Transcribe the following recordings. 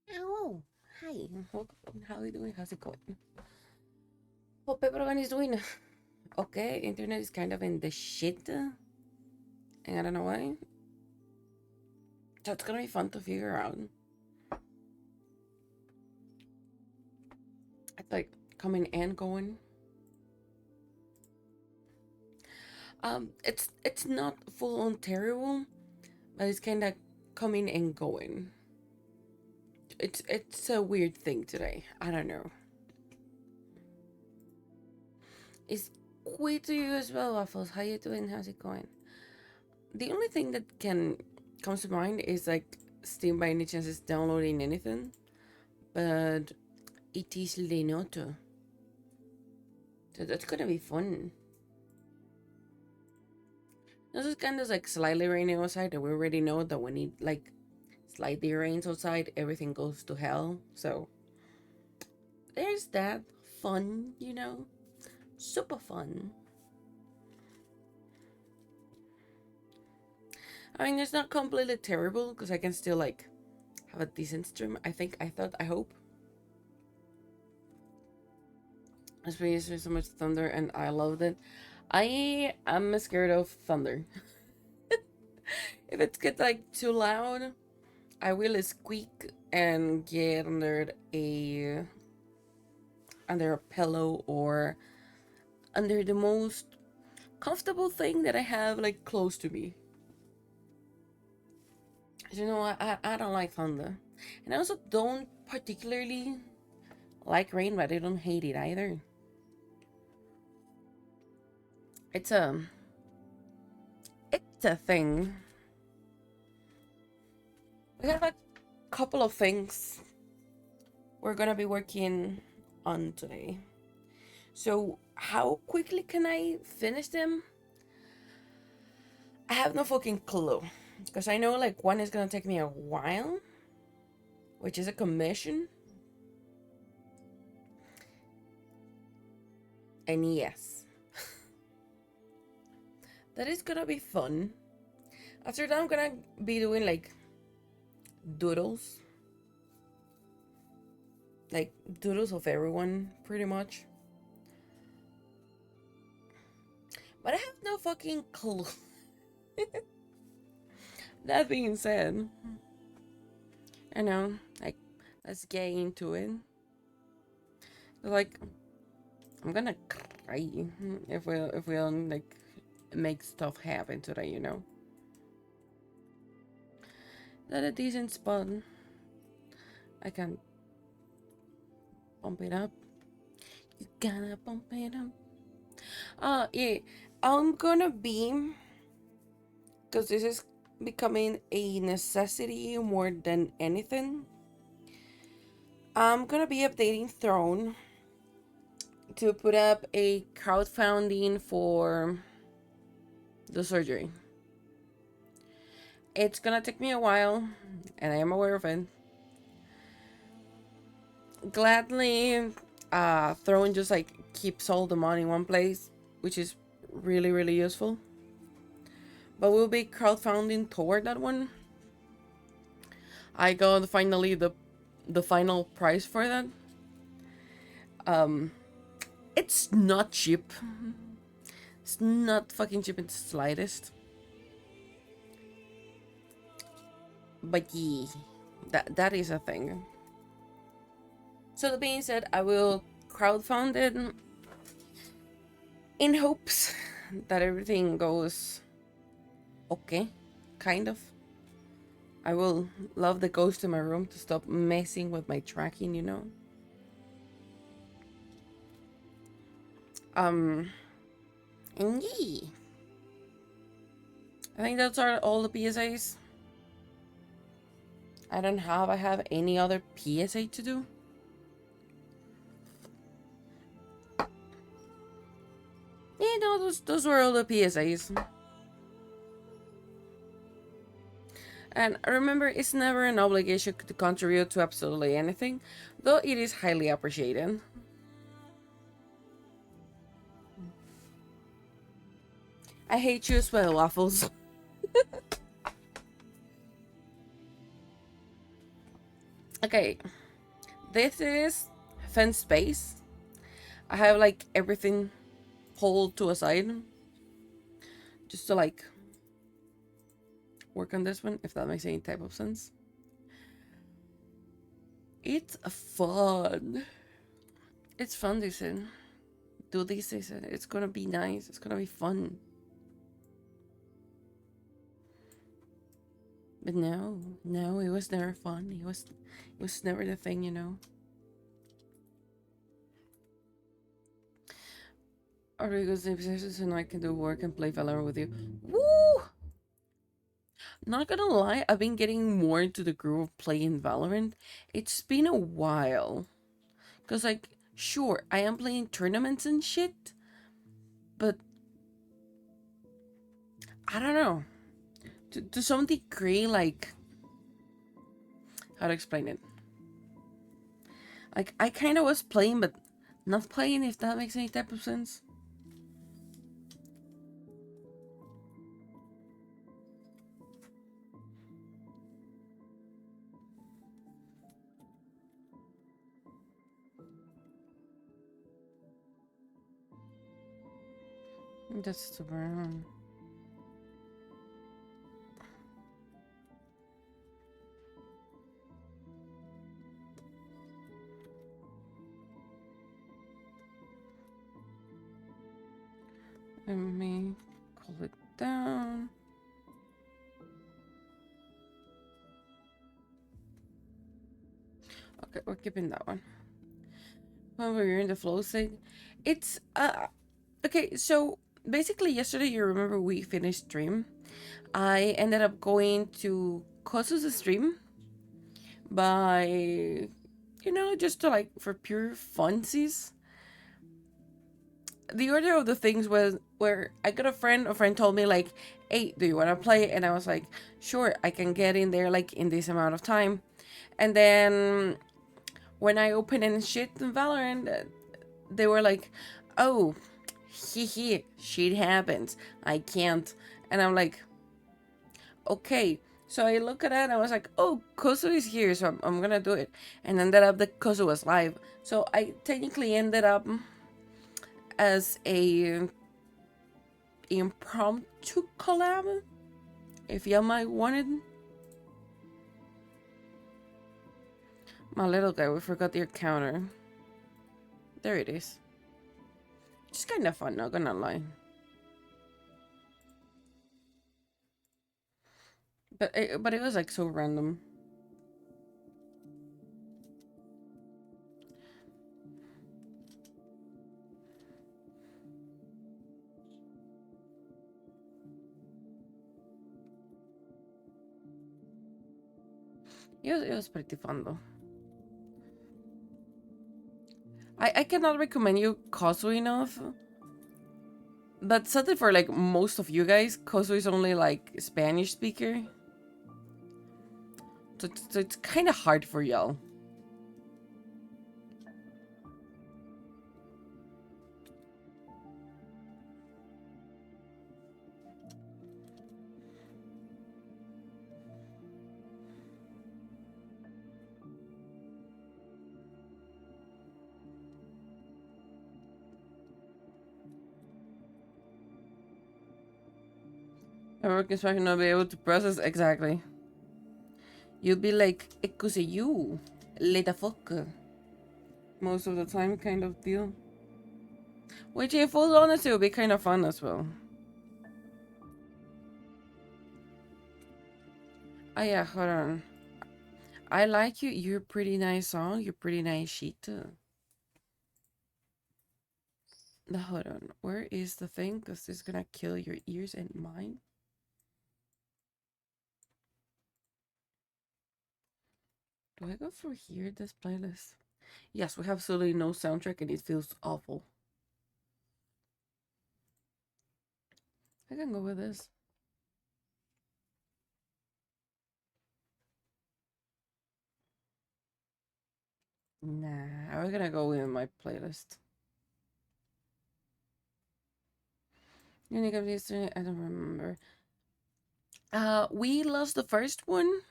Hello. Hi. How are you doing? How's it going? Hope everyone is doing okay. Internet is kind of in the shit. And I don't know why. So it's gonna be fun to figure out. It's like coming and going. It's not full on terrible, but it's kind of coming and going. It's a weird thing today. I don't know. It's quite to you as well, Waffles. How you doing? How's it going? The only thing that can comes to mind is like Steam by any chance is downloading anything, but it is Lenoto. So that's gonna be fun. This is kind of like slightly raining outside, and we already know that when it like slightly rains outside, everything goes to hell. So there's that fun. Super fun. I mean, it's not completely terrible because I can still like have a decent stream. I hope. Especially there's so much thunder, and I loved it. I am scared of thunder. If it gets like too loud, I will squeak and get under a pillow or under the most comfortable thing that I have like close to me. You know, I don't like thunder, and I also don't particularly like rain, but I don't hate it either. It's a it's a thing. We have a couple of things we're gonna be working on today. So how quickly can I finish them? I have no fucking clue. Because I know like one is gonna take me a while, which is a commission. And yes, that is gonna be fun. After that, I'm gonna be doing like doodles. Like doodles of everyone, pretty much. But I have no fucking clue. That being said, I know, like, let's get into it. Like, I'm gonna cry if we don't like make stuff happen today. That a decent spot. I can bump it up. You gotta bump it up. Yeah, I'm gonna be because this is becoming a necessity more than anything. I'm gonna be updating Throne to put up a crowdfunding for the surgery. It's gonna take me a while, and I am aware of it. Gladly, Throne just like keeps all the money in one place, which is really, really useful. But we'll be crowdfunding toward that one. I got finally the final price for that. Um, it's not cheap. It's not fucking cheap in the slightest. But yeah, that is a thing. So that being said, I will crowdfund it in hopes that everything goes okay, kind of. I will love the ghost in my room to stop messing with my tracking. Um, and yeah, I think those are all the PSAs. I have any other PSA to do. Yeah, no, those were all the PSAs. And remember, it's never an obligation to contribute to absolutely anything, though it is highly appreciated. I hate you as well, Waffles. Okay, this is fence space. I have like everything pulled to a side just to like work on this one, if that makes any type of sense. It's fun. It's fun, they said. Do this, they said. It's gonna be nice. It's gonna be fun. But no, no, it was never fun. It was never the thing, you know. Rodrigo's obsession, and I can do work and play Valorant with you. Woo! Not gonna lie, I've been getting more into the groove of playing Valorant. It's been a while. Cause like, sure, I am playing tournaments and shit, but I don't know. To some degree, like, how to explain it? Like, I kind of was playing, but not playing, if that makes any type of sense. That's super. Let me cool it down. Okay, we're keeping that one. When we're in the flow state, it's okay. So basically, yesterday, you remember we finished stream. I ended up going to Kosu's stream by, just to like for pure funsies. The order of the things was where I got a friend told me like, hey, do you want to play? And I was like, sure, I can get in there like in this amount of time. And then when I opened and shit in Valorant, they were like, oh, shit happens. I can't. And I'm like, okay. So I look at it and I was like, oh, Kozu is here, so I'm gonna do it. And ended up that Kozu was live. So I technically ended up as a impromptu collab, if y'all might want it. My little guy, we forgot the counter. There it is. It's kind of fun, not gonna lie. But it was like so random. It was pretty fun though. I cannot recommend you Kozu enough. But sadly for like most of you guys, Kozu is only like Spanish speaker. So it's kind of hard for y'all. American Spanish not be able to process exactly. You'll be like, excuse you, let the fuck. Most of the time, kind of deal. Which, in full honesty, will be kind of fun as well. Oh yeah, hold on. I like you. You're a pretty nice song. You're pretty nice sheet too. Now, hold on. Where is the thing? Because this is gonna kill your ears and mine. Do I go through here, this playlist? Yes, we have absolutely no soundtrack and it feels awful. I can go with this. Nah, we're gonna go with my playlist. Unique of history, I don't remember. We lost the first one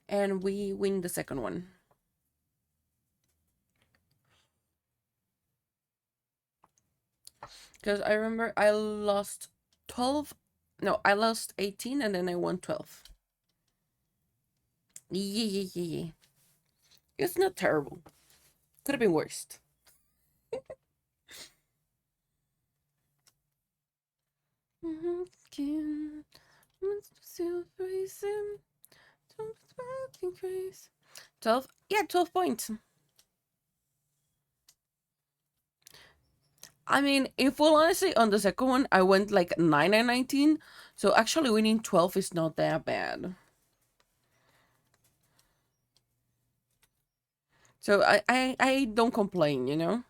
and we win the second one. Because I remember I lost 12. No, I lost 18 and then I won 12. Yeah, yeah, yeah, yeah. It's not terrible. Could have been worse. Skin. Still racing. 12? Yeah, 12 points. I mean, in full honesty, on the second one, I went like 9 and 19. So actually winning 12 is not that bad. So I don't complain, you know?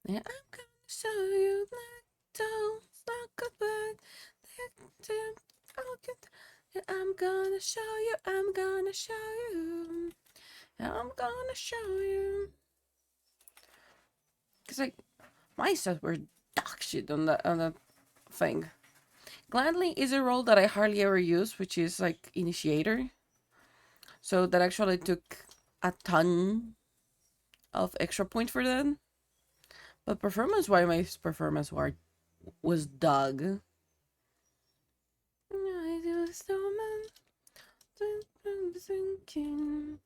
Yeah, I'm gonna show you that don't look back. I'm gonna show you, I'm gonna show you. I'm gonna show you. Cause like my stats were dog shit on that thing. Gladly is a role that I hardly ever use, which is like initiator. So that actually took a ton of extra points for that. But performance wise, my performance was dog. I do a snowman, thinking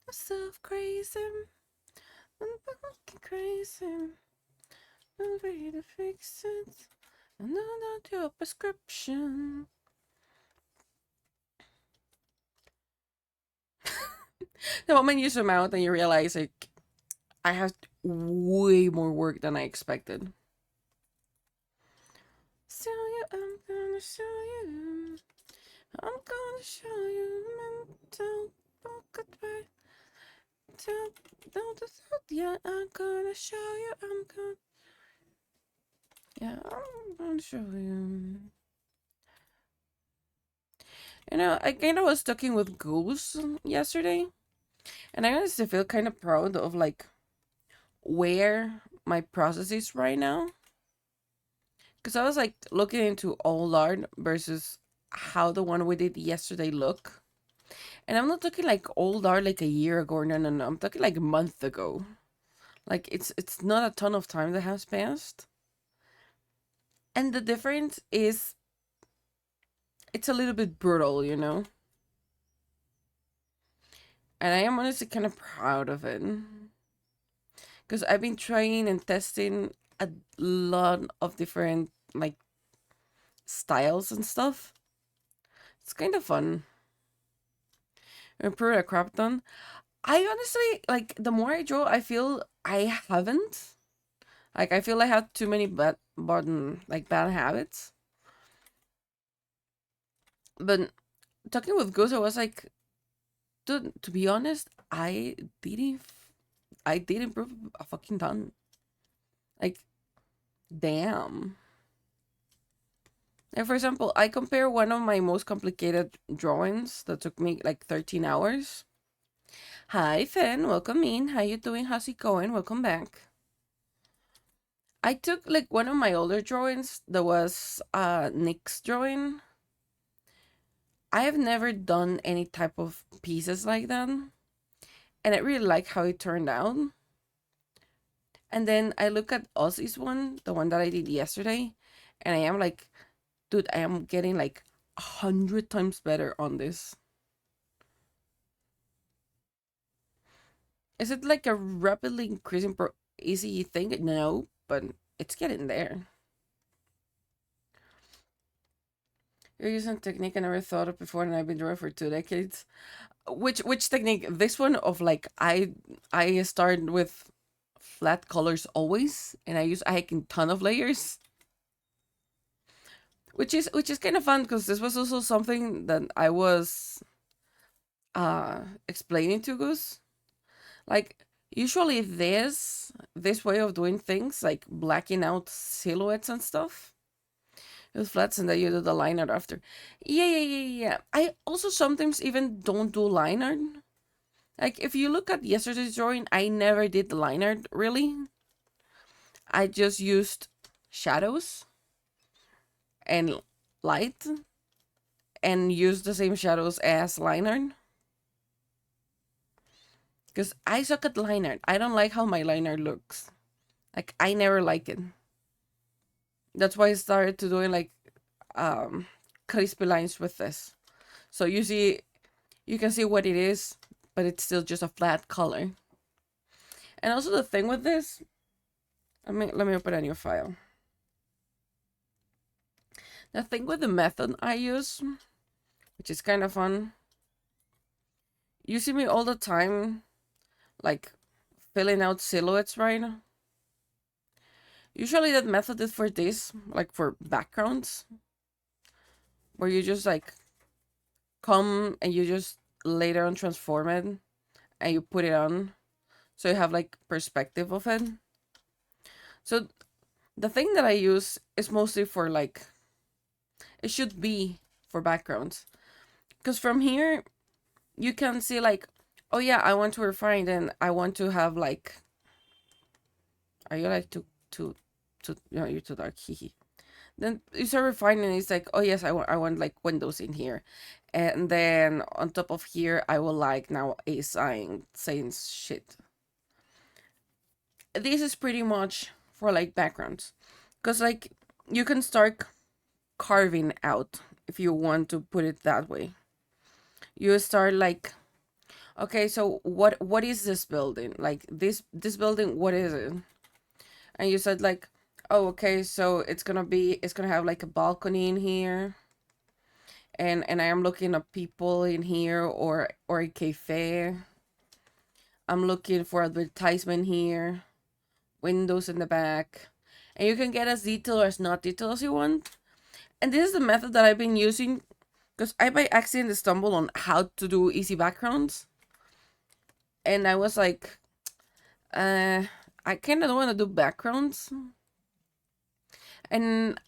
myself crazy, I'm fucking crazy. I'm ready to fix it. And not your prescription. The moment you zoom out and you realize like I have way more work than I expected. Show you, I'm gonna show you. I'm gonna show you mental goodbye. Don't yeah, I'm gonna show you. I'm gonna yeah, I'm gonna show you. You know, I kind of was talking with Goose yesterday, and I honestly feel kind of proud of like where my process is right now. Because I was like looking into old art versus how the one we did yesterday look. And I'm not talking like old art like a year ago. No, no, no. I'm talking like a month ago. Like it's not a ton of time that has passed. And the difference is it's a little bit brutal, you know? And I am honestly kind of proud of it. Because I've been trying and testing a lot of different like styles and stuff. It's kind of fun. Improve a crap ton. I honestly like the more I draw, I feel I haven't. Like I feel I have too many bad habits. But talking with Goose, I was like, dude, to be honest, I did improve a fucking ton. Like, damn. And for example, I compare one of my most complicated drawings that took me like 13 hours. Hi, Finn. Welcome in. How you doing? How's it going? Welcome back. I took like one of my older drawings that was Nick's drawing. I have never done any type of pieces like that, and I really like how it turned out. And then I look at Ozzy's one, the one that I did yesterday, and I am like, dude, I am getting like 100 times better on this. Is it like a rapidly increasing easy thing? No, but it's getting there. You're using a technique I never thought of before, and I've been drawing for 2 decades. Which technique? This one of like I start with flat colors always, and I can ton of layers, which is kind of fun because this was also something that I was explaining to Goose. Like usually this way of doing things, like blacking out silhouettes and stuff with flats, and then you do the line art after. Yeah, yeah, yeah, yeah. I also sometimes even don't do line art. Like if you look at yesterday's drawing, I never did the line art really. I just used shadows and light and used the same shadows as line art. Because I suck at line art. I don't like how my line art looks. Like I never like it. That's why I started to doing like um crispy lines with this. So you can see what it is, but it's still just a flat color. And also the thing with this, let me open a new file. The thing with the method I use, which is kind of fun, you see me all the time, like filling out silhouettes, right? Usually that method is for this, like for backgrounds, where you just like come and you just later on transform it and you put it on, so you have like perspective of it. So the thing that I use is mostly for like, it should be for backgrounds, because from here you can see like, oh yeah, I want to refine and I want to have like, are you like to no, you're too dark, hee. Then you start refining, it's like, oh yes, I want like windows in here, and then on top of here I will like now a sign saying shit. This is pretty much for like backgrounds, because like you can start carving out if you want to put it that way. You start like, okay, so what is this building, like this building, what is it? And you said like, oh okay, so it's gonna have like a balcony in here, and I am looking at people in here, or a cafe. I'm looking for advertisement here, windows in the back, and you can get as detailed or as not detailed as you want. And this is the method that I've been using, because I by accident stumbled on how to do easy backgrounds, and I was like, I kind of don't want to do backgrounds, and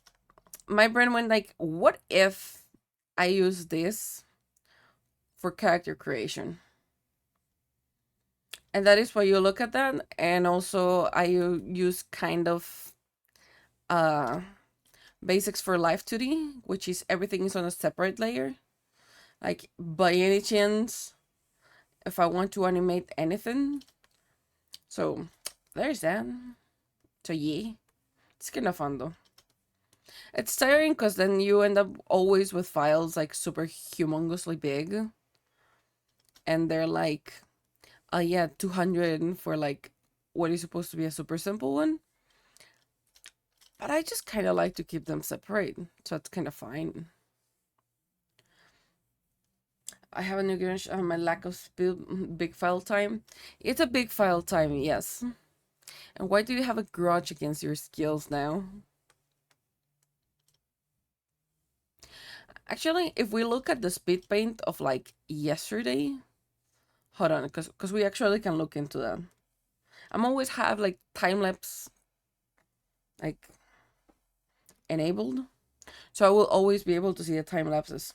my brain went like, what if I use this for character creation? And that is why you look at that. And also I use kind of uh basics for live 2D, which is everything is on a separate layer. Like by any chance, if I want to animate anything. So there's that. So yeah, it's kind of fun though. It's tiring because then you end up always with files like super humongously big, and they're like, oh yeah, 200 for like what is supposed to be a super simple one. But I just kind of like to keep them separate, so it's kind of fine. I have a new grudge on my lack of big file time. It's a big file time, yes. And why do you have a grudge against your skills now? Actually, if we look at the speed paint of like yesterday, hold on, because we actually can look into that. I'm always have like time lapse like enabled, so I will always be able to see the time lapses.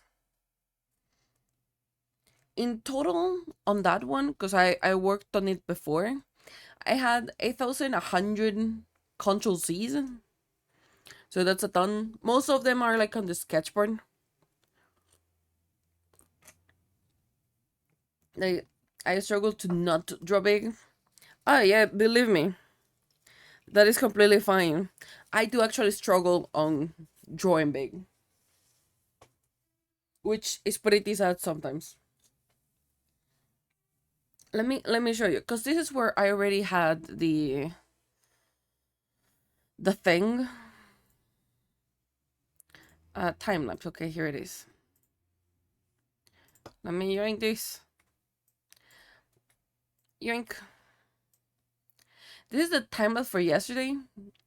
In total on that one, because I worked on it before, I had 8,100 Control C's. So that's a ton. Most of them are like on the sketchboard. Like, I struggle to not draw big. Oh yeah, believe me, that is completely fine. I do actually struggle on drawing big, which is pretty sad sometimes. Let me show you, because this is where I already had the thing. Time lapse. Okay, here it is. Let me yoink this. Yoink. This is the time lapse for yesterday,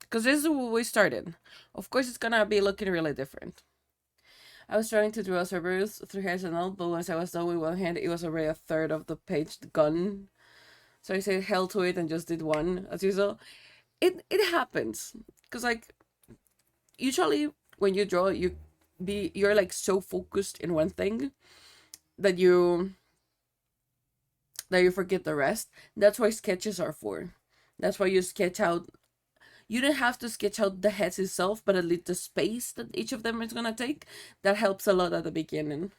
because this is where we started. Of course, it's gonna be looking really different. I was trying to draw Cerberus through HTML, but once I was done with one hand, it was already a third of the page gone. So I said hell to it and just did one, as usual. It happens, because like usually when you draw, you're like so focused in one thing that you forget the rest. That's why sketches are for. That's why you sketch out. You don't have to sketch out the heads itself, but at least the space that each of them is gonna take. That helps a lot at the beginning.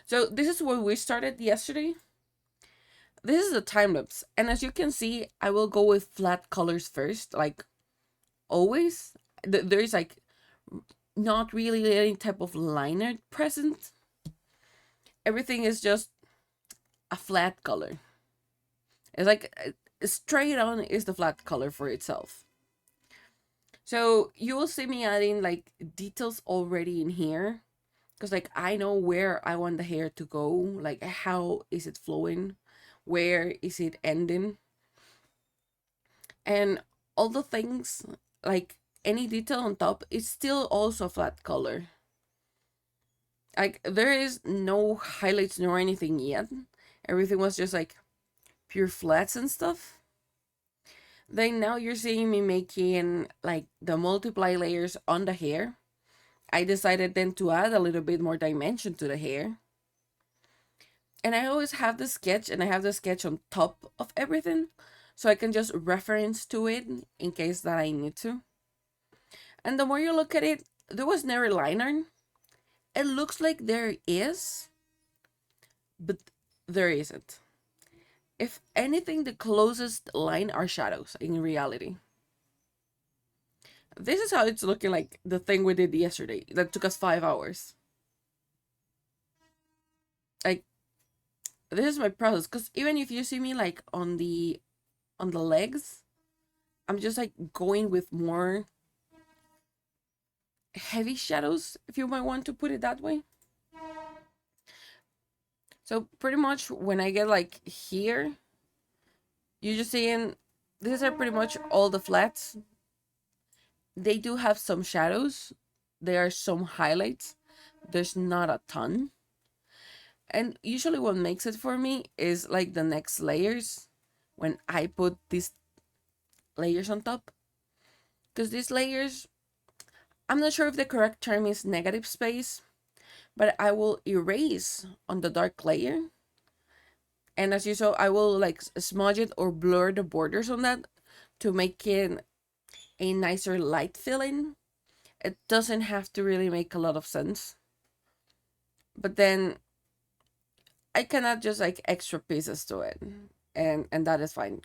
So this is where we started yesterday. this is a time lapse, and as you can see, I will go with flat colors first, like always. There's like not really any type of liner present. Everything is just a flat color. It's like straight on is the flat color for itself. So you will see me adding like details already in here, because like I know where I want the hair to go, like how is it flowing, where is it ending, and all the things, like any detail on top is still also flat color. Like there is no highlights nor anything yet. Everything was just like pure flats and stuff. Then now you're seeing me making like the multiply layers on the hair. I decided then to add a little bit more dimension to the hair. And I always have the sketch, and I have the sketch on top of everything, so I can just reference to it in case that I need to. And the more you look at it, there was never liner. It looks like there is, but there isn't. If anything, the closest line are shadows in reality. This is how it's looking like the thing we did yesterday that took us 5 hours. Like, this is my process, because even if you see me like on the legs, I'm just like going with more heavy shadows, if you might want to put it that way. So pretty much when I get like here, you're just seeing these are pretty much all the flats. They do have some shadows. There are some highlights. There's not a ton. And usually what makes it for me is like the next layers, when I put these layers on top. Because these layers, I'm not sure if the correct term is negative space, but I will erase on the dark layer. And as you saw, I will like smudge it or blur the borders on that to make it a nicer light feeling. It doesn't have to really make a lot of sense. But then I can add just like extra pieces to it. And that is fine.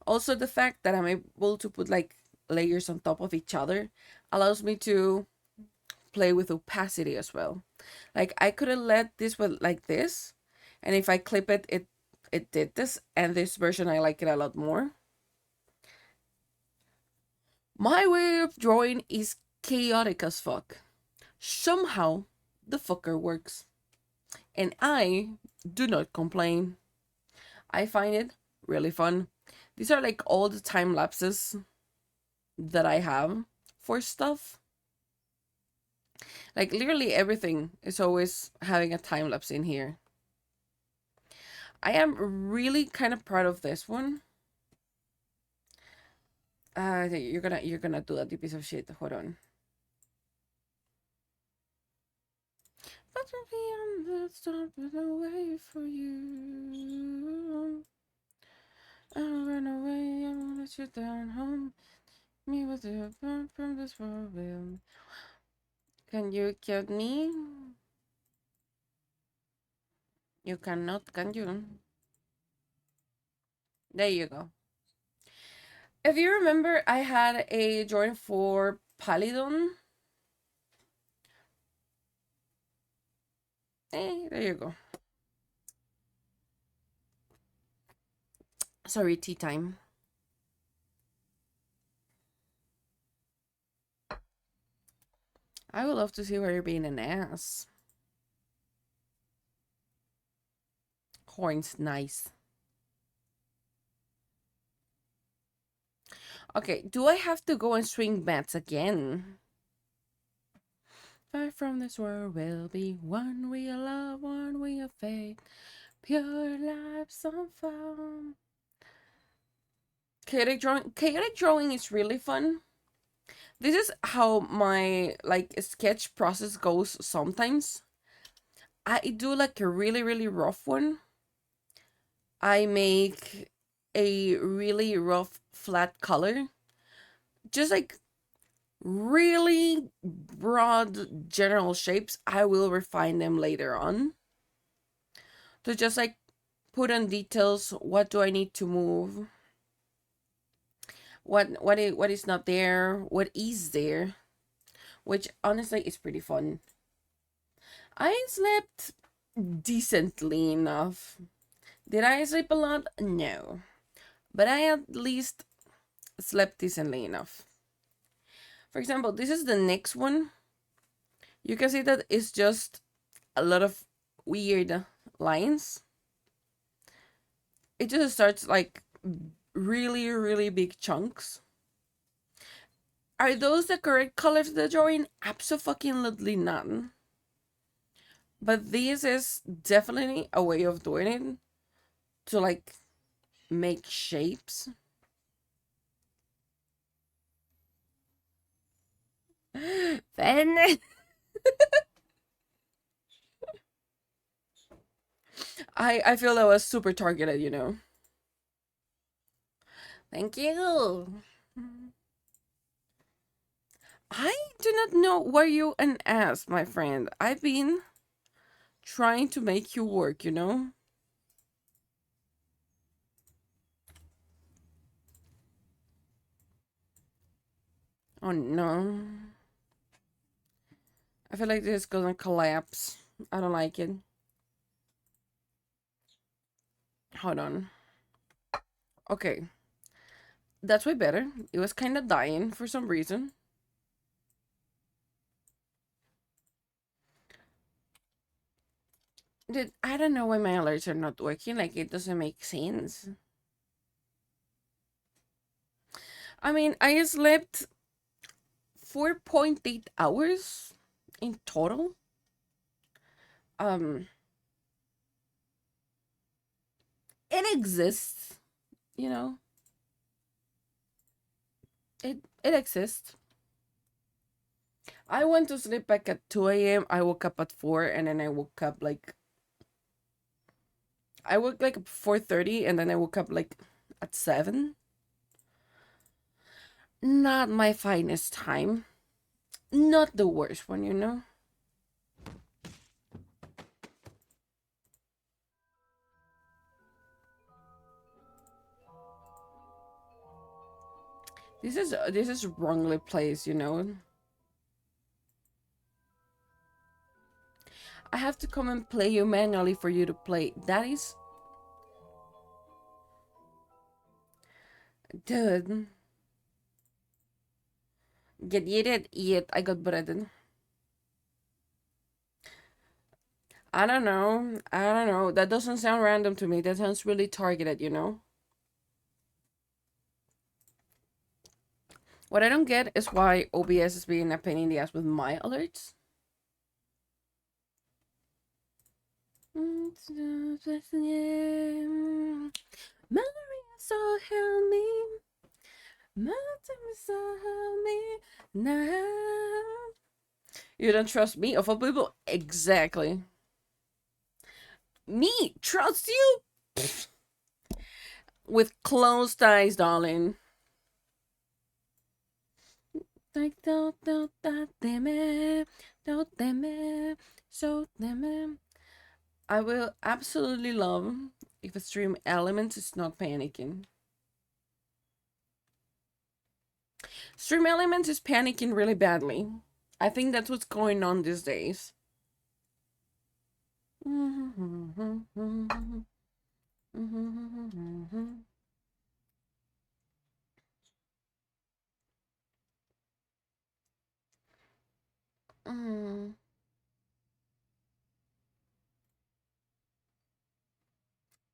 Also, the fact that I'm able to put like layers on top of each other allows me to play with opacity as well. Like I could have let this with like this, and if I clip it, it did this, and this version I like it a lot more. My way of drawing is chaotic as fuck. Somehow the fucker works, and I do not complain. I find it really fun. These are like all the time lapses that I have for stuff. Like literally everything is always having a time lapse in here. I am really kind of proud of this one. You're gonna do that, you piece of shit. Hold on. But be on the stop away for you. I'll run away, I won't let you down home. Me with the burn from this world. Can you kill me? You cannot, can you? There you go. If you remember, I had a drawing for Palidon. There you go. Sorry, tea time. I would love to see where you're being an ass. Horns, nice. Okay, do I have to go and swing bats again? Far from this world will be one we love, one we fate. Pure lives unfound. Chaotic drawing is really fun. This is how my like sketch process goes sometimes. I do like a really rough one. I make a really rough flat color. Just like really broad general shapes. I will refine them later on. To just like put on details. What do I need to move? What is not there? What is there? Which honestly is pretty fun. I slept decently enough. Did I sleep a lot? No. But I at least slept decently enough. For example, this is the next one. You can see that it's just a lot of weird lines. It just starts like really, really big chunks. Are those the correct colors of the drawing? Absolutely not. But this is definitely a way of doing it to like make shapes. Then I feel that was super targeted, you know. Thank you. I do not know why you an ass, my friend. I've been trying to make you work, you know? Oh no. I feel like this is gonna collapse. I don't like it. Hold on. Okay. That's way better. It was kind of dying for some reason. Dude, I don't know why my alerts are not working. Like, it doesn't make sense. I mean, I slept 4.8 hours in total. Um, it exists, you know? It exists. I went to sleep back at 2 a.m. I woke up at 4 and then I woke up like I woke like 4:30 and then I woke up like at 7. Not my finest time. Not the worst one, you know. This is wrongly placed, you know. I have to come and play you manually for you to play. That is, dude. Get yeeted, yet I got breaded. I don't know. I don't know. That doesn't sound random to me. That sounds really targeted, you know? What I don't get is why OBS is being a pain in the ass with my alerts. Maria, so help me. So help me now. You don't trust me, of all people? Exactly. Me? Trust you? With closed eyes, darling. Like, don't teme, don't teme, so teme. I will absolutely love if a stream element is not panicking. Stream element is panicking really badly. I think that's what's going on these days.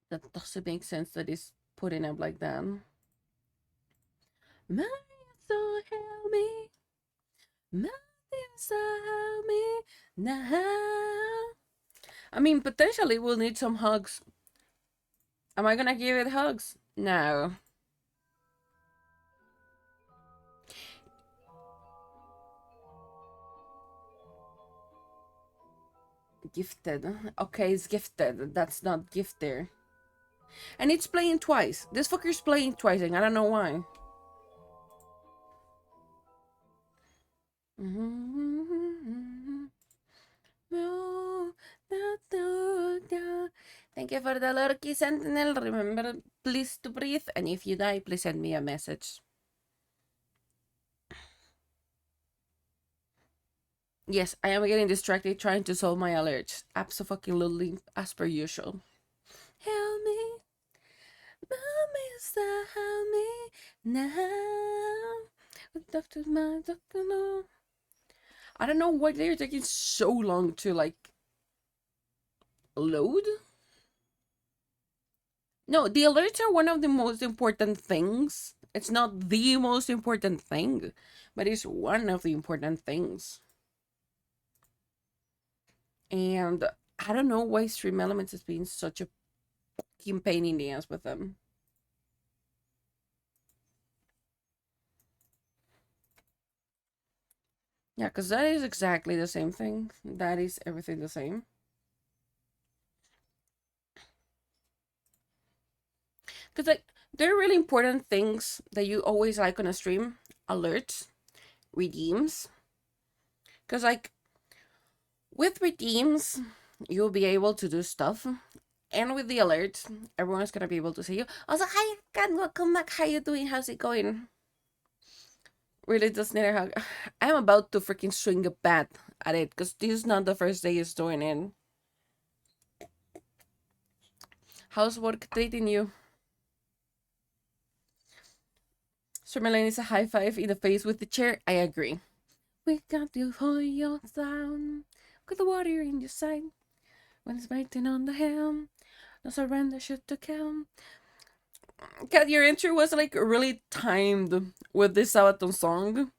That doesn't make sense that it's putting up like that. Maria, so help me. Maria, so help me now. I mean, potentially we'll need some hugs. Am I gonna give it hugs? No. Gifted. Okay, it's gifted. That's not gifted. And it's playing twice. This fucker's playing twice, and I don't know why. Thank you for the lurky sentinel. Remember, please to breathe. And if you die, please send me a message. Yes, I am getting distracted trying to solve my alerts. Absolutely, as per usual. Help me, Mister, help me now. Doctor, my doctor, no. I don't know why they're taking so long to like load. No, the alerts are one of the most important things. It's not the most important thing, but it's one of the important things. And I don't know why Stream Elements has been such a fucking pain in the ass with them. Yeah, because that is exactly the same thing. That is everything the same. Because, like, there are really important things that you always like on a stream: alerts, redeems. Because, like, with redeems, you'll be able to do stuff. And with the alerts, everyone's gonna be able to see you. Also, hi, Kat, welcome back. How you doing? How's it going? Really does need a hug. I'm about to freaking swing a bat at it because this is not the first day it's doing it. How's work treating you? Sir Melanie is a high five in the face with the chair. I agree. We got to hold you down. With the water in your sight. When it's biting on the ham. No surrender should to come. Kat, your intro was like really timed with this Sabaton song.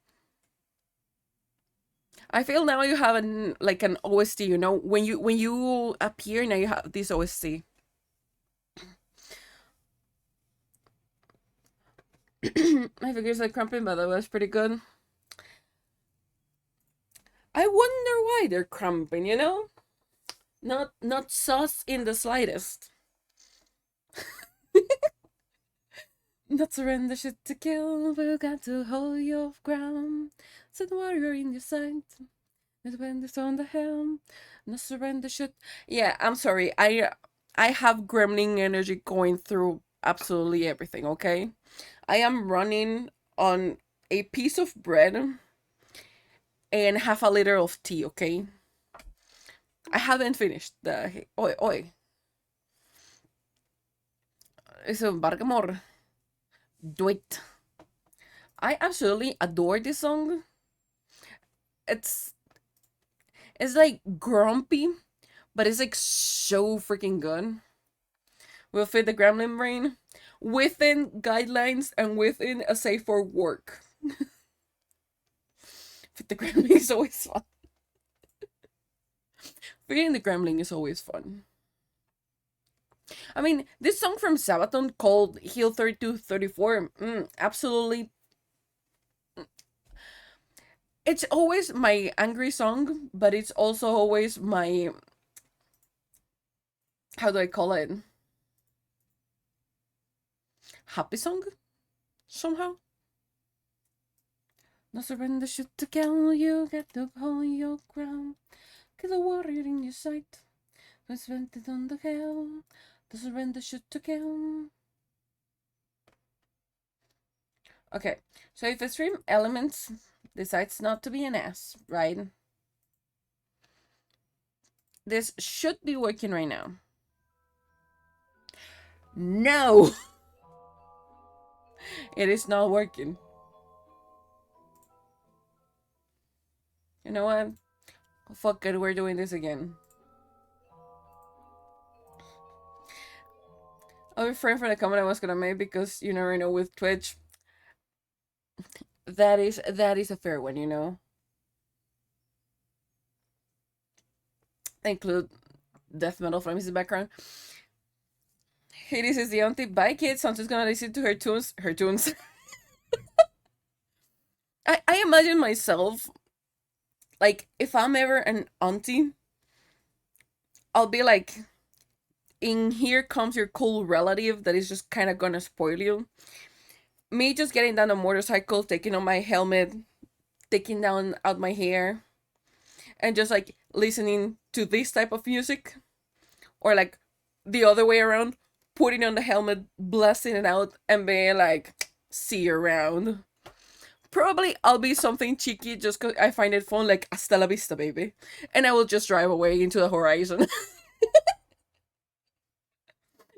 I feel now you have an OST, you know, when you appear now you have this OST. My fingers are cramping, but that was pretty good. I wonder why they're cramping, you know? Not sus in the slightest. Not surrender shit to kill, we got to hold your ground. Set the warrior in your sight. When it's on the helm, no surrender shit. Yeah, I'm sorry. I have gremlin energy going through absolutely everything, okay? I am running on a piece of bread and half a liter of tea, okay? I haven't finished the oi oi. It's a Bargamor. Do it. I absolutely adore this song. It's it's like grumpy, but it's like so freaking good. Will fit the gremlin brain within guidelines and within a safe for work. Fit the gremlin is always fun. Fitting the gremlin is always fun. I mean, this song from Sabaton called Heal 3234, absolutely. It's always my angry song, but it's also always my. How do I call it? Happy song? Somehow? No surrender shit to kill you, get up on your ground. Kill a warrior in your sight. Was vented on the hell. The surrender shit to kill. Okay, so if a stream element decides not to be an ass, right? This should be working right now. No! It is not working. You know what? Fuck it, we're doing this again. I'll refrain from the comment I was gonna make because you never know with Twitch. That is a fair one, you know. I include death metal from his background. Hades is the auntie. Bye, kids. Santa's gonna listen to her tunes. Her tunes. I imagine myself, like, if I'm ever an auntie, I'll be like, in here comes your cool relative that is just kind of gonna spoil you. Me just getting down a motorcycle, taking on my helmet, taking down out my hair, and just like listening to this type of music, or like the other way around, putting on the helmet, blasting it out, and being like, see you around. Probably I'll be something cheeky just because I find it fun, like hasta la vista, baby. And I will just drive away into the horizon.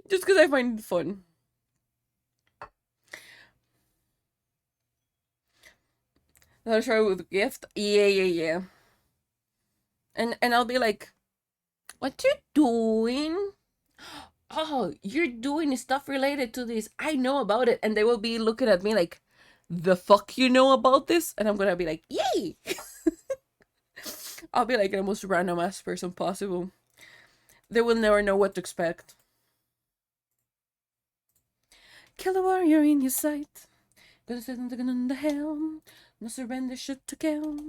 Just because I find it fun. I'll show with gift. Yeah, yeah, yeah. And I'll be like, what you doing? Oh, you're doing stuff related to this. I know about it. And they will be looking at me like, the fuck you know about this? And I'm gonna be like, yay! I'll be like the most random ass person possible. They will never know what to expect. Kill the warrior in your sight. Gonna set the gun on the helm. No surrender, shoot to kill.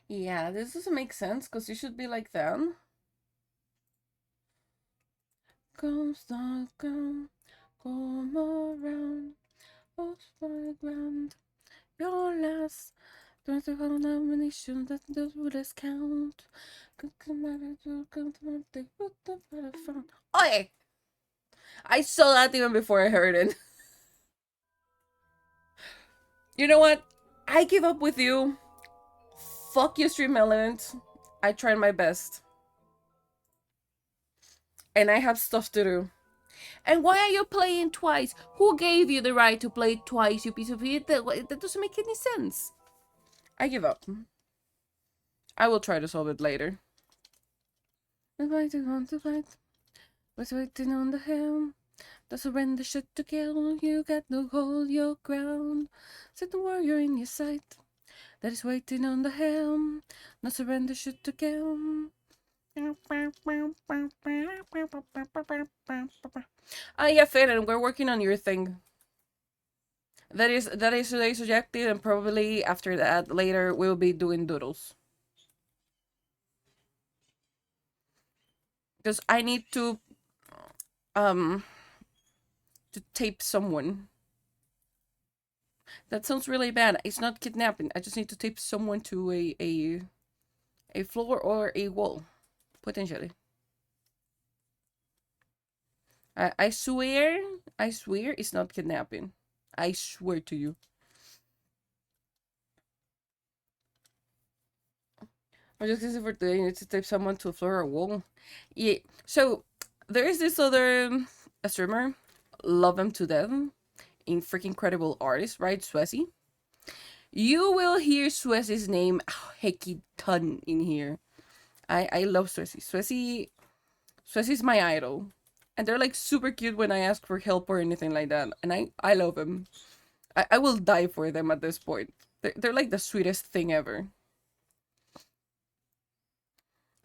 Yeah, this doesn't make sense because you should be like them. Come, start, come around. Post my ground. Your last. Don't you have an ammunition that those bullets count? Come out to come to the put the found. Oi! I saw that even before I heard it. You know what? I give up with you. Fuck you, Stream Element. I tried my best. And I have stuff to do. And why are you playing twice? Who gave you the right to play twice, you piece of shit? That doesn't make any sense. I give up. I will try to solve it later. I'm going to want to fight. Was waiting on the helm. The surrender shit to kill. You got to hold your ground. Set the warrior in your sight. That is waiting on the helm. No surrender shit to kill. Ah, yeah, Feren, we're working on your thing. That is today's objective, and probably after that, later, we'll be doing doodles. Because I need um, to tape someone. That sounds really bad. It's not kidnapping. I just need to tape someone to a floor or a wall, potentially. I swear, it's not kidnapping. I swear to you. I'm just using for today. You need to tape someone to a floor or wall. Yeah. So there is this other a streamer, love him to death, in freaking incredible artist, right? Swesi. You will hear Swesi's name a hecky ton in here. I love Swesi. Swesi's my idol. And they're like super cute when I ask for help or anything like that. And I love them. I will die for them at this point. They're like the sweetest thing ever.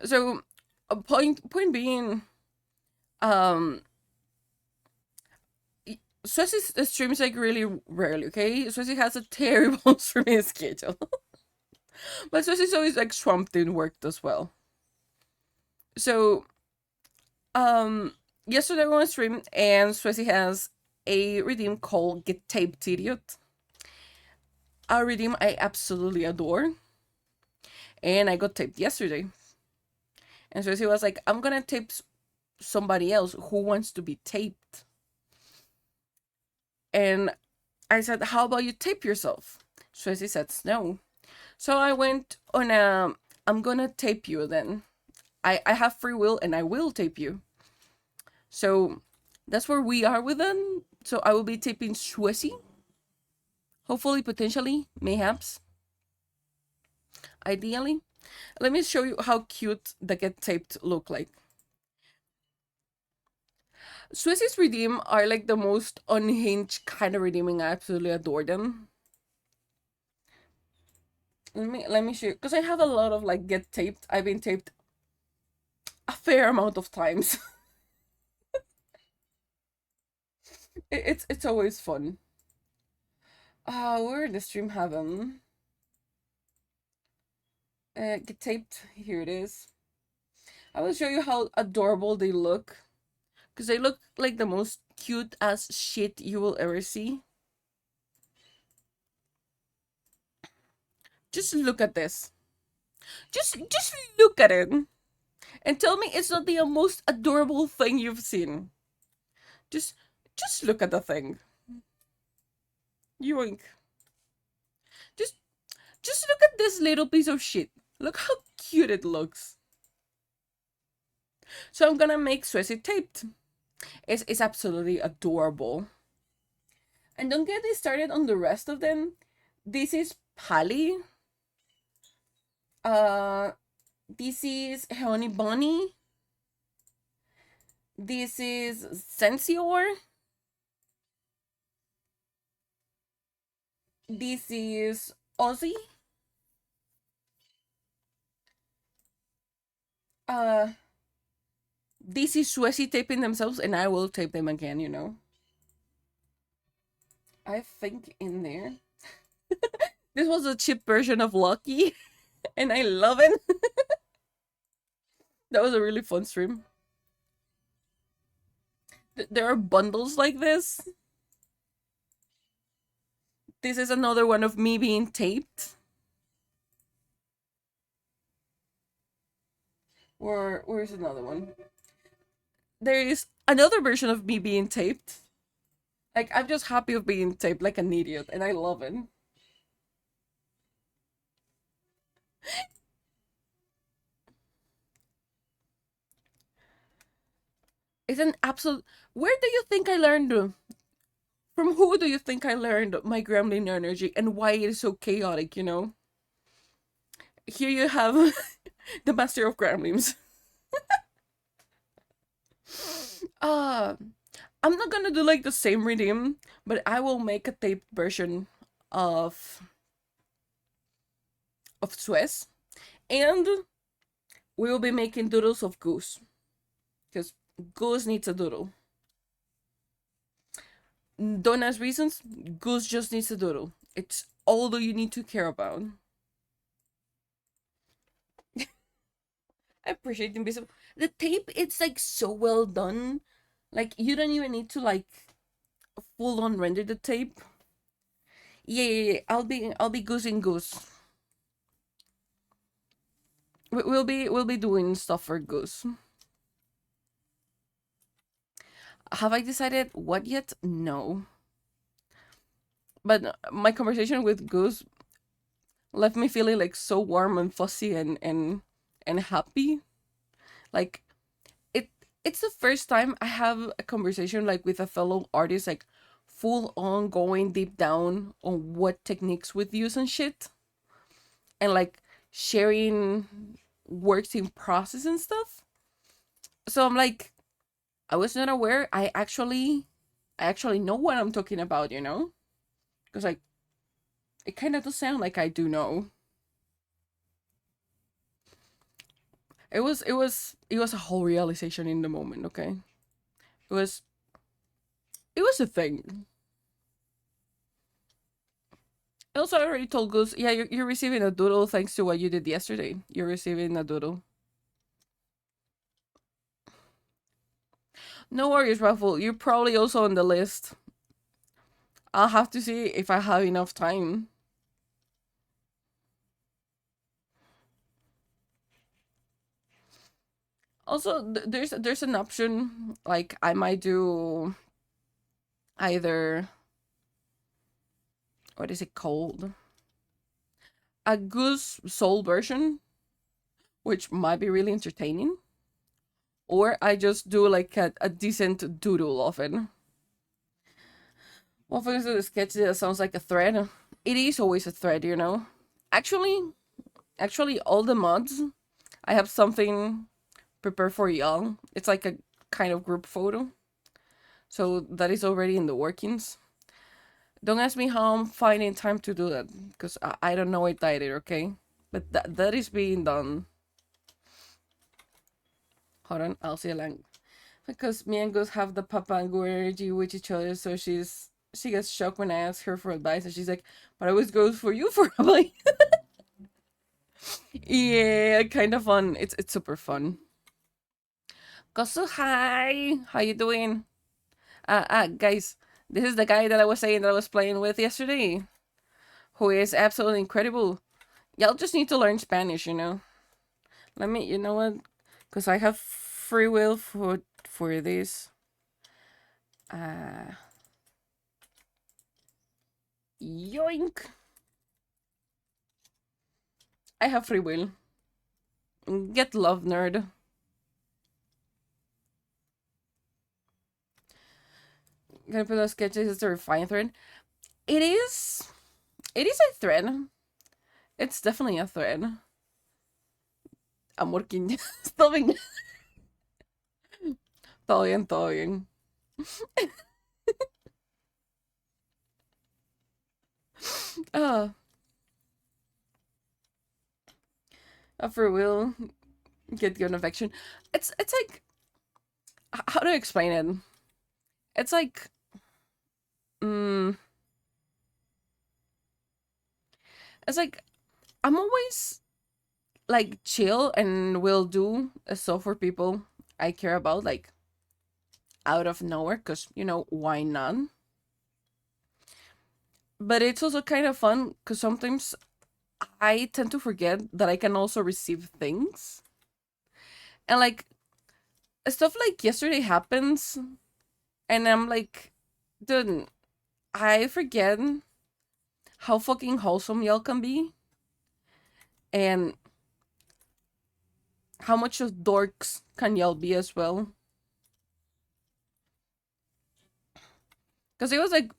So, a point being, um, Swesi streams like really rarely, okay? Swesi has a terrible streaming schedule. But Swesi's always like swamped in work as well. So, yesterday we went stream and Swesi has a redeem called Get Taped Idiot. A redeem I absolutely adore. And I got taped yesterday. And Swesi was like, I'm gonna tape somebody else who wants to be taped. And I said, how about you tape yourself? Swesi said no. So I went on a, I'm gonna tape you then. I have free will and I will tape you. So that's where we are with them. So I will be taping Swesi. Hopefully, potentially, mayhaps. Ideally. Let me show you how cute the Get Taped look like. Swesi's redeem are like the most unhinged kind of redeeming. I absolutely adore them. Let me show you, because I have a lot of like Get Taped. I've been taped a fair amount of times. It's always fun. Where did the stream have them? Get Taped. Here it is. I will show you how adorable they look. Because they look like the most cute as shit you will ever see. Just look at this. Just look at it. And tell me it's not the most adorable thing you've seen. Just just look at the thing. Yoink. Just just look at this little piece of shit. Look how cute it looks. So I'm gonna make Swissy taped. It's absolutely adorable. And don't get me started on the rest of them. This is Pali. Uh, this is Honey Bunny. This is Sensior. This is Ozzy. Uh, this is Swissy taping themselves, and I will tape them again, you know. I think in there. This was a cheap version of Lucky, and I love it. That was a really fun stream. There are bundles like this. This is another one of me being taped. Or where's another one? There is another version of me being taped. Like, I'm just happy of being taped like an idiot, and I love it. It's an absolute. Where do you think I learned? From who do you think I learned my gremlin energy and why it is so chaotic, you know? Here you have the master of gremlins. Uh, I'm not gonna do like the same redeem, but I will make a taped version of Swiss, and we will be making doodles of Goose, because Goose needs a doodle. Don't ask reasons. Goose just needs a doodle. It's all that you need to care about. I appreciate invisible. The tape, it's like so well done. Like you don't even need to like full on render the tape. Yeah. I'll be Goose and Goose. We'll be doing stuff for Goose. Have I decided what yet? No. But my conversation with Goose left me feeling like so warm and fuzzy and happy. Like it it's the first time I have a conversation like with a fellow artist, like full on going deep down on what techniques we'd use and shit. And like sharing works in process and stuff. So I'm like, I was not aware. I actually know what I'm talking about, you know? Because like it kind of does sound like I do know. It was a whole realization in the moment, okay? It was it was a thing. Also, I already told Goose, yeah, you're receiving a doodle thanks to what you did yesterday. You're receiving a doodle. No worries, Raffle. You're probably also on the list. I'll have to see if I have enough time. Also, there's an option, like I might do either, what is it called? A Goose Soul version, which might be really entertaining, or I just do like a decent doodle of it. Well, for instance, the sketch that sounds like a thread. It is always a thread, you know. Actually, actually, all the mods, I have something prepared for y'all. It's like a kind of group photo, so that is already in the workings. Don't ask me how I'm finding time to do that, because I don't know it either. Okay, but that is being done. Hold on, I'll see a link. Because me and Gus have the Papa and Gu energy with each other, so she gets shocked when I ask her for advice, and she's like, "But I always goes for you for advice." Yeah, kind of fun. It's super fun. Kosu, hi! How you doing? Guys, this is the guy that I was saying that I was playing with yesterday, who is absolutely incredible. Y'all just need to learn Spanish, you know? Let me, you know what? Because I have free will for this. Uh, yoink! I have free will. Get love, nerd. Gonna put those sketches as a refined thread. It is. It is a thread. It's definitely a thread. I'm working. Stopping. Todo bien, todo bien. Uh, a free will. Get good affection. It's like, how do I explain it? It's like, mm, it's like I'm always like chill and will do stuff for people I care about, like out of nowhere, because you know why not? But it's also kind of fun because sometimes I tend to forget that I can also receive things, and like stuff like yesterday happens, and I'm like, dude, I forget how fucking wholesome y'all can be, and how much of dorks can y'all be as well. Because it was like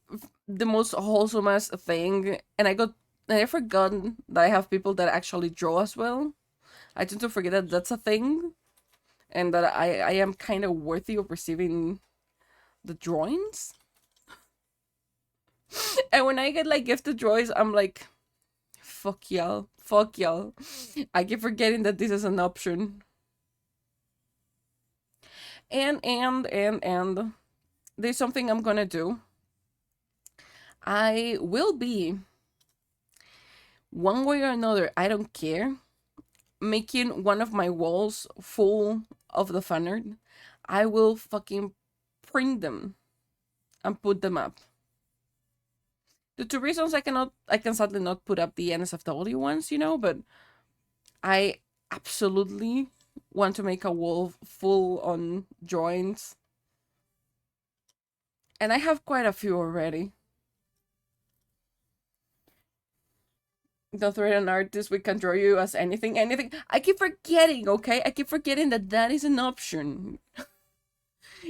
the most wholesomest thing, and I forgot that I have people that actually draw as well. I tend to forget that that's a thing, and that I am kind of worthy of receiving the drawings. And when I get like gifted drawings, I'm like, fuck y'all, fuck y'all. I keep forgetting that this is an option. And there's something I'm gonna do. I will be, one way or another, I don't care, making one of my walls full of the fan art. I will fucking print them and put them up. The two reasons I can sadly not put up the NSFW ones, you know, but I absolutely want to make a wall full on drawings. And I have quite a few already. Don't threat an artist, we can draw you as anything, anything. I keep forgetting, okay? I keep forgetting that that is an option.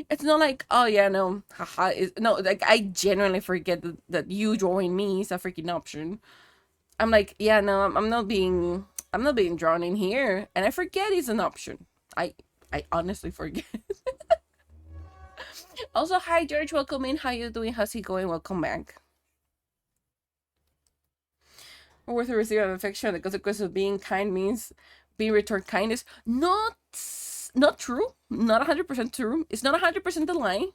It's not like, oh yeah, no, haha. No, like I genuinely forget that you drawing me is a freaking option. I'm like, yeah, no, I'm not being drawn in here, and I forget it's an option. I honestly forget. Also, hi George, welcome in. How you doing? How's it going? Welcome back. Worth a receiver of affection. The consequence of being kind means being returned kindness. Not true. Not 100% true. It's not 100% the lie.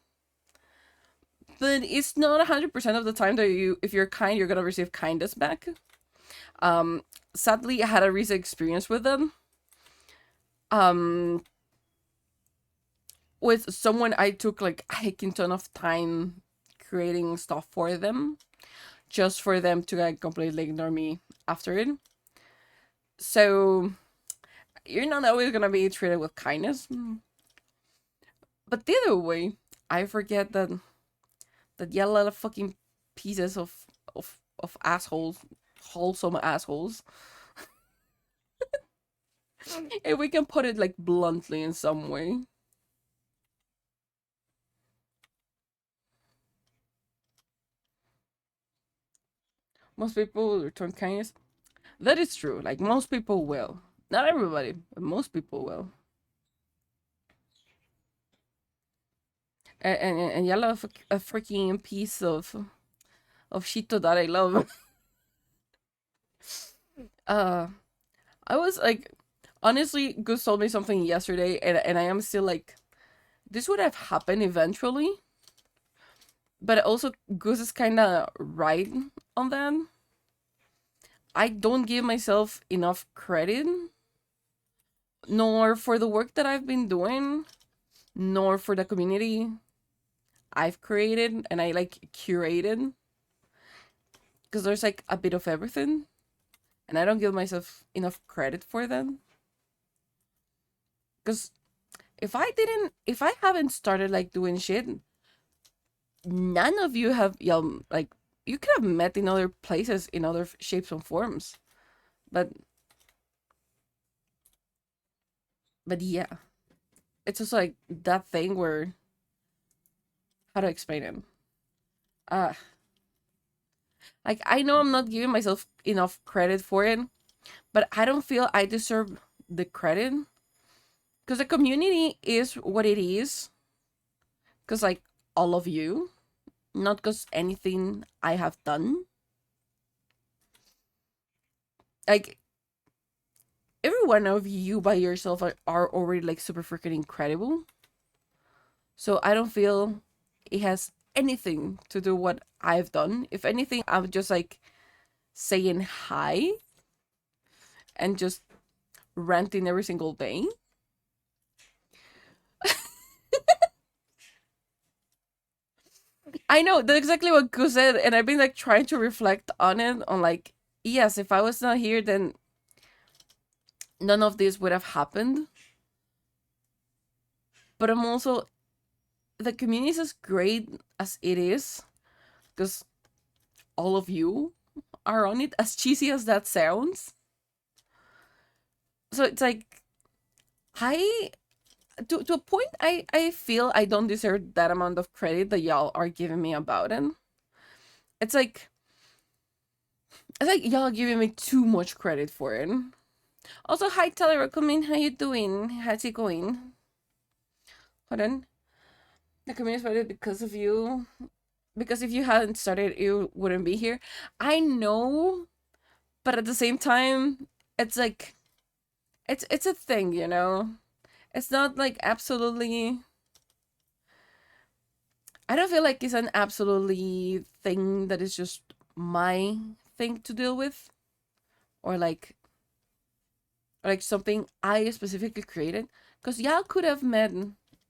But it's not 100% of the time that if you're kind, you're gonna receive kindness back. Sadly, I had a recent experience with them. With someone I took like a heckin' ton of time creating stuff for them, just for them to like completely ignore me after it. So you're not always gonna be treated with kindness. But the other way, I forget that yeah, a lot of fucking pieces of assholes, wholesome assholes. If we can put it like bluntly in some way. Most people will return kindness. That is true. Like most people will. Not everybody, but most people will. And yeah, love a freaking piece of shito that I love. uh, I was like, honestly, Gus told me something yesterday, and I am still like, this would have happened eventually. But also, Gus is kind of right on that. I don't give myself enough credit, nor for the work that I've been doing, nor for the community I've created and I like curated, because there's like a bit of everything, and I don't give myself enough credit for them. Because if I haven't started like doing shit, none of you have, like, you could have met in other places in other shapes and forms, but yeah, it's just like that thing where, how to explain it? Uh, like, I know I'm not giving myself enough credit for it, but I don't feel I deserve the credit because the community is what it is. Because, like, all of you, not because anything I have done. Like, every one of you by yourself are already, like, super freaking incredible. So I don't feel it has anything to do what I've done. If anything, I'm just, like, saying hi and just ranting every single day. I know that's exactly what Gu said, and I've been like trying to reflect on it. On like, yes, if I was not here, then none of this would have happened. But I'm also, the community is as great as it is because all of you are on it. As cheesy as that sounds, so it's like I to a point I feel I don't deserve that amount of credit that y'all are giving me about it. It's like y'all giving me too much credit for it. Also, hi Tyler, welcome in. How you doing? How's it going? Hold on. The community started because of you. Because if you hadn't started, you wouldn't be here. I know, but at the same time, it's like it's a thing, you know. It's not like absolutely. I don't feel like it's an absolutely thing that is just my thing to deal with, or like something I specifically created. Because y'all could have met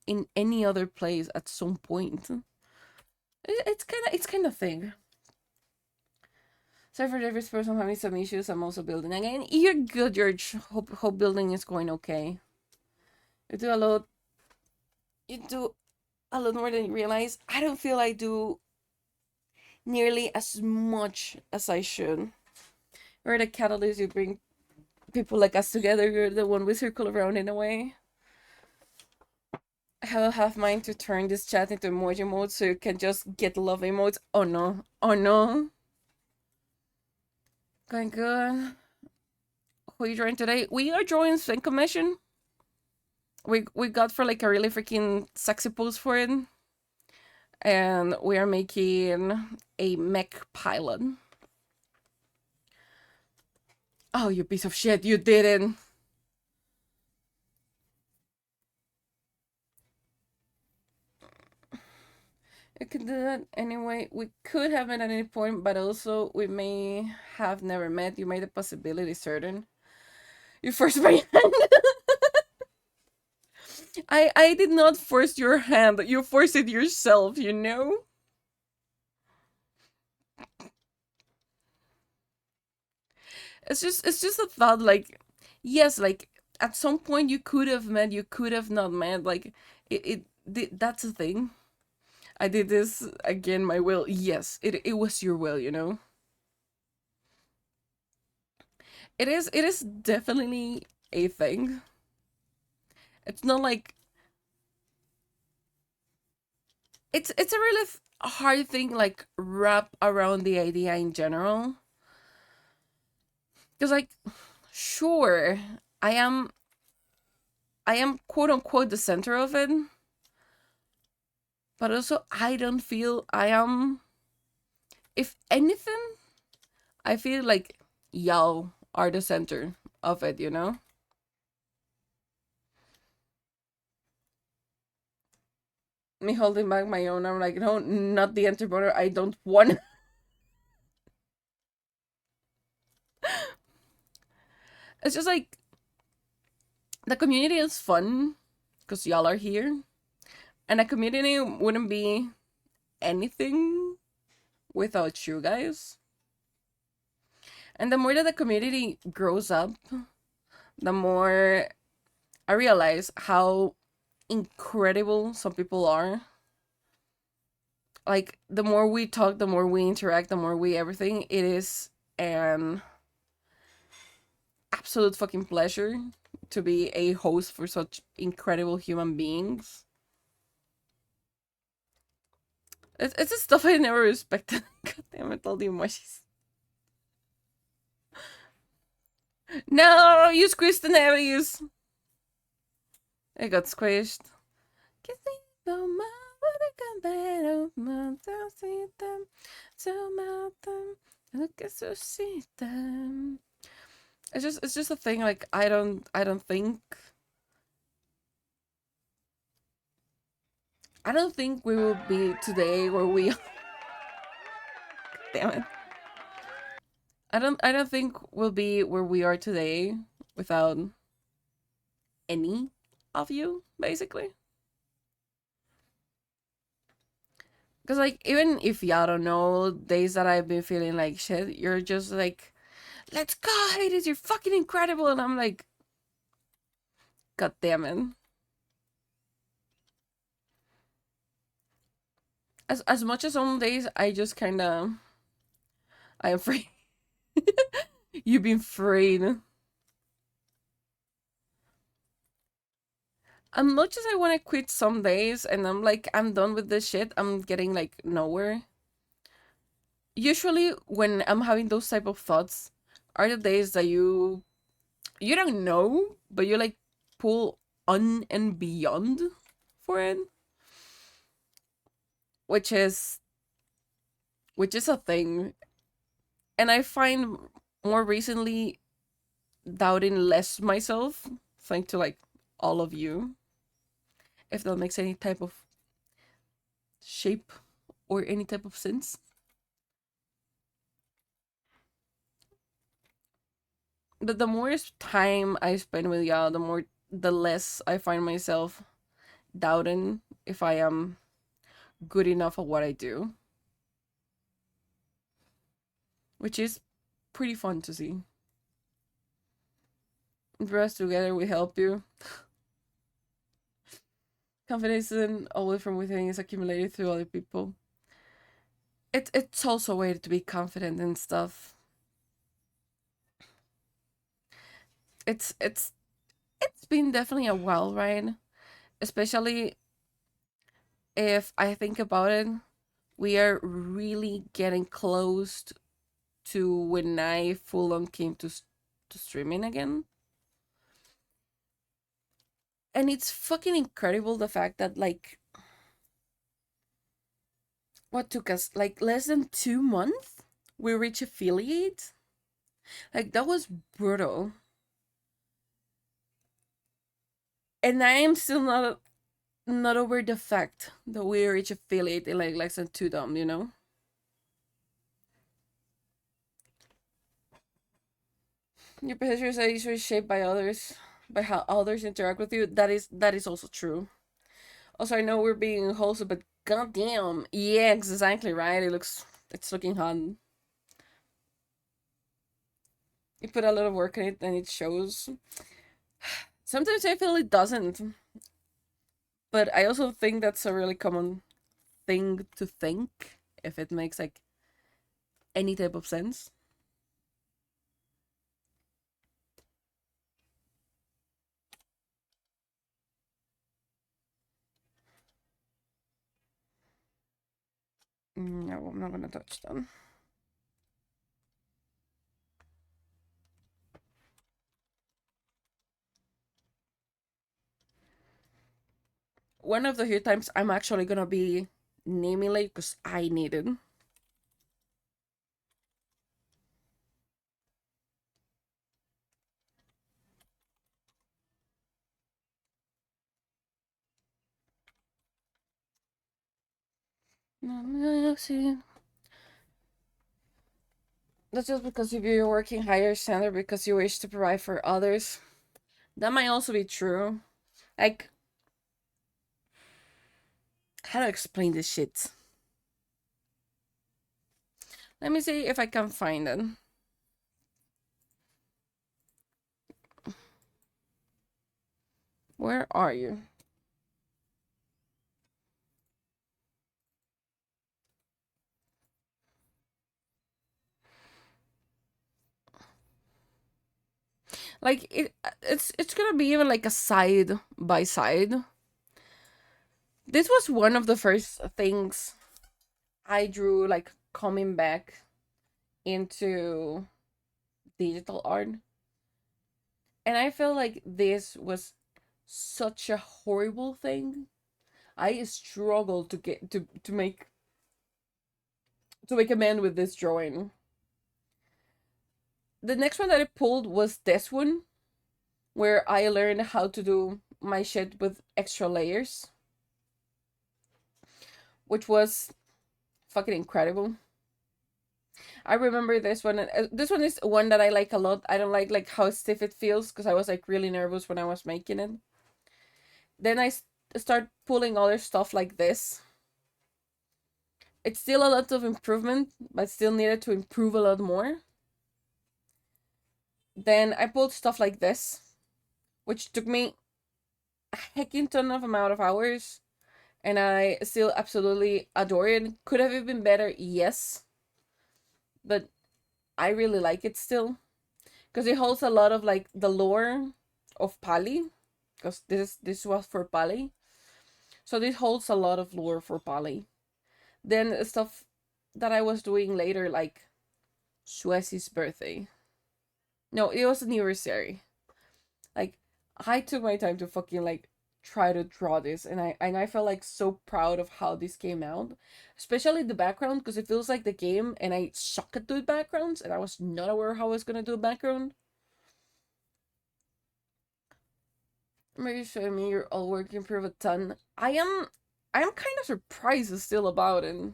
in any other place at some point. It's kind of thing. Sorry for every person having some issues. I'm also building again. You're good, George. Hope building is going okay. You do a lot. You do a lot more than you realize. I don't feel I do nearly as much as I should. You're the catalyst. You bring people like us together. You're the one we circle around in a way. I have half mind to turn this chat into emoji mode so you can just get love emotes. Oh no. Oh no. Going good. Who are you drawing today? We are drawing Spin Commission. We got for like a really freaking sexy pose for it. And we are making a mech pilot. Oh, you piece of shit, you didn't. You can do that anyway. We could have met at any point, but also we may have never met. You made the possibility certain. You forced my hand. I did not force your hand. You forced it yourself, you know? It's just a thought, like, yes, like at some point you could have met, you could have not met. Like that's a thing. I did this again, my will. Yes, it was your will, you know? It is definitely a thing. It's not like it's a really hard thing like wrap around the idea in general. Cuz like sure, I am I am quote unquote the center of it, but also I don't feel I am, if anything, I feel like y'all are the center of it, you know? Me holding back my own, I'm like, no, not the entrepreneur. I don't want. It's just like the community is fun because y'all are here. And a community wouldn't be anything without you guys. And the more that the community grows up, the more I realize how incredible some people are. Like, the more we talk, the more we interact, the more we everything, it is an absolute fucking pleasure to be a host for such incredible human beings. It's the stuff I never respected. God damn it, all the emojis. No, you squished the navies. It got squished. It's just a thing. Like, I don't think we will be today where we. Damn it. I don't think we'll be where we are today without any of you, basically. Because, like, even if y'all don't know, days that I've been feeling like shit, you're just like, let's go, Hades, you're fucking incredible. And I'm like, God damn it. As much as some days I just kind of, I am afraid. You've been afraid. As much as I want to quit some days and I'm like, I'm done with this shit, I'm getting like nowhere. Usually when I'm having those type of thoughts are the days that you don't know, but you like pull on and beyond for it, which is which is a thing. And I find more recently doubting less myself thanks to like all of you, if that makes any type of shape or any type of sense. But the more time I spend with y'all, the less I find myself doubting if I am good enough at what I do, which is pretty fun to see. For us together, we help you. Confidence isn't always from within; it's accumulated through other people. It's also a way to be confident and stuff. It's been definitely a while, right? Especially if I think about it, we are really getting close to when I full on came to streaming again. And it's fucking incredible the fact that, like, what took us like less than 2 months we reach affiliate. Like, that was brutal. And I am still not over the fact that we reach affiliate in like less than 2 dumb, you know? Your behaviors are usually shaped by others, by how others interact with you. That is also true. Also, I know we're being hosted, but goddamn, yeah, exactly right. It's looking hot. You put a lot of work in it, and it shows. Sometimes I feel it doesn't, but I also think that's a really common thing to think, if it makes like any type of sense. No, I'm not gonna touch them. One of the few times I'm actually gonna be naming late because I need it. That's just because if you're working higher standard because you wish to provide for others. That might also be true. Like, How to explain this shit? Let me see if I can find it. Where are you? Like it's gonna be even like a side by side. This was one of the first things I drew, like coming back into digital art. And I feel like this was such a horrible thing. I struggled to get to make amend with this drawing. The next one that I pulled was this one, where I learned how to do my shit with extra layers, which was fucking incredible. I remember this one. This one is one that I like a lot. I don't like how stiff it feels because I was like really nervous when I was making it. Then I start pulling other stuff like this. It's still a lot of improvement, but still needed to improve a lot more. Then I pulled stuff like this, which took me a heckin' ton of amount of hours, and I still absolutely adore it. Could have it been better? Yes, but I really like it still because it holds a lot of like the lore of Pali, because this was for Pali, so this holds a lot of lore for Pali. Then stuff that I was doing later, like Suesi's birthday. No, it was anniversary. Like I took my time to fucking like try to draw this, and I felt like so proud of how this came out, especially the background because it feels like the game, and I suck at doing backgrounds, and I was not aware how I was gonna do a background. Maybe showing me your all work improve a ton. I'm kind of surprised still about it.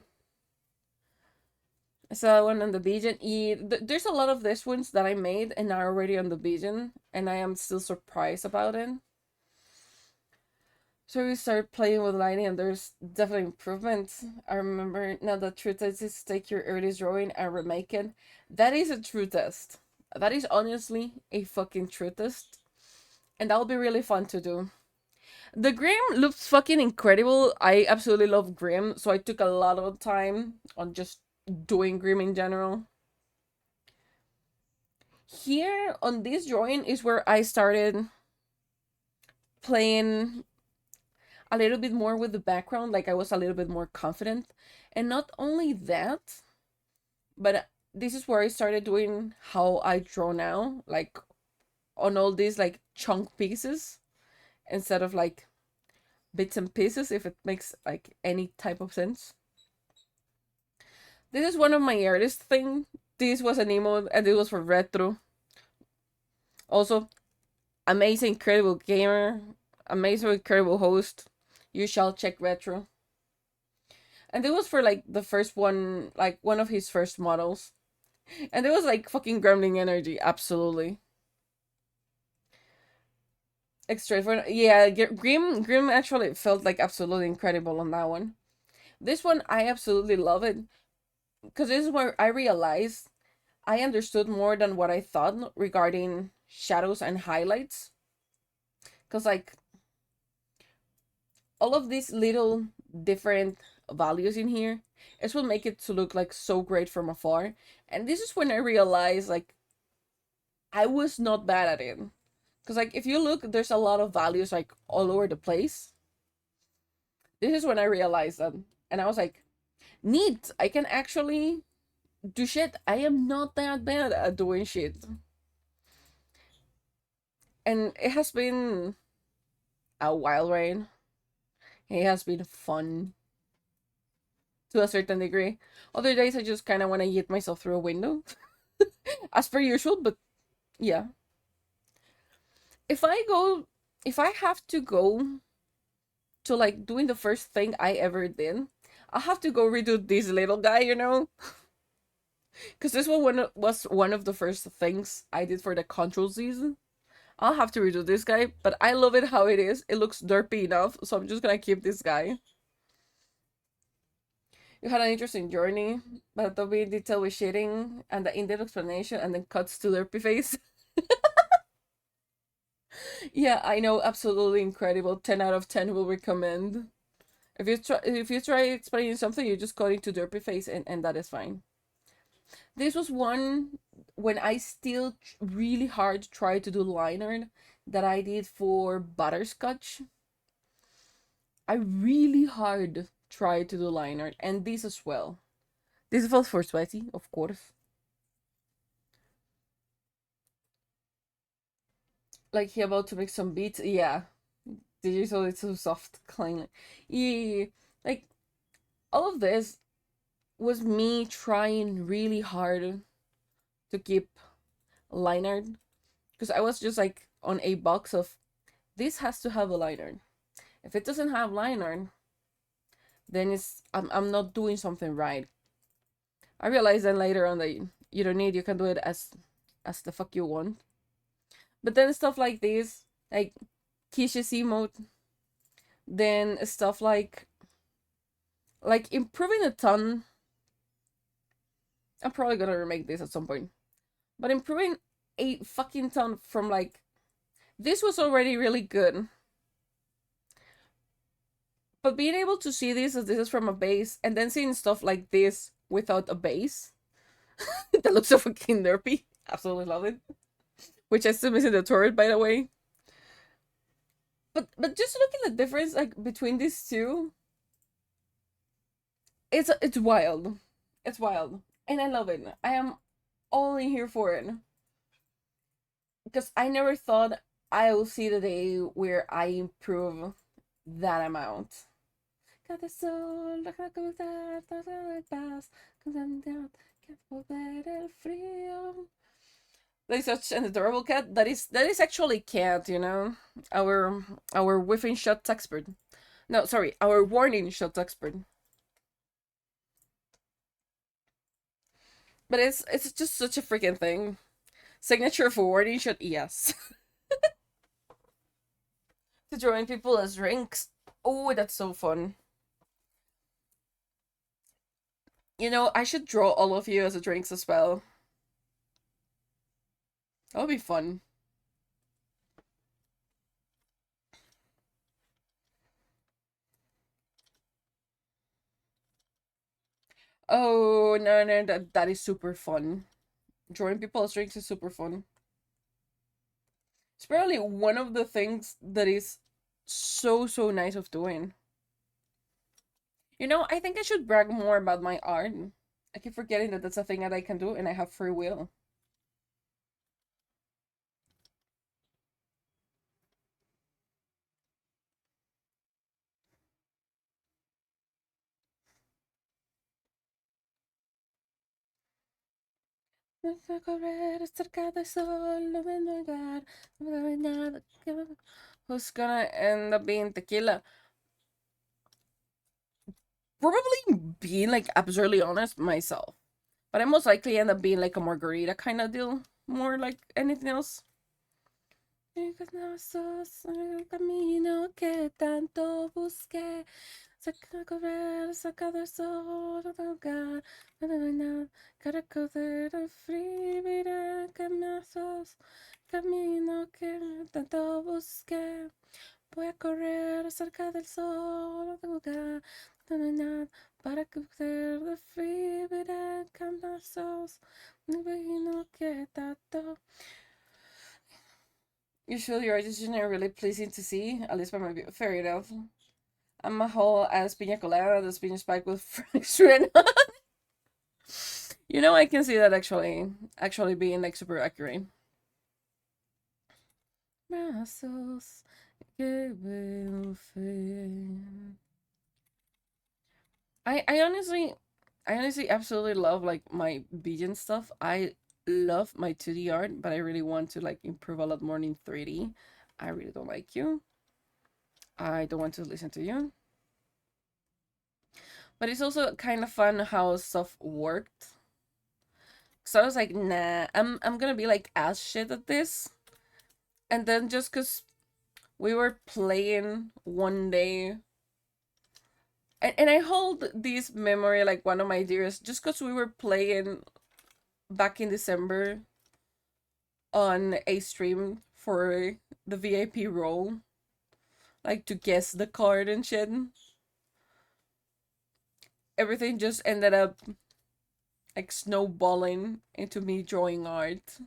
I saw one on the Vgen. There's a lot of these ones that I made and are already on the Vgen, and I am still surprised about it. So we started playing with lighting, and there's definitely improvements. I remember now the true test is take your earliest drawing and remake it. That is a true test. That is honestly a fucking true test, and that'll be really fun to do. The Grim looks fucking incredible. I absolutely love Grim, so I took a lot of time on just doing Grim in general. Here on this drawing is where I started playing a little bit more with the background, like I was a little bit more confident. And not only that, but this is where I started doing how I draw now, like on all these like chunk pieces instead of like bits and pieces, if it makes like any type of sense. This is one of my earliest thing. This was an emote and it was for retro. Also, amazing, incredible gamer, amazing, incredible host. You shall check retro. And it was for like the first one, like one of his first models. And it was like fucking gremlin energy, absolutely. Extra for yeah, Grim actually felt like absolutely incredible on that one. This one I absolutely love it because this is where I realized I understood more than what I thought regarding shadows and highlights. Because like all of these little different values in here, it will make it to look like so great from afar. And this is when I realized like I was not bad at it. Because like if you look, there's a lot of values like all over the place. This is when I realized that. And I was like, neat, I can actually do shit. I am not that bad at doing shit. And it has been a wild ride. It has been fun to a certain degree. Other days I just kind of want to yeet myself through a window, as per usual. But yeah, if I go, if I have to go to like doing the first thing I ever did, I'll have to go redo this little guy, you know, because this one was one of the first things I did for the control season. I'll have to redo this guy, but I love it how it is. It looks derpy enough, so I'm just gonna keep this guy. You had an interesting journey, but the be detail with shitting and the in-depth explanation, and then cuts to derpy face. Yeah, I know, absolutely incredible. 10 out of 10 will recommend. If you try explaining something, you just cut into derpy face, and that is fine. This was one when I still really hard tried to do liner that I did for butterscotch. I really hard tried to do liner, and this as well. This was for sweaty, of course. Like he about to make some beats. Yeah, digital it's so soft, clean. Yeah, like all of this was me trying really hard to keep liner because I was just like on a box of this has to have a liner. If it doesn't have liner, then I'm not doing something right. I realized then later on that you don't need, you can do it as the fuck you want. But then stuff like this, like Kishi's emote, then stuff like improving a ton. I'm probably gonna remake this at some point. But improving a fucking ton from like this was already really good. But being able to see this as this is from a base and then seeing stuff like this without a base that looks so fucking derpy. Absolutely love it. Which I still missing the turret by the way. But just looking at the difference like between these two, it's wild. It's wild. And I love it. I am only here for it. Because I never thought I will see the day where I improve that amount. Cada sol, deja cruzar toda la paz, concentrado, que poder el frío. That is such an adorable cat. That is actually cat, you know. Our whiffing shots expert. No, sorry, our warning shots expert. But it's just such a freaking thing. Signature for warning shot, yes. To join people as drinks. Oh, that's so fun. You know, I should draw all of you as a drinks as well. That would be fun. Oh no, no, that is super fun. Drawing people as drinks is super fun. It's probably one of the things that is so nice of doing. You know, I think I should brag more about my art. I keep forgetting that that's a thing that I can do and I have free will. Deja correr cerca del sol, no me negar, no hay nada who's gonna end up being tequila? Probably being like absurdly honest myself. But I most likely end up being like a margarita kind of deal, more like anything else. El camino que tanto busqué. Saca a correr, saca del sol, ahogar, nada, cara correr el frío, mira camazos, camino que tanto busqué. Voy a correr cerca del sol, ahogar, nada, para correr el frío, mira camazos, camino que tanto. Usually your decisions are really pleasing to see, at least by my view. Fair enough. I'm a whole ass pina colada that's been spiked with fresh red. You know, I can see that actually being like super accurate. Brazos que veo fe. I honestly absolutely love like my vegan stuff. I love my 2D art, but I really want to like improve a lot more in 3D. I really don't like you. I don't want to listen to you. But it's also kind of fun how stuff worked. So I was like, nah, I'm gonna be like ass shit at this. And then just cause we were playing one day And I hold this memory like one of my dearest, just because we were playing back in December on a stream for the VIP role, like to guess the card and shit. Everything just ended up like snowballing into me drawing art.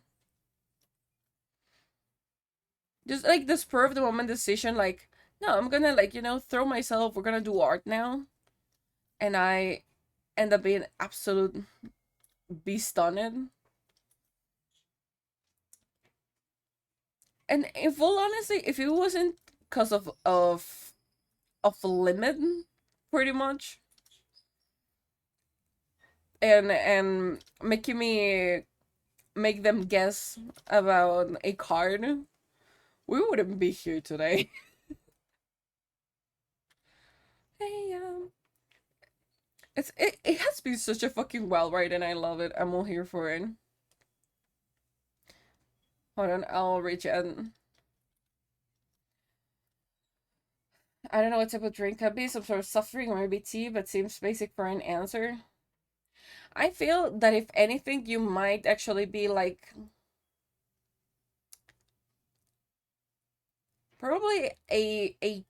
Just like the spur of the moment decision, like, no, I'm gonna like, throw myself, we're gonna do art now. And I end up being absolute beast on it. And in full honesty, if it wasn't because of limit, pretty much, and making me make them guess about a card, we wouldn't be here today. Hey, it has been such a fucking wild ride, and I love it. I'm all here for it. Hold on, I'll reach out. I don't know what type of drink could be, some sort of suffering or maybe tea, but seems basic for an answer. I feel that if anything, you might actually be like probably a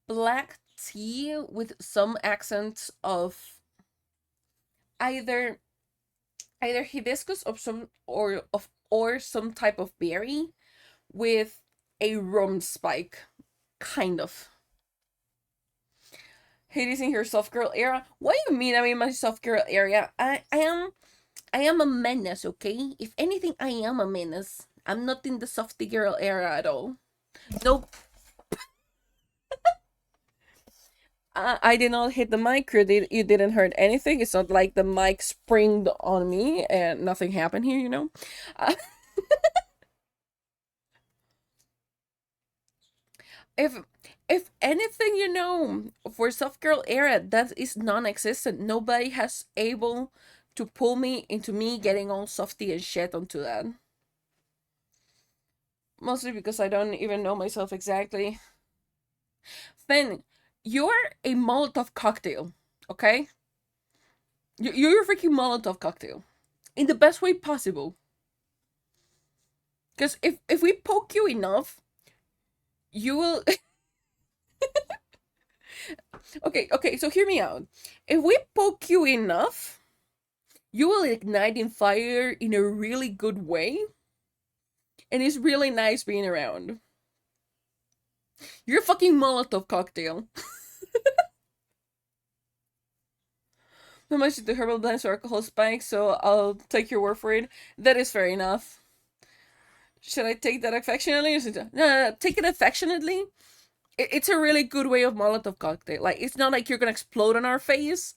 black tea with some accents of either hibiscus or some type of berry with a rum spike, kind of. Hades in your soft girl era. What do you mean I'm in my soft girl area? I am a menace, okay? If anything, I am a menace. I'm not in the softy girl era at all. Nope. I did not hit the mic. You didn't hurt anything. It's not like the mic springed on me and nothing happened here. Uh, if if anything, for soft girl era, that is non-existent. Nobody has able to pull me into me getting all softy and shit onto that. Mostly because I don't even know myself exactly. Finn, you're a Molotov cocktail, okay? You're a freaking Molotov cocktail. In the best way possible. Because if we poke you enough, you will. Okay, so hear me out. If we poke you enough, you will ignite in fire in a really good way. And it's really nice being around. You're a fucking Molotov cocktail. How much is the herbal blends or alcohol spike? So I'll take your word for it. That is fair enough. Should I take that affectionately? No, take it affectionately. It's a really good way of Molotov cocktail. Like, it's not like you're gonna explode on our face.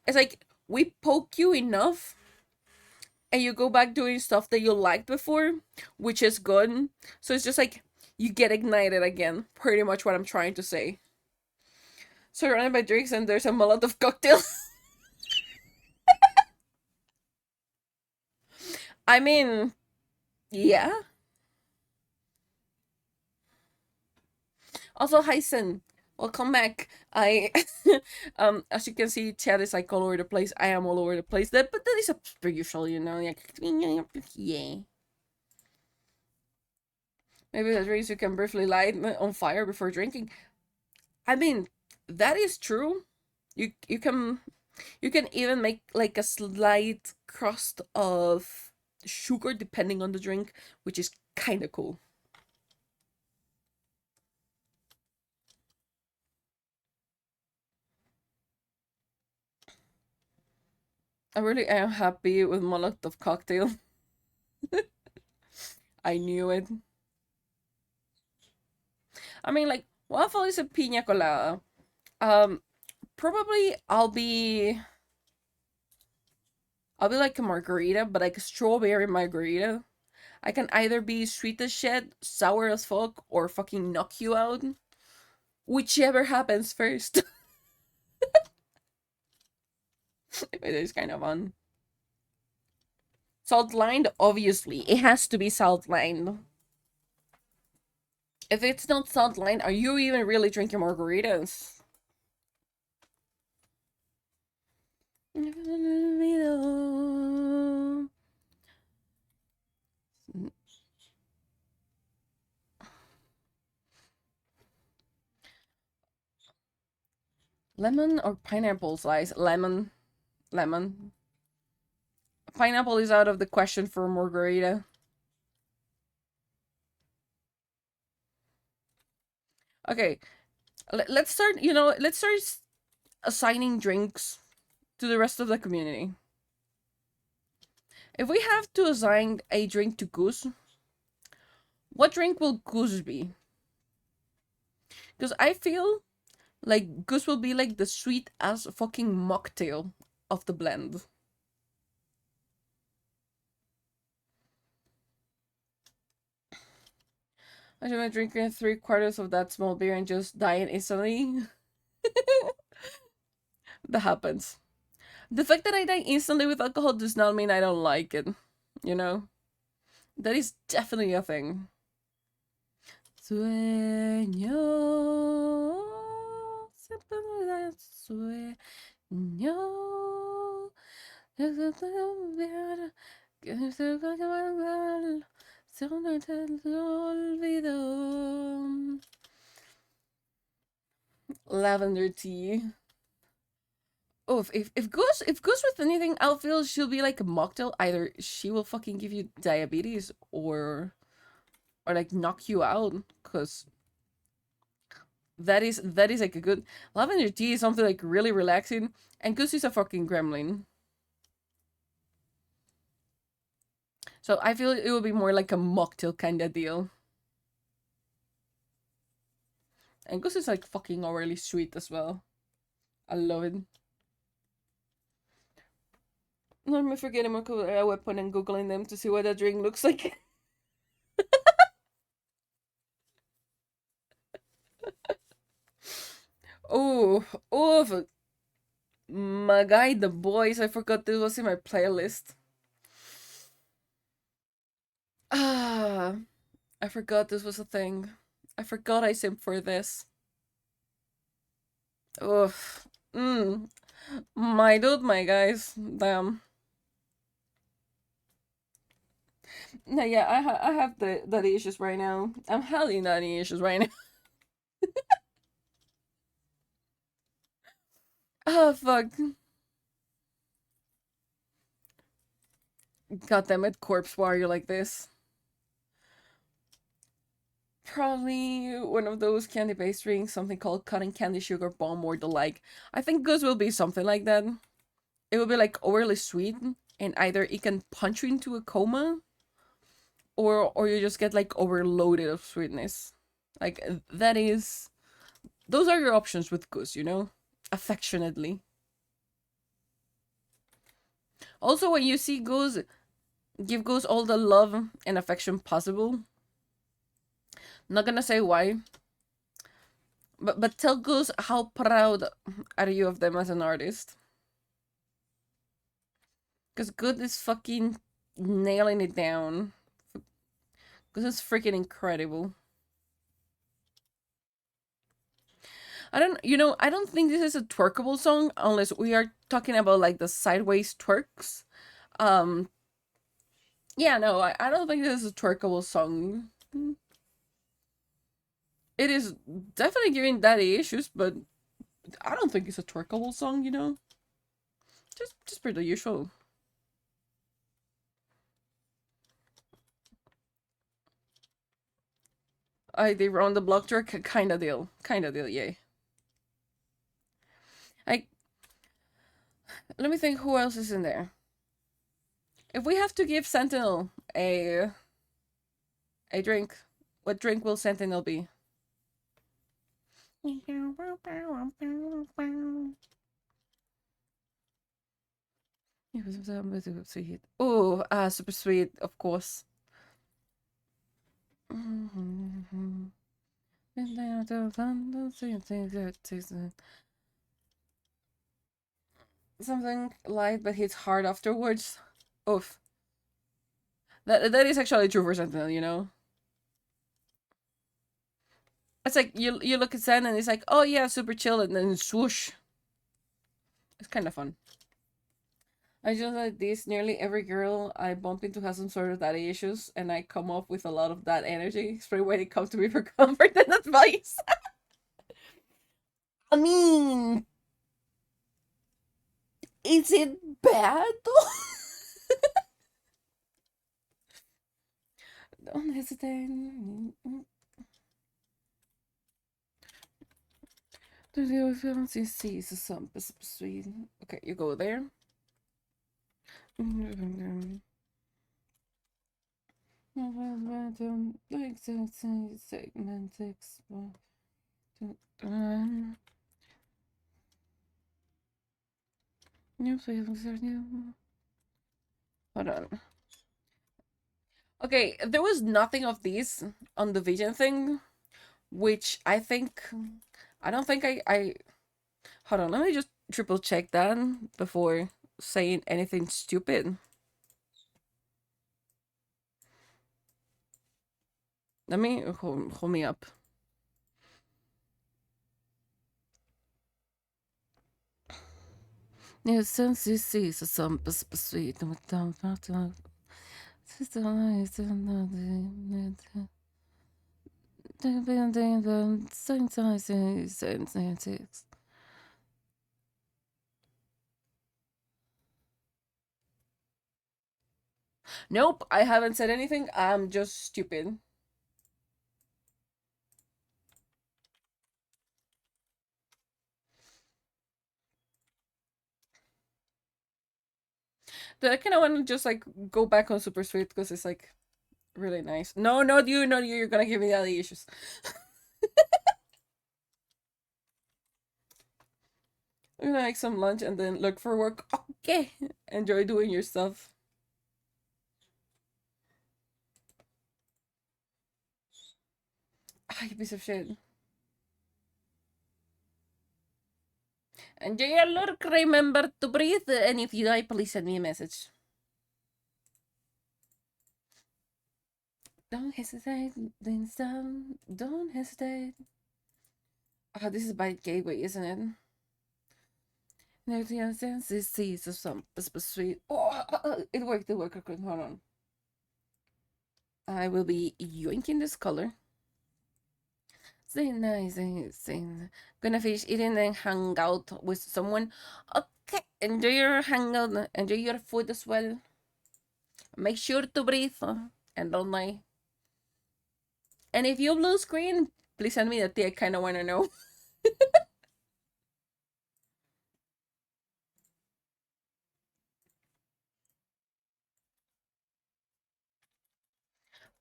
It's like we poke you enough and you go back doing stuff that you liked before, which is good. So it's just like you get ignited again. Pretty much what I'm trying to say. Surrounded by drinks and there's a Molotov cocktail. I mean, yeah. Also, hi Sin. Welcome back. I as you can see, chat is like all over the place. I am all over the place. But that is a per usual. Like, yeah. Maybe that drinks you can briefly light on fire before drinking. I mean, that is true. You can even make like a slight crust of sugar depending on the drink, which is kind of cool. I really am happy with Molotov cocktail. I knew it. I mean, like, waffle is a pina colada. Um, Probably I'll be like a margarita, but like a strawberry margarita. I can either be sweet as shit, sour as fuck, or fucking knock you out. Whichever happens first. It is kind of fun. Salt lined, obviously. It has to be salt lined. If it's not salt lined, are you even really drinking margaritas? Lemon or pineapple slice? Lemon. Lemon. Pineapple is out of the question for margarita. Okay, let's start. Let's start assigning drinks to the rest of the community. If we have to assign a drink to Goose, what drink will Goose be? Because I feel like Goose will be like the sweet ass fucking mocktail of the blend. I should be drinking 3/4 of that small beer and just dying instantly. That happens. The fact that I die instantly with alcohol does not mean I don't like it. You know? That is definitely a thing. Sueño. Sueño. Que se mal. Se olvidó. Lavender tea. Oh, if Goose with anything, I'll feel she'll be like a mocktail. Either she will fucking give you diabetes or like knock you out, cause that is like a good lavender tea is something like really relaxing, and Goose is a fucking gremlin. So I feel it will be more like a mocktail kind of deal. And Goose is like fucking overly sweet as well. I love it. Not me forgetting my weapon and googling them to see what that drink looks like. Oh, oh, my guy, the boys. I forgot this was in my playlist. Ah, I forgot this was a thing. I forgot I simped for this. Oof. My dude, my guys. Damn. No, yeah, I have the daddy issues right now. I'm having daddy issues right now. Oh fuck. God damn it, corpse warrior like this. Probably one of those candy-based drinks, something called cotton candy sugar bomb or the like. I think Goose will be something like that. It will be like overly sweet, and either it can punch you into a coma, or you just get like overloaded of sweetness. Like that is those are your options with Goose, affectionately. Also, when you see Goose, give Goose all the love and affection possible. Not gonna say why, but tell Goose how proud are you of them as an artist. Because Good is fucking nailing it down. Goose is freaking incredible. I don't think this is a twerkable song unless we are talking about like the sideways twerks. Um, yeah, no, I don't think this is a twerkable song. It is definitely giving daddy issues, but I don't think it's a twerkable song. Just pretty usual. They run the block twerk, kind of deal, yay. Like, let me think who else is in there. If we have to give Sentinel a drink, what drink will Sentinel be? Oh, super sweet, of course. Something light but hits hard afterwards. Oof. That is actually true for Sentinel. It's like you look at Sen and it's like, oh yeah, super chill, and then swoosh. It's kind of fun. I just like this. Nearly every girl I bump into has some sort of daddy issues, and I come off with a lot of that energy straight when it comes to me for comfort and advice. I mean, is it bad though? Don't hesitate. Do you feel see some sweet? Okay, you go there. Like segment six. New flavors are new. Hold on. Okay, there was nothing of these on the vision thing, which I think I don't think I hold on, let me just triple check that before saying anything stupid. Let me hold me up. Yeah, since you see some sweet Nope, I haven't said anything. I'm just stupid. But I kind of want to just like go back on Super Sweet because it's like really nice. No, not you, not you. You're gonna give me all the issues. I'm gonna make some lunch and then look for work. Okay, enjoy doing your stuff. Ah, you piece of shit. Enjoy your lurk. Remember to breathe. And if you die, please send me a message. Don't hesitate. Then stop. Don't hesitate. Oh, this is by Gateway, isn't it? No sense is seeds of some sweet. Oh, it worked. It worked. Okay, hold on. I will be yoinking this color. Say nice, say. Gonna finish eating and hang out with someone. Okay, enjoy your hangout. Enjoy your food as well. Make sure to breathe and don't lie. And if you blue screen, please send me the tea. I kind of want to know.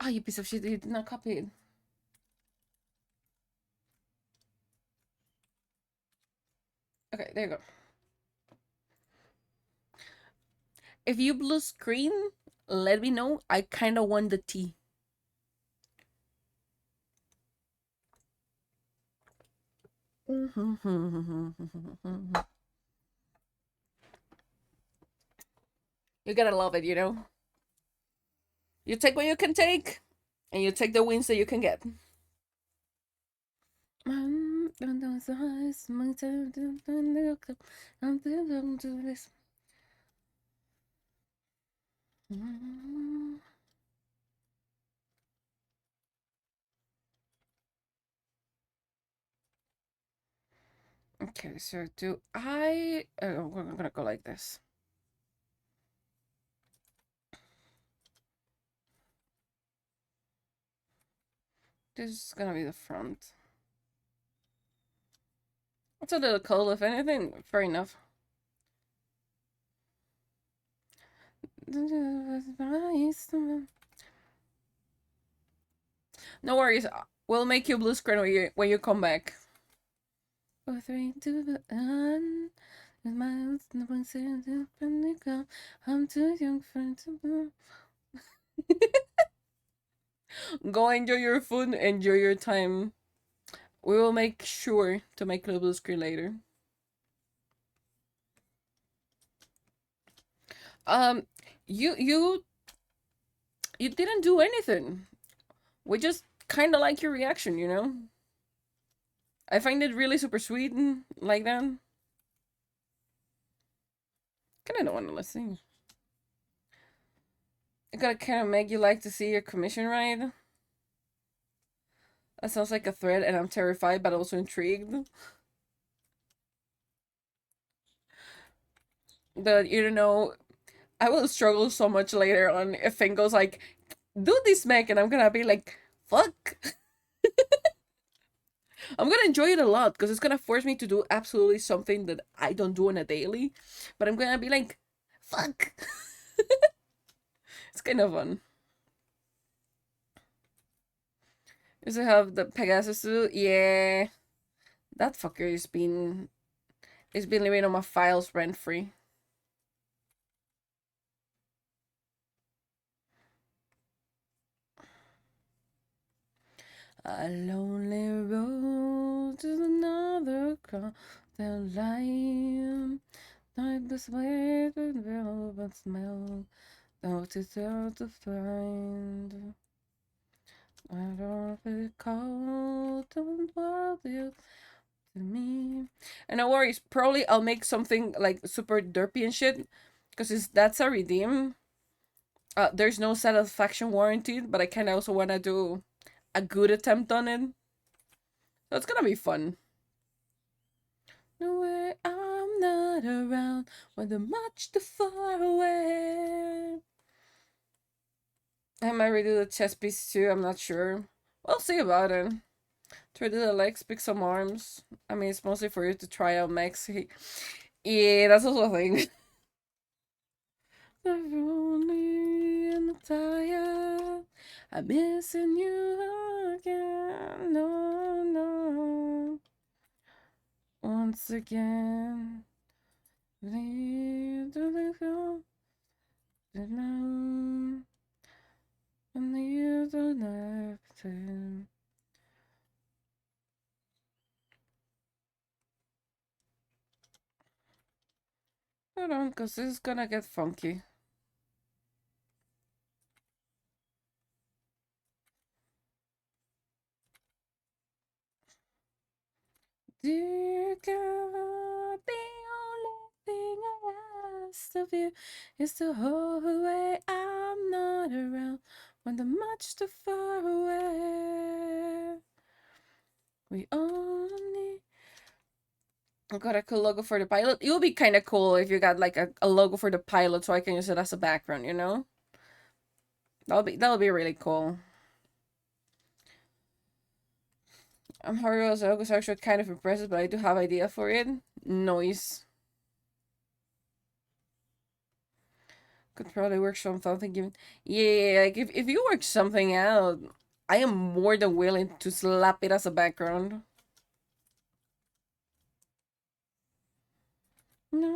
Oh, you piece of shit! You did not copy it. Okay, there you go. If you blue screen, let me know. I kind of want the tea. You gotta love it, you know? You take what you can take, and you take the wins that you can get. Okay, so do I... Oh, I'm gonna go like this. This is gonna be the front. It's a little cold, if anything. Fair enough. No worries. We'll make you blue screen when you come back. 4, 3, 2, and I'm too young for to. Go enjoy your food. Enjoy your time. We will make sure to make the blue screen later. Um, you didn't do anything. We just kind of like your reaction, you know. I find it really super sweet and like that. Kind of don't want to listen. I gotta kind of make you like to see your commission ride. That sounds like a threat, and I'm terrified, but also intrigued. But you know, I will struggle so much later on if Finn goes like, "Do this, Meg," and I'm gonna be like, "Fuck." I'm gonna enjoy it a lot because it's gonna force me to do absolutely something that I don't do on a daily. But I'm gonna be like, "Fuck." It's kind of fun. Does it have the Pegasus suit? Yeah, that fucker has been living on my files rent free. A lonely road to another cross the line. Like the sweet and velvet smell. Don't it's hard to find. I don't feel cold. Don't worry to me. And no worries, probably I'll make something like super derpy and shit. Because that's a redeem. There's no satisfaction warranted, but I kind of also want to do a good attempt on it. So it's gonna be fun. No way, I'm not around when they're much too far away. I might redo the chest piece too, I'm not sure. We'll see about it. Try to do the legs, pick some arms. I mean, it's mostly for you to try out mechs. Yeah, that's also a thing. I'm lonely and I'm tired. I'm missing you again. No, no. Once again. Leave the go. And you don't have to. Hold on, because this is gonna get funky. Dear God, the only thing I ask of you is to hold away. I'm not around when they're much too far away. We only. I got a cool logo for the pilot. It would be kind of cool if you got like a logo for the pilot so I can use it as a background, you know? That'll be really cool. Hario's logo is actually kind of impressive, but I do have idea for it. Noise. Could probably work something given. Yeah, like if you work something out, I am more than willing to slap it as a background. No,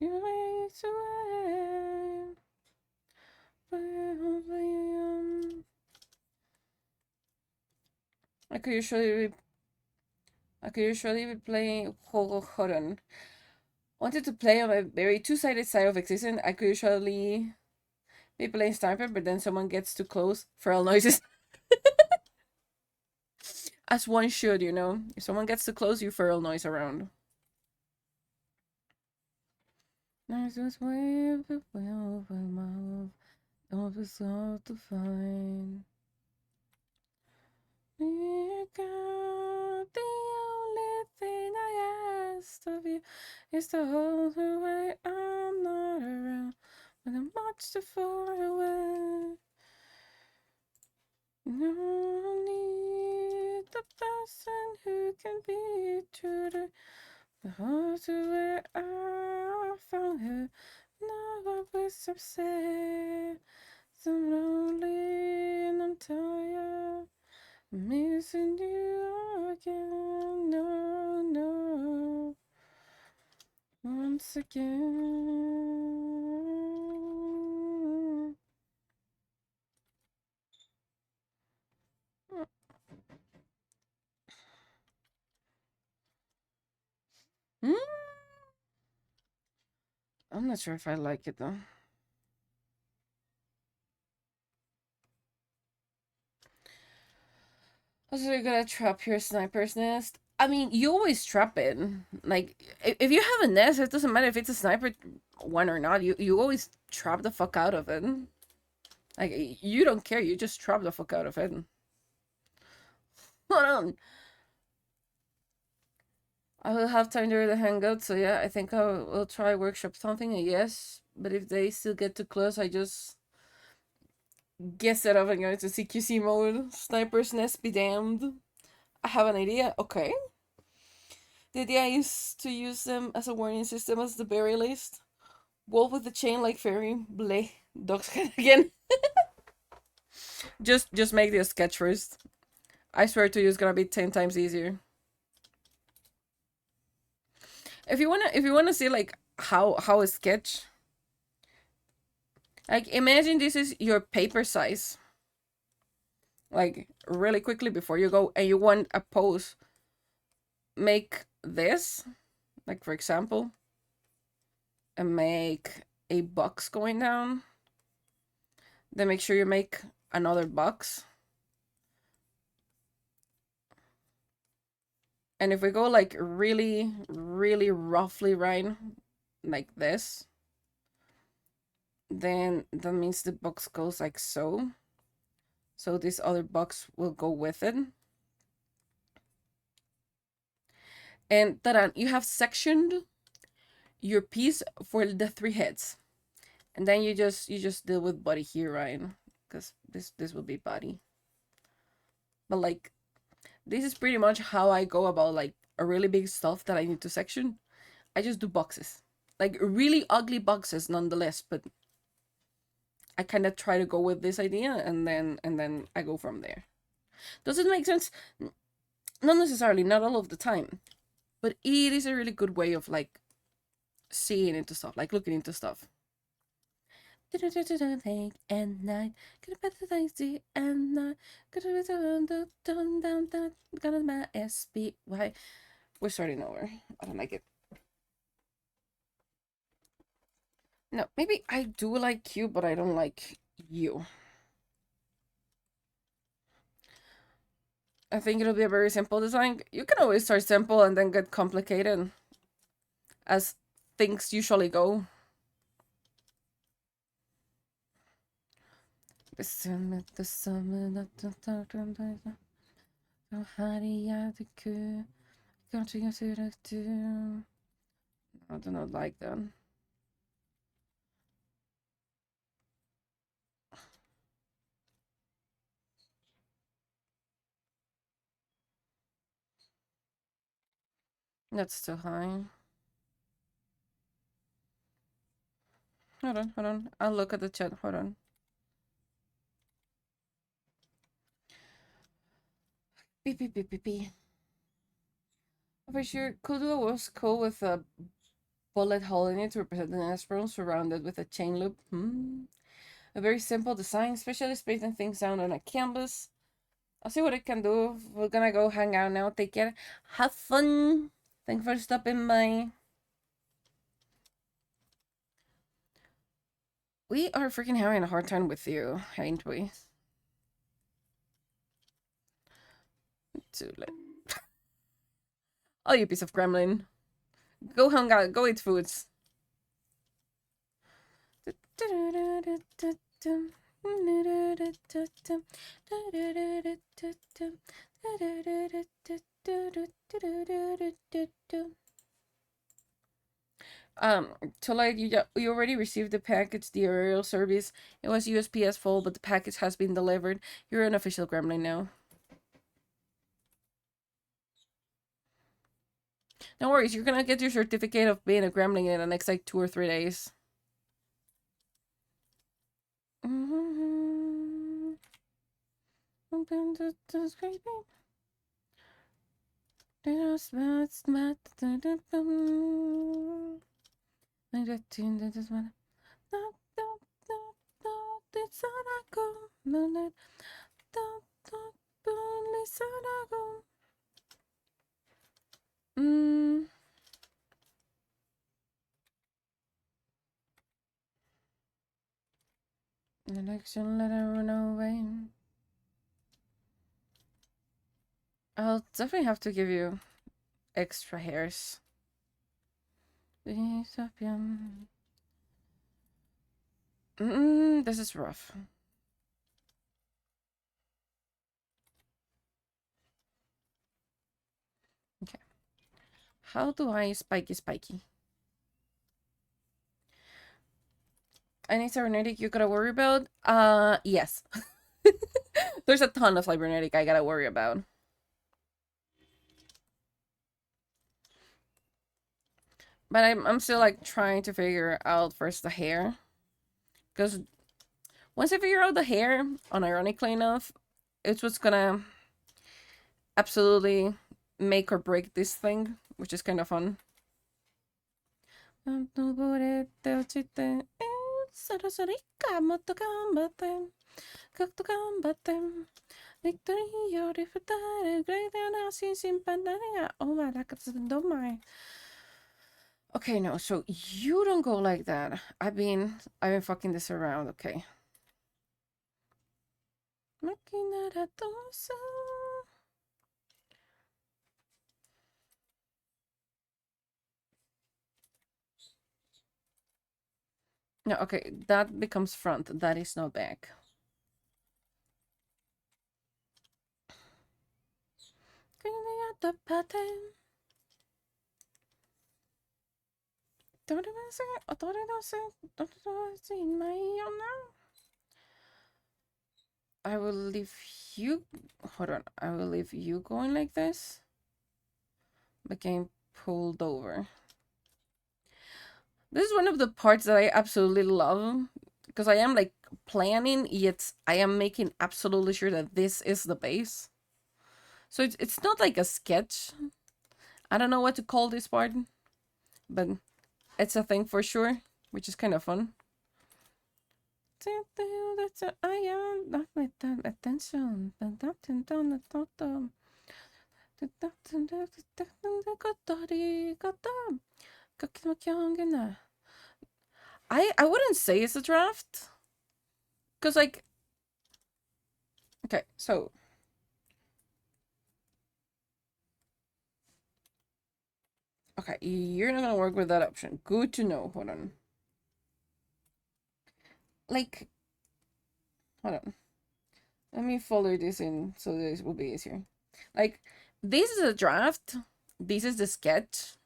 you waste away. I could usually be, I could usually be playing. Hold on. Wanted to play on a very two-sided side of existence. I could usually be playing sniper, but then someone gets too close. Feral noises. As one should, you know. If someone gets too close, you feral noise around. There's this way of the will of mouth. Don't be so to find. Dear God, the only thing I asked of you is to hold away. I'm not around when I'm much too far away. No need the person who can be true to the heart to where I found her. Now I was upset. So lonely and I'm tired. Missing you again. No, no. Once again. Hmm? I'm not sure if I like it though. Also, you're gonna trap your sniper's nest. I mean, you always trap it. Like, if you have a nest, it doesn't matter if it's a sniper one or not. You always trap the fuck out of it. Like, you don't care. You just trap the fuck out of it. Hold on. I will have time during the hangout, so yeah, I think I will try workshop something. Yes, but if they still get too close, I just guess that I'm going to CQC mode. Sniper's nest be damned. I have an idea. Okay. The idea is to use them as a warning system as the very least. Wolf with the chain like fairy. Bleh. Dogs again. Just make the sketch first. I swear to you, it's gonna be 10 times easier. If you wanna see like how a sketch, like imagine this is your paper size. Like really quickly before you go and you want a pose, make this, like for example, and make a box going down. Then make sure you make another box. And if we go like really, really roughly right, like this, then that means the box goes like so. So this other box will go with it. And ta-da, you have sectioned your piece for the 3 heads. And then you just deal with body here, right? Because this will be body. But like this is pretty much how I go about like a really big stuff that I need to section. I just do boxes. Like really ugly boxes nonetheless, but I kind of try to go with this idea and then I go from there. Does it make sense? Not necessarily, not all of the time. But it is a really good way of like seeing into stuff, like looking into stuff. Day and night, and night, gonna my SBY. We're starting over. I don't like it. No, maybe I do like you, but I don't like you. I think it'll be a very simple design. You can always start simple and then get complicated, as things usually go. The summer, I do not like that. That's too high. Hold on. I'll look at the chat. Hold on. Beep, beep, beep, beep, beep. For sure, Kudo was cool with a bullet hole in it to represent an espiral surrounded with a chain loop. A very simple design, especially spacing things down on a canvas. I'll see what it can do. We're gonna go hang out now. Take care. Have fun. Thanks for stopping by. We are freaking having a hard time with you, ain't we? Too late. Oh, you piece of gremlin. Go hang out. Go eat foods. To like you already received the package, the aerial service. It was USPS full, but the package has been delivered. You're an official gremlin now. No worries, you're gonna get your certificate of being a gremlin in the next like 2 or 3 days. Election letter run away. I'll definitely have to give you extra hairs. This is rough. Okay. How do I spiky? Any cybernetic you gotta worry about? Yes. There's a ton of cybernetic I gotta worry about. But I'm still like trying to figure out first the hair. Because once I figure out the hair, unironically enough, it's what's gonna absolutely make or break this thing, which is kind of fun. Okay, no, so you don't go like that. I've been fucking this around, okay. No, okay, that becomes front. That is not back. I will leave you. Hold on. I will leave you going like this. But getting pulled over. This is one of the parts that I absolutely love. Because I am like planning, yet I am making absolutely sure that this is the base. So it's not like a sketch. I don't know what to call this part. But it's a thing for sure. Which is kind of fun. I am not with that attention. I wouldn't say it's a draft. Because, like, okay, so. Okay, you're not gonna work with that option. Good to know. Hold on. Like, hold on. Let me follow this in so this will be easier. Like, this is a draft. This is the sketch.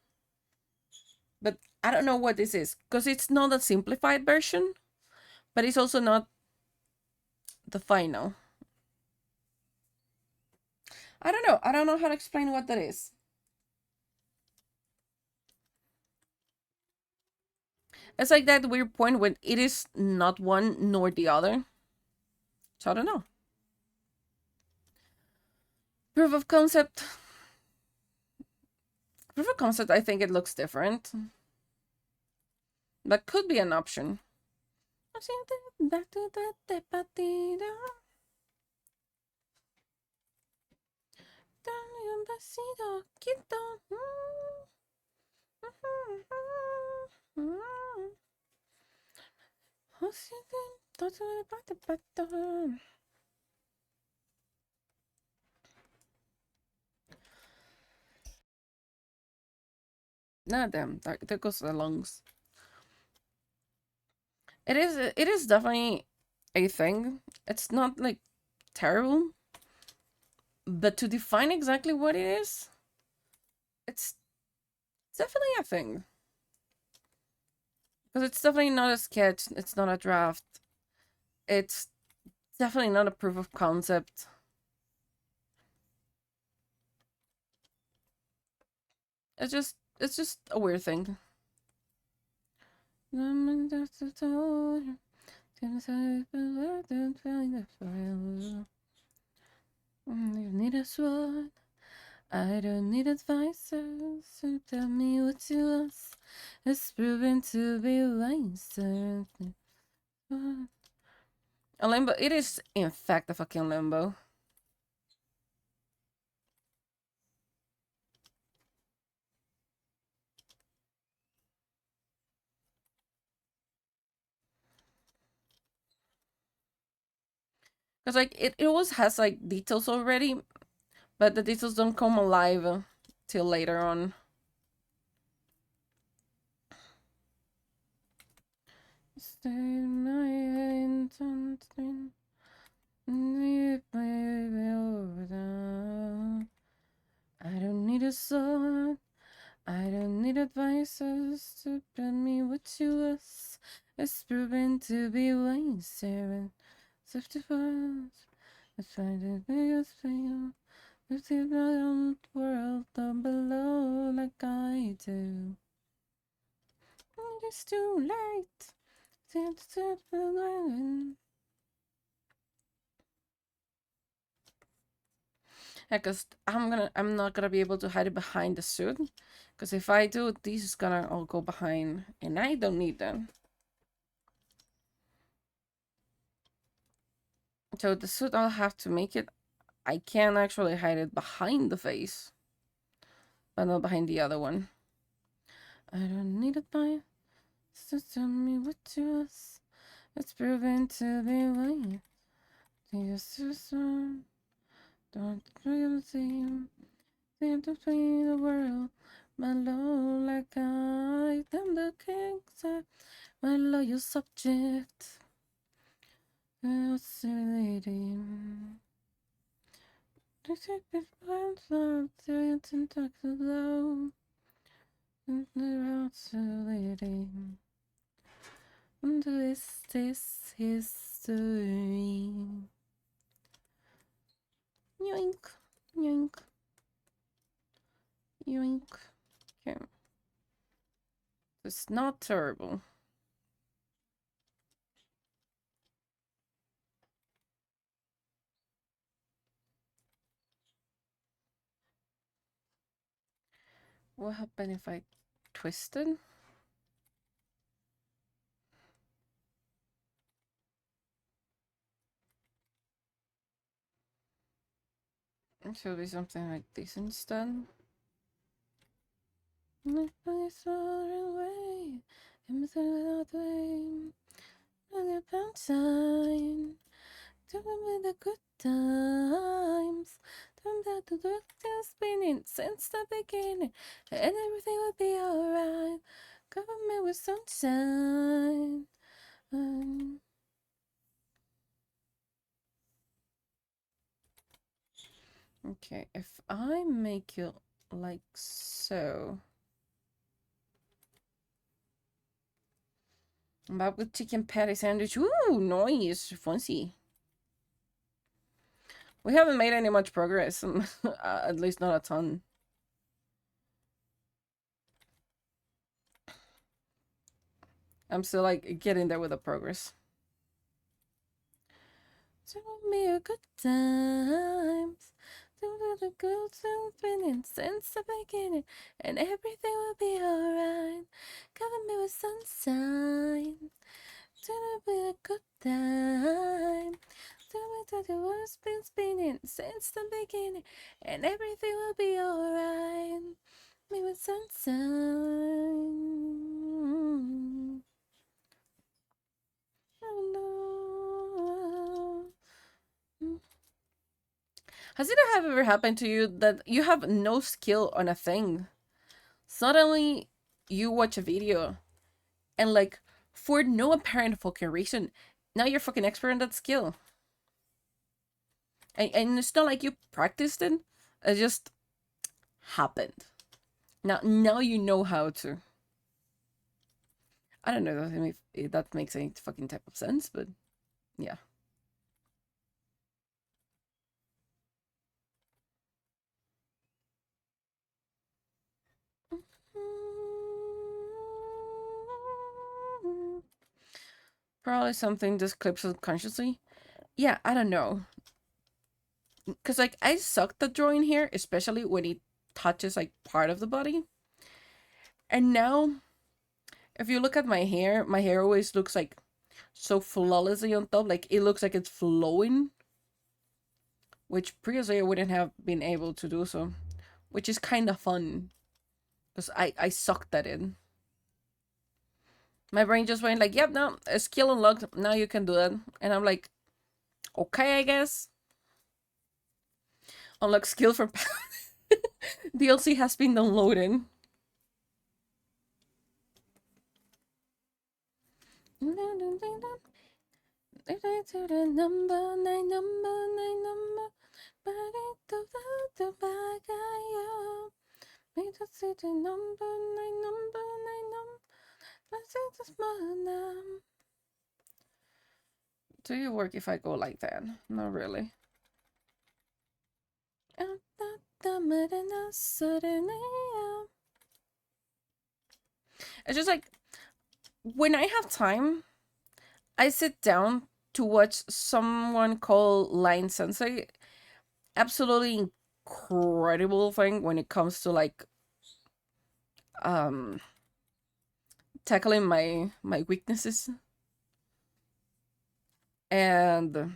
But I don't know what this is. Because it's not a simplified version. But it's also not the final. I don't know. I don't know how to explain what that is. It's like that weird point when it is not one nor the other. So I don't know. Proof of concept. Proof of concept, I think it looks different. That could be an option. Nah, damn, there goes the lungs. It is definitely a thing. It's not like terrible, but to define exactly what it is, it's definitely a thing. Because it's definitely not a sketch, it's not a draft. It's definitely not a proof of concept. It's just a weird thing. You need a sword. I don't need advisors. So tell me what you lost. It's proven to be wiser. A limbo. It is, in fact, a fucking limbo. Because, like, it always has, like, details already, but the details don't come alive till later on. Stay night something. I don't need a sword. I don't need advisors to tell me what you was. It's proven to be wiser. 55. Let's find the biggest thing. Let's see the world down below like I do. It's too late. Because I'm not gonna be able to hide it behind the suit. Because if I do, this is gonna all go behind, and I don't need them. So the suit, I'll have to make it. I can actually hide it behind the face, but not behind the other one. I don't need it by. So tell me what you was. It's proven to be right. Just don't feel the same. Seem to play the world. My low like I am the king. My loyal subject. Oscillating. The secret plans are the tentacles low. And they're oscillating. And this is history. Yoink, yoink, yoink. Okay. It's not terrible. What happened if I twisted? It should be something like this instead. Nobody's far away. I'm without blame. And the pound sign. Doing with the good times. Turn back to the spinning since the beginning. And everything will be alright. Cover me with sunshine. Okay, if I make it like so. But with chicken patty sandwich. Ooh, nice. Fancy. We haven't made any much progress. At least not a ton. I'm still like getting there with the progress. Tell me a good times. Do the good spinning since the beginning. And everything will be alright. Cover me with sunshine. Tell me a good time. Tell me that the world's been spinning since the beginning, and everything will be alright. Me with sunshine. Oh no. Has it ever happened to you that you have no skill on a thing? Suddenly, you watch a video, and like, for no apparent fucking reason, now you're fucking expert in that skill. And it's not like you practiced it. It just happened. Now you know how to. I don't know if that makes any fucking type of sense, but yeah. Probably something this clip subconsciously. Yeah, I don't know. Because like I sucked at drawing here, especially when it touches like part of the body. And now, if you look at my hair always looks like so flawlessly on top, like it looks like it's flowing, which previously I wouldn't have been able to do so, which is kind of fun because I sucked at it. My brain just went like, "Yep, no, a skill unlocked. Now you can do it," and I'm like, "Okay, I guess." Unlock skill for DLC has been downloaded. Do you work if I go like that? Not really. It's just like when I have time, I sit down to watch someone called Line Sensei. Absolutely incredible thing when it comes to like um tackling my weaknesses, and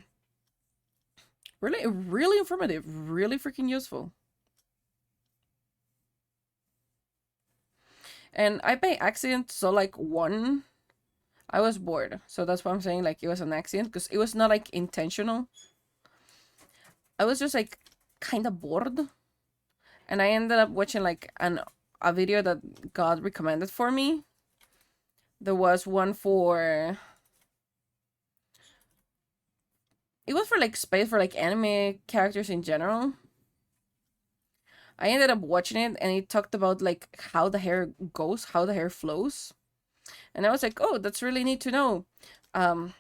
really informative, really freaking useful. And I by accident saw like one. I was bored, so that's why I'm saying like it was an accident because it was not like intentional. I was just like kind of bored, and I ended up watching like a video that God recommended for me. There was one for it was for like space for like anime characters in general. I ended up watching it and it talked about like how the hair goes, how the hair flows. And I was like, "Oh, that's really neat to know." Um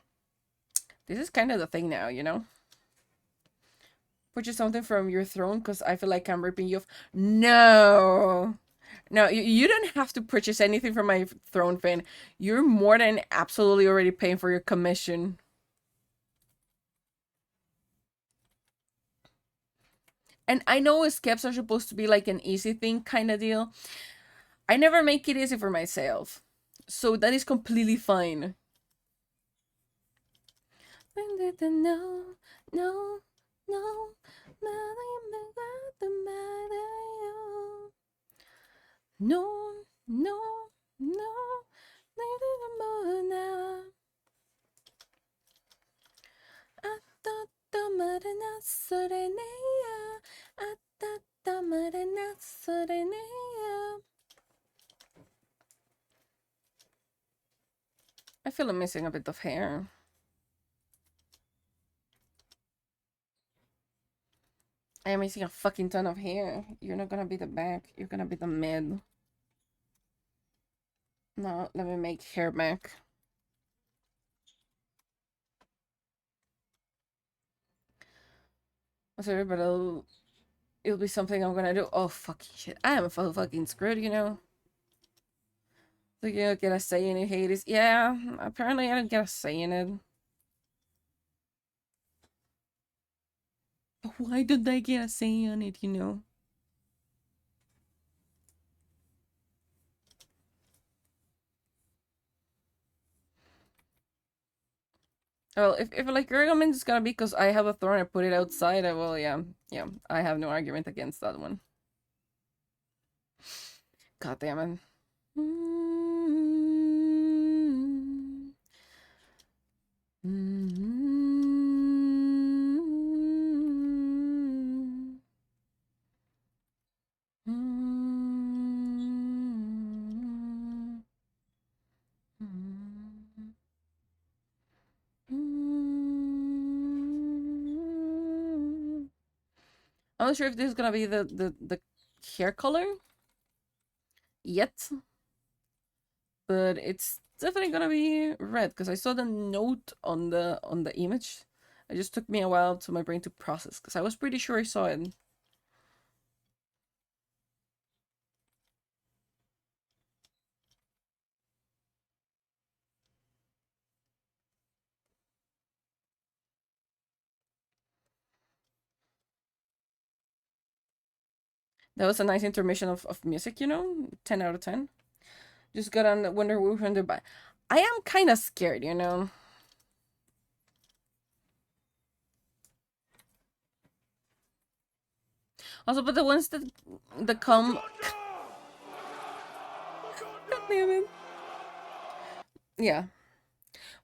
this is kind of the thing now, you know? Purchase something from your throne because I feel like I'm ripping you off. No. No, you don't have to purchase anything from my throne fan. You're more than absolutely already paying for your commission. And I know escapes are supposed to be like an easy thing kind of deal. I never make it easy for myself. So that is completely fine. No, no, no, no, no, no, no. I feel I'm missing a bit of hair. I am missing a fucking ton of hair. You're not gonna be the back. You're gonna be the mid. No, let me make hair back. I'm sorry, but it'll be something I'm gonna do. Oh fucking shit! I am fucking screwed, you know. So you don't get a say in it, Hades. Yeah, apparently I don't get a say in it. But why did I get a say on it? You know. Well, if like argument is gonna be because I have a thorn, I put it outside. I will, yeah, yeah. I have no argument against that one. God damn it. I'm not sure if this is gonna be the hair color yet, but it's definitely gonna be red because I saw the note on the image. It just took me a while to my brain to process because I was pretty sure I saw it. That was a nice intermission of music, you know? 10 out of 10. Just got on Wonder Woman the by. I am kind of scared, you know? Also, but the ones that come. God damn it. Yeah.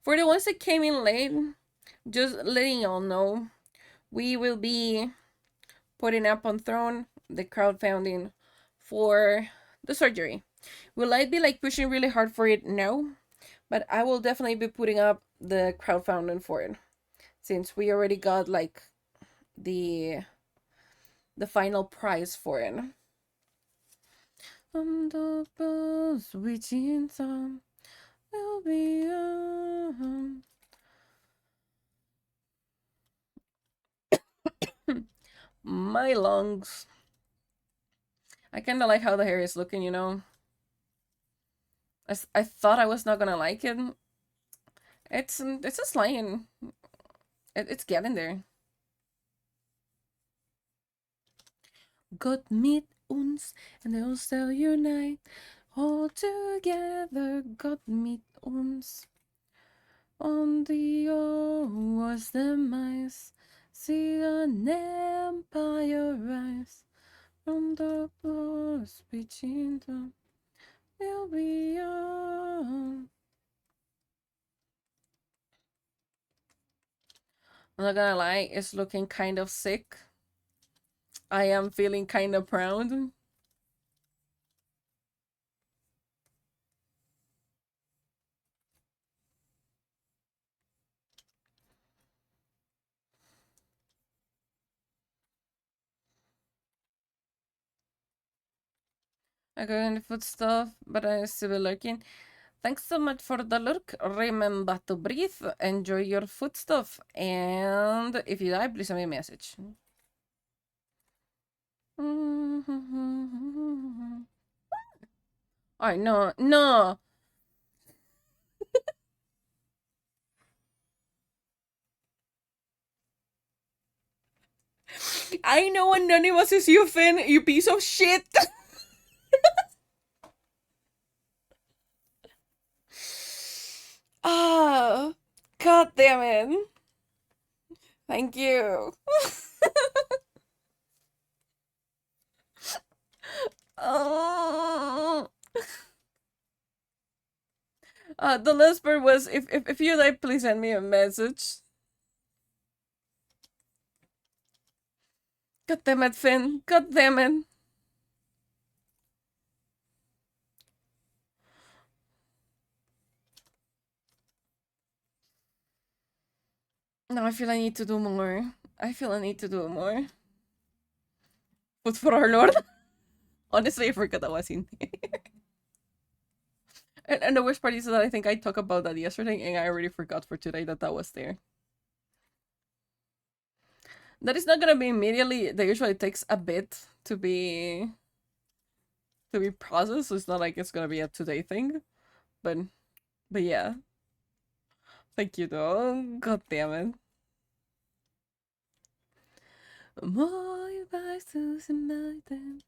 For the ones that came in late, just letting y'all know, we will be putting up on Throne the crowdfunding for the surgery. Will I be like pushing really hard for it? No, but I will definitely be putting up the crowdfunding for it since we already got like the the final prize for it. On the bus, reaching some will be my lungs. I kind of like how the hair is looking, you know. I thought I was not gonna like it. It's a slaying. It's getting there. Gott mit uns and they'll still unite all together. Gott mit uns on the was the mice. See an empire rise from the walls between them. Will be on. I'm not gonna lie, it's looking kind of sick. I am feeling kind of proud. I go in the food stuff, but I still be lurking. Thanks so much for the lurk. Remember to breathe, enjoy your food stuff, and if you die, please send me a message. Alright, no, no. I know Anonymous is you, Finn, you piece of shit. Ah, god damn it. Thank you. Oh. The last part was if you like, please send me a message. God damn it, Finn. God damn it. No, I feel I need to do more. I feel I need to do more. But for our Lord. Honestly, I forgot that was in here. And the worst part is that I think I talked about that yesterday and I already forgot for today that that was there. That is not gonna be immediately. That usually takes a bit to be processed. So it's not like it's gonna be a today thing, but yeah. Thank you though. God damn it. Moi vai susciter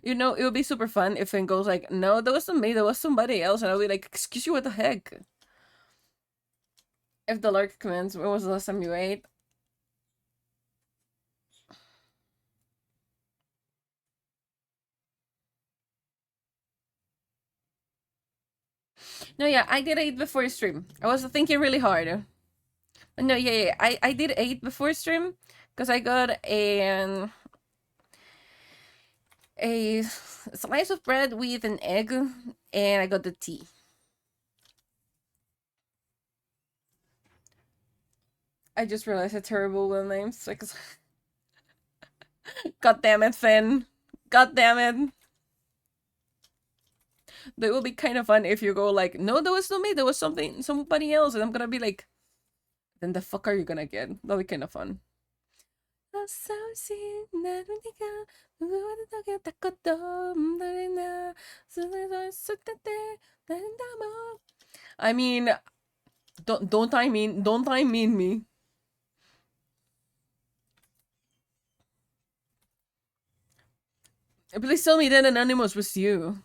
you know, it would be super fun if it goes like, no, that wasn't me, that was somebody else, and I'll be like, excuse you, what the heck? If the lurk comments, when was the last time you ate? No, yeah, I did eat before stream. I was thinking really hard. No, yeah, I did eat before stream because I got a slice of bread with an egg, and I got the tea. I just realized a terrible with names. Like, God damn it, Finn. God damn it. That will be kind of fun if you go like, no, that was not me. That was somebody else, and I'm gonna be like, then the fuck are you gonna get? That'll be kind of fun. I mean, don't I mean me? Please tell me that Anonymous was you.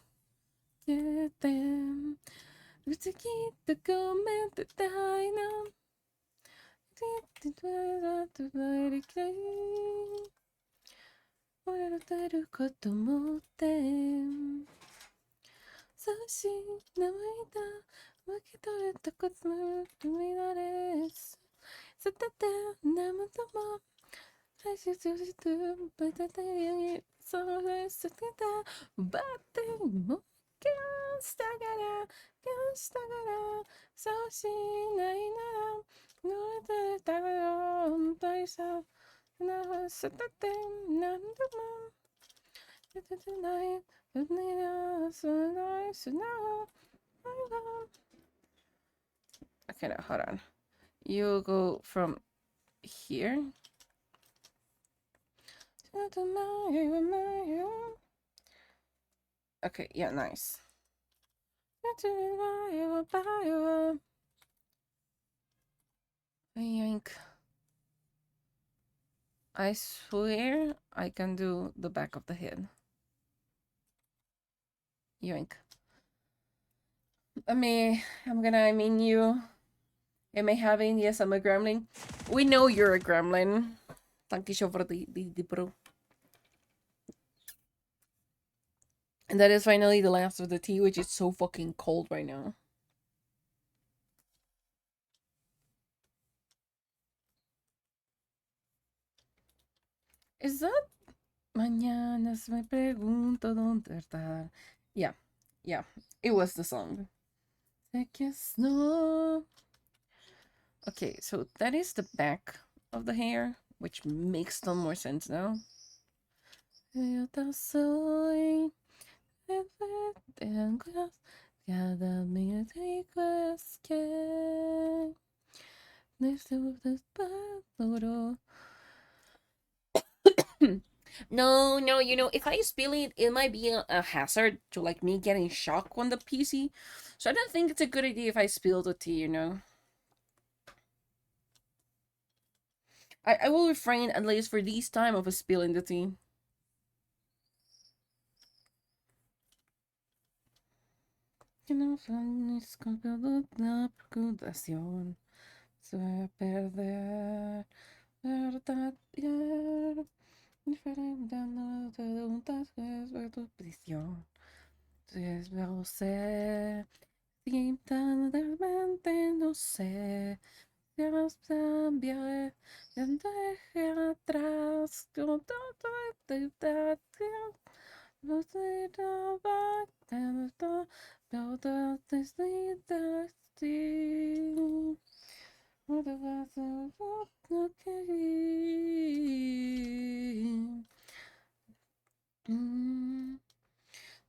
Okay, now hold on. You go from here. Okay, yeah, nice. Yoink. I swear I can do the back of the head. Yoink. I mean you. Am I having? Yes, I'm a gremlin. We know you're a gremlin. Thank you for the bro. And that is finally the last of the tea, which is so fucking cold right now. Is that Mañana me pregunto dónde estar? Yeah, yeah, it was the song. Sé que no. Okay, so that is the back of the hair, which makes some more sense now. Yo soy cada minuto que no, no, if I spill it, it might be a hazard to like me getting shocked on the PC. So I don't think it's a good idea if I spill the tea. I will refrain at least for this time of spilling the tea. Que no es la preocupación. Se va a perder. Verdad, diferenciando preguntas que es tu prisión. Entonces, no sé. Intentalmente no sé. Dios cambia. Dejé atrás. No sé back and the build up this dynasty. What about the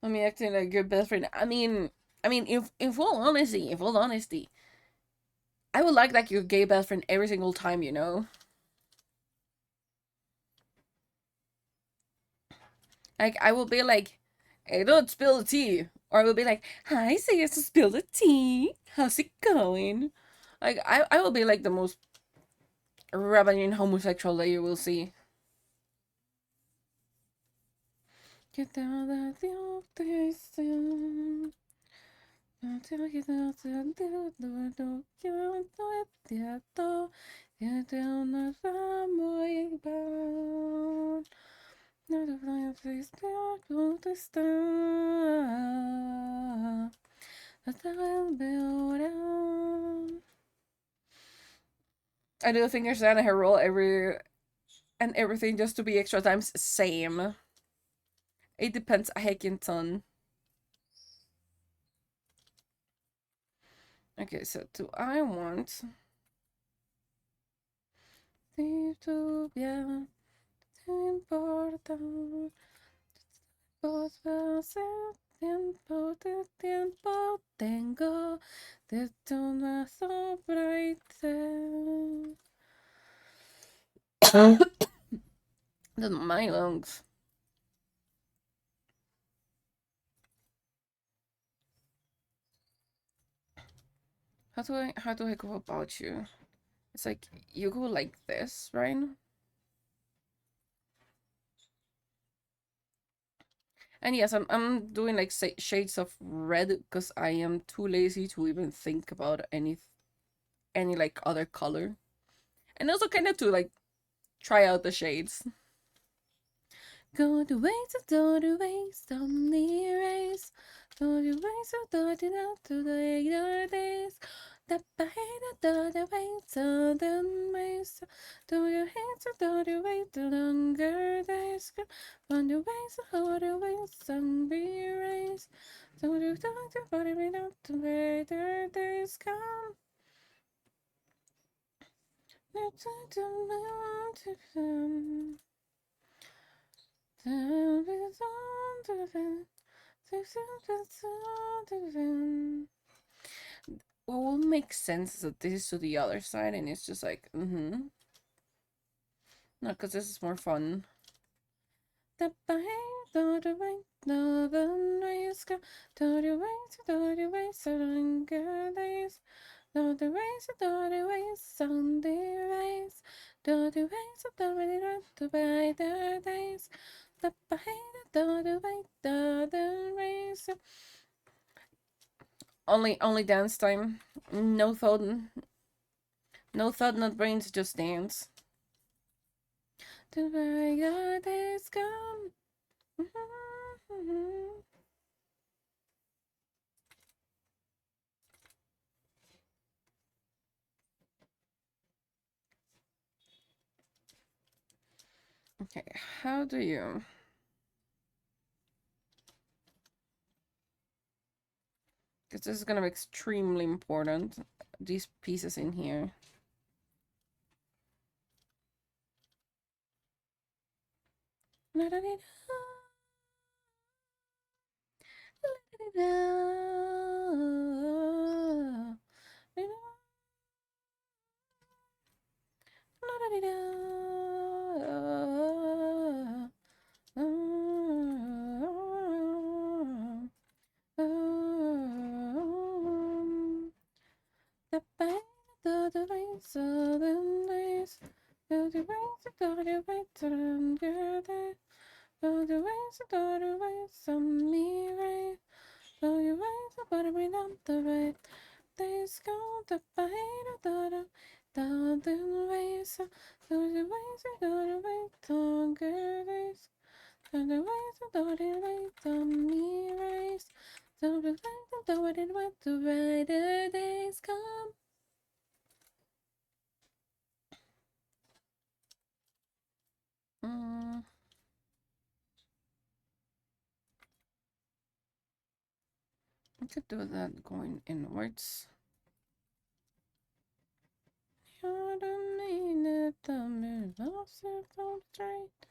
I mean, acting like a good best friend. I mean, in full honesty, I would like your gay best friend every single time. Like I will be like, "Hey, don't spill the tea," or I will be like, "Hi, so you to spill the tea. How's it going?" Like I will be like the most ravaging homosexual that you will see. Get down that the station. Until you know the teatro, you don't know muy bound. Not a flying face, don't stop. I do fingers down her roll everything just to be extra times same. It depends a heckin' ton. Okay, so do I want to be important? Pues hace tiempo de tiempo tengo de una sobrete. That's my lungs. How do I go about you? It's like you go like this, right? And yes, I'm doing like shades of red because I am too lazy to even think about any like other color, and also kind of to like try out the shades. Go to waste, go to waste on the erase. Go to waste, go to the later days. The behind the ways of the ways do your hands do the way to longer days on the ways of how the ways and be raised. So you don't do body me not to better days come. Let's to them. Time is on to them. What will make sense is that this is to the other side and it's just like, mm-hmm. No, because this is more fun. The behind the way, no, the ways go, the ways, so longer days. No, the ways, the ways, Sunday ways. The ways, the way, the way, the days. The behind the way, the ways. Only dance time. No thought, no thought, not brains, just dance. The way the days come. Okay, how do you? Because this is gonna be extremely important. These pieces in here. The band of the race of the days, the race of the race of the race of the race of me, right? The race of the race of the race. Days go the band of the race, the race of the race of the days. The race of the race of me, race. So the race of the race of the brighter days come. I could do that going inwards. You don't mean it, the mirrors are straight.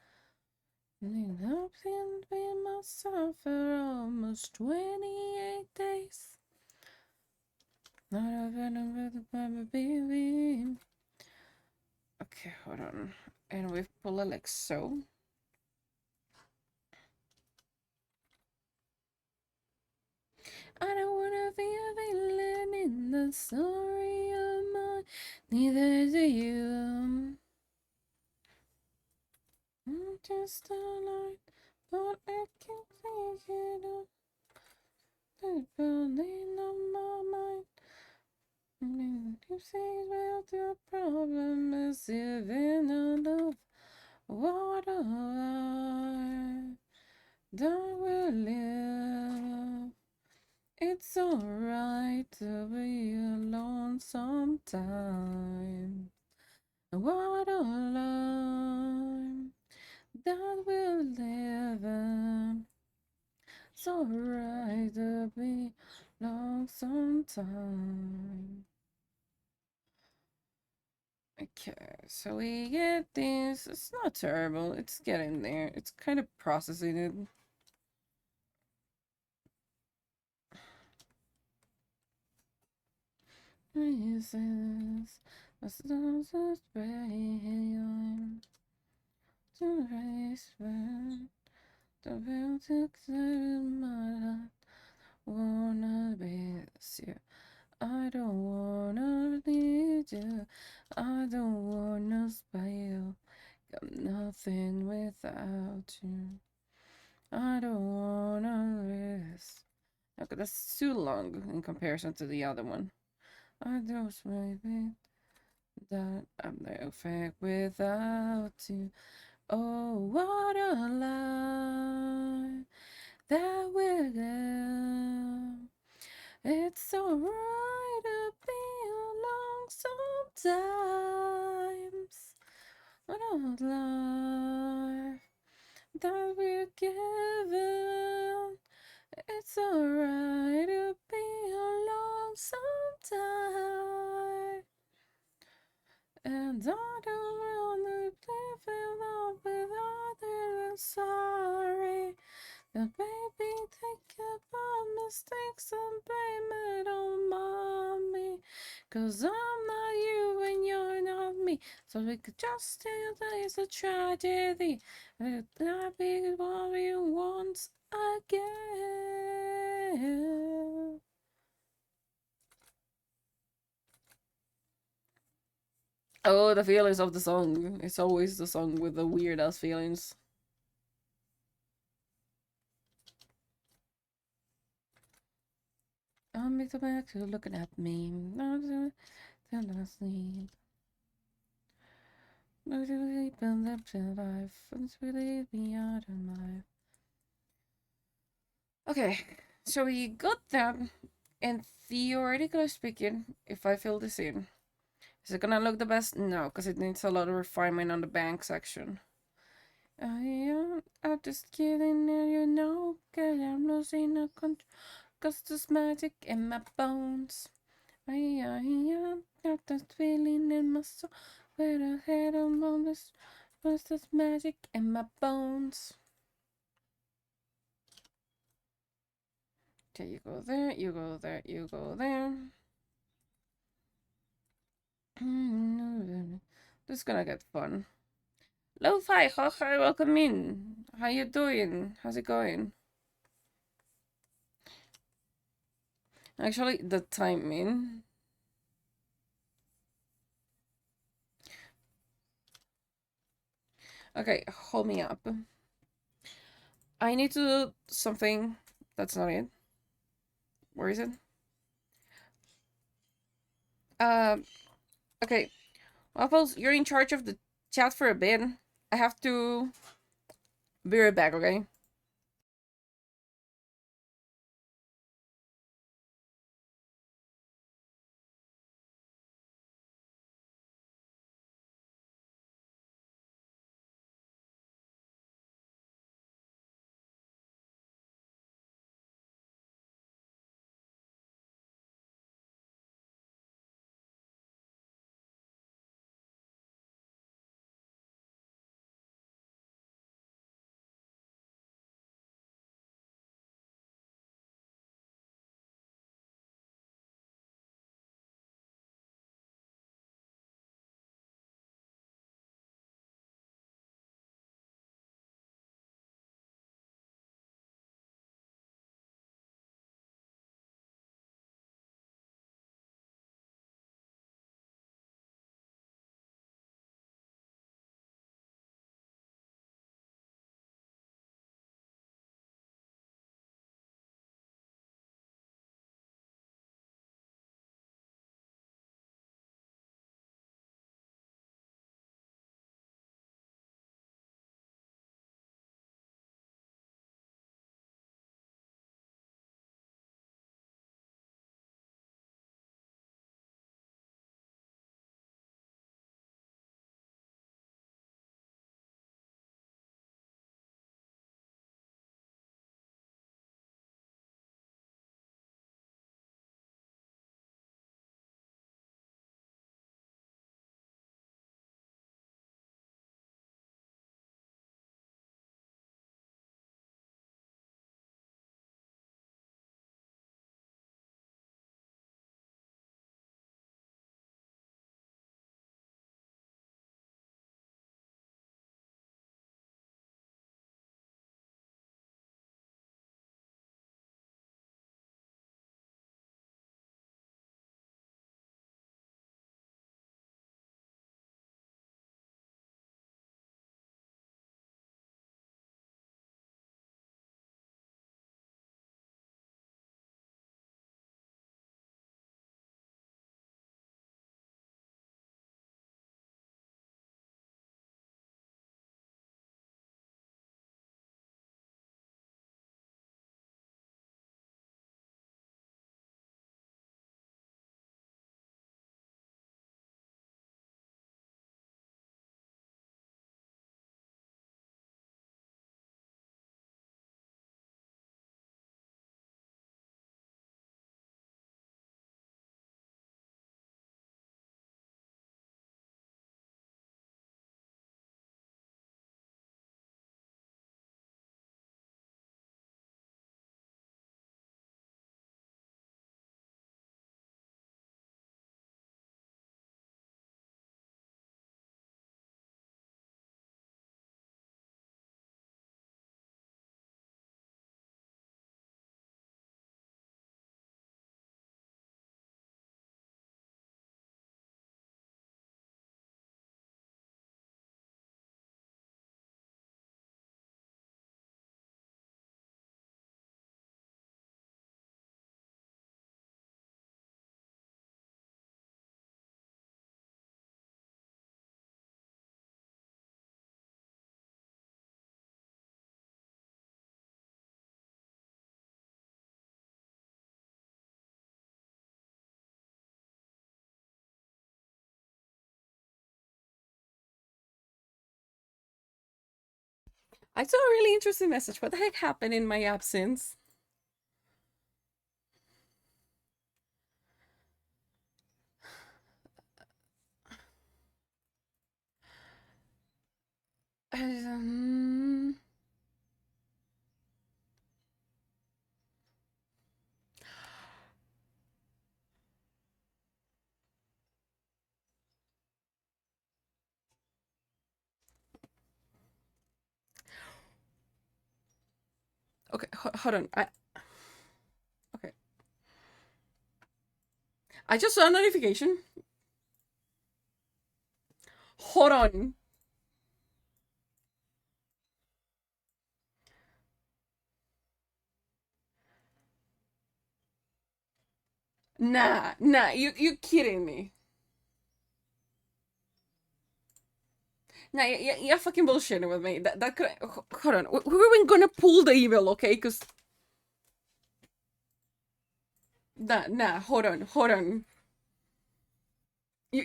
Need help and be myself for almost 28 days. Not a venom with a baby. Okay, hold on. And we pull it like so. I don't wanna be a villain in the story of mine. Neither do you. I'm just a light, but I can't take it up. The building on my mind. You say, well, the problem is living out of what I don't will live. It's alright to be alone sometime. What a lie that will live. It's alright to be alone sometime. Okay, so we get this. It's not terrible. It's getting there. It's kind of processing it. Reasons, a stars of rain to raise when the will to clear my heart. Wanna be this you. I don't wanna need you. I don't wanna spy. Got nothing without you. I don't wanna risk. Okay, that's too long in comparison to the other one. I just maybe that I'm no fake without you. Oh, what a lie that will live. It's alright to be sometimes. I don't lie that we're given. It's alright to be alone sometime. And I don't wanna live in love with other than sorry. But baby, take your mistakes and blame it on mommy. 'Cause I'm not you and you're not me. So we could just tell that it's a tragedy. And that be what we want again. Oh, the feelings of the song. It's always the song with the weird ass feelings. I'm back to looking at me. Not to sleep. No sleep and live to life. And really be out of life. Okay, so we got that. And theoretically speaking, if I fill this in, is it gonna look the best? No, because it needs a lot of refinement on the bank section. I'm just kidding, and you know, cause I'm losing the control. Cause there's magic in my bones. I got that feeling in my soul. Where I head on this, was this magic in my bones. Okay, you go there, you go there, you go there. This is gonna get fun. Lo-fi, hi, welcome in. How you doing? How's it going? Actually, the timing. Okay, hold me up. I need to do something. That's not it. Where is it? Um. Okay, Waffles, you're in charge of the chat for a bit. I have to be right back. Okay. I saw a really interesting message. What the heck happened in my absence? Um, okay, hold on. Okay. I just saw a notification. Hold on. Nah, you kidding me. Nah, you're fucking bullshitting with me. That could. Hold on. We were gonna pull the email, okay? Because. Nah, hold on. You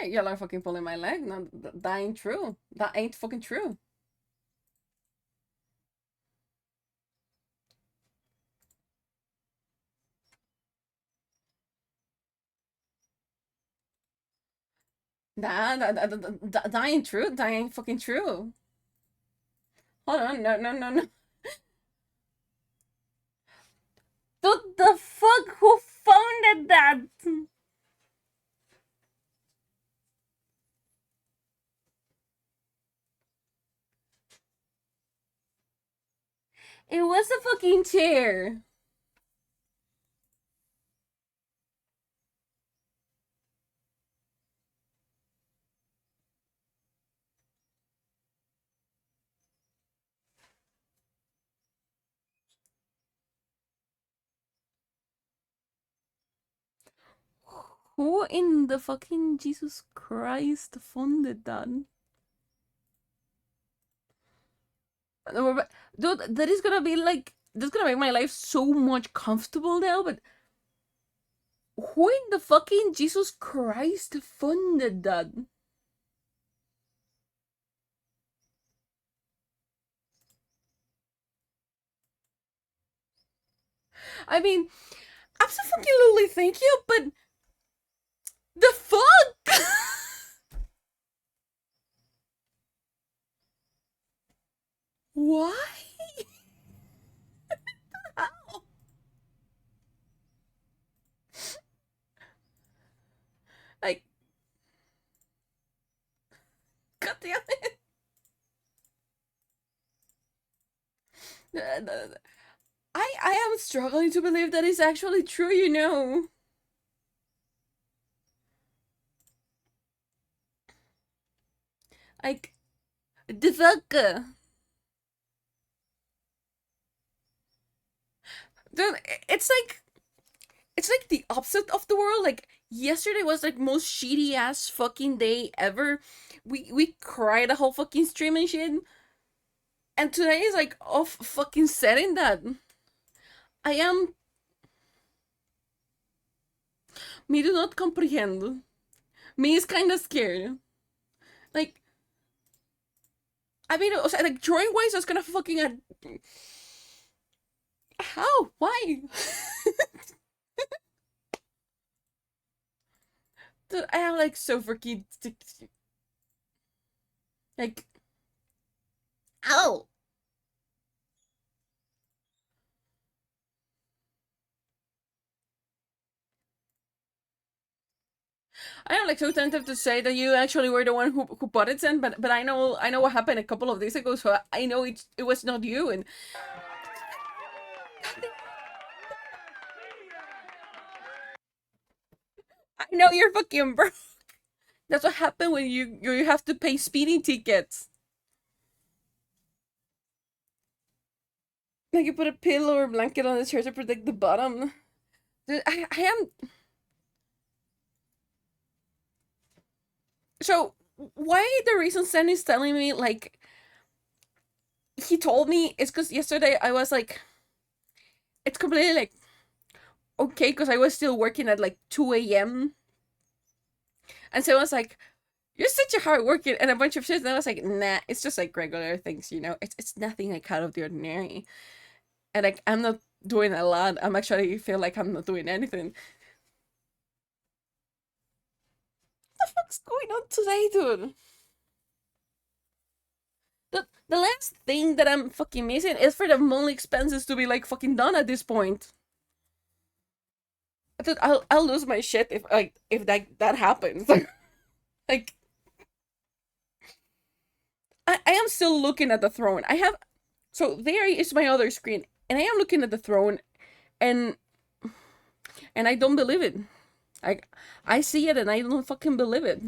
you're like fucking pulling my leg. No, that ain't true. That ain't fucking true. That ain't true. That ain't fucking true. Hold on. No. The fuck? Who founded that? It was a fucking chair. Who in the fucking Jesus Christ funded that? Dude, that is gonna be like, that's gonna make my life so much comfortable now, but who in the fucking Jesus Christ funded that? I mean, absolutely thank you, but the fuck? Why? How? Like, god damn it. I am struggling to believe that is actually true, you know. Like, the fuck? Dude, it's like the opposite of the world. Like yesterday was like most shitty ass fucking day ever. We cried the whole fucking stream and shit. And today is like off fucking setting that. I am me do not comprehend. Me is kinda scared. Like I mean like drawing wise I was gonna fucking how? Why? Dude, I am like so freaking like ow. I am like so tempted to say that you actually were the one who bought it, then, but I know what happened a couple of days ago, so I know it was not you, and I know you're fucking broke. That's what happened when you have to pay speeding tickets. Like you put a pillow or blanket on the chair to protect the bottom. Dude, I am so. Why the reason Sen is telling me like he told me is because yesterday I was like, it's completely like okay, because I was still working at like 2 a.m. And so I was like, "You're such a hard worker," and a bunch of shit. And I was like, "Nah, it's just like regular things, you know. It's nothing like out of the ordinary." And like I'm not doing a lot. I'm actually feel like I'm not doing anything. What's going on today, dude? The last thing that I'm fucking missing is for the monthly expenses to be like fucking done at this point. Dude, I'll lose my shit if that happens. Like I am still looking at the throne. I have so there is my other screen, and I am looking at the throne, and I don't believe it. I see it and I don't fucking believe it.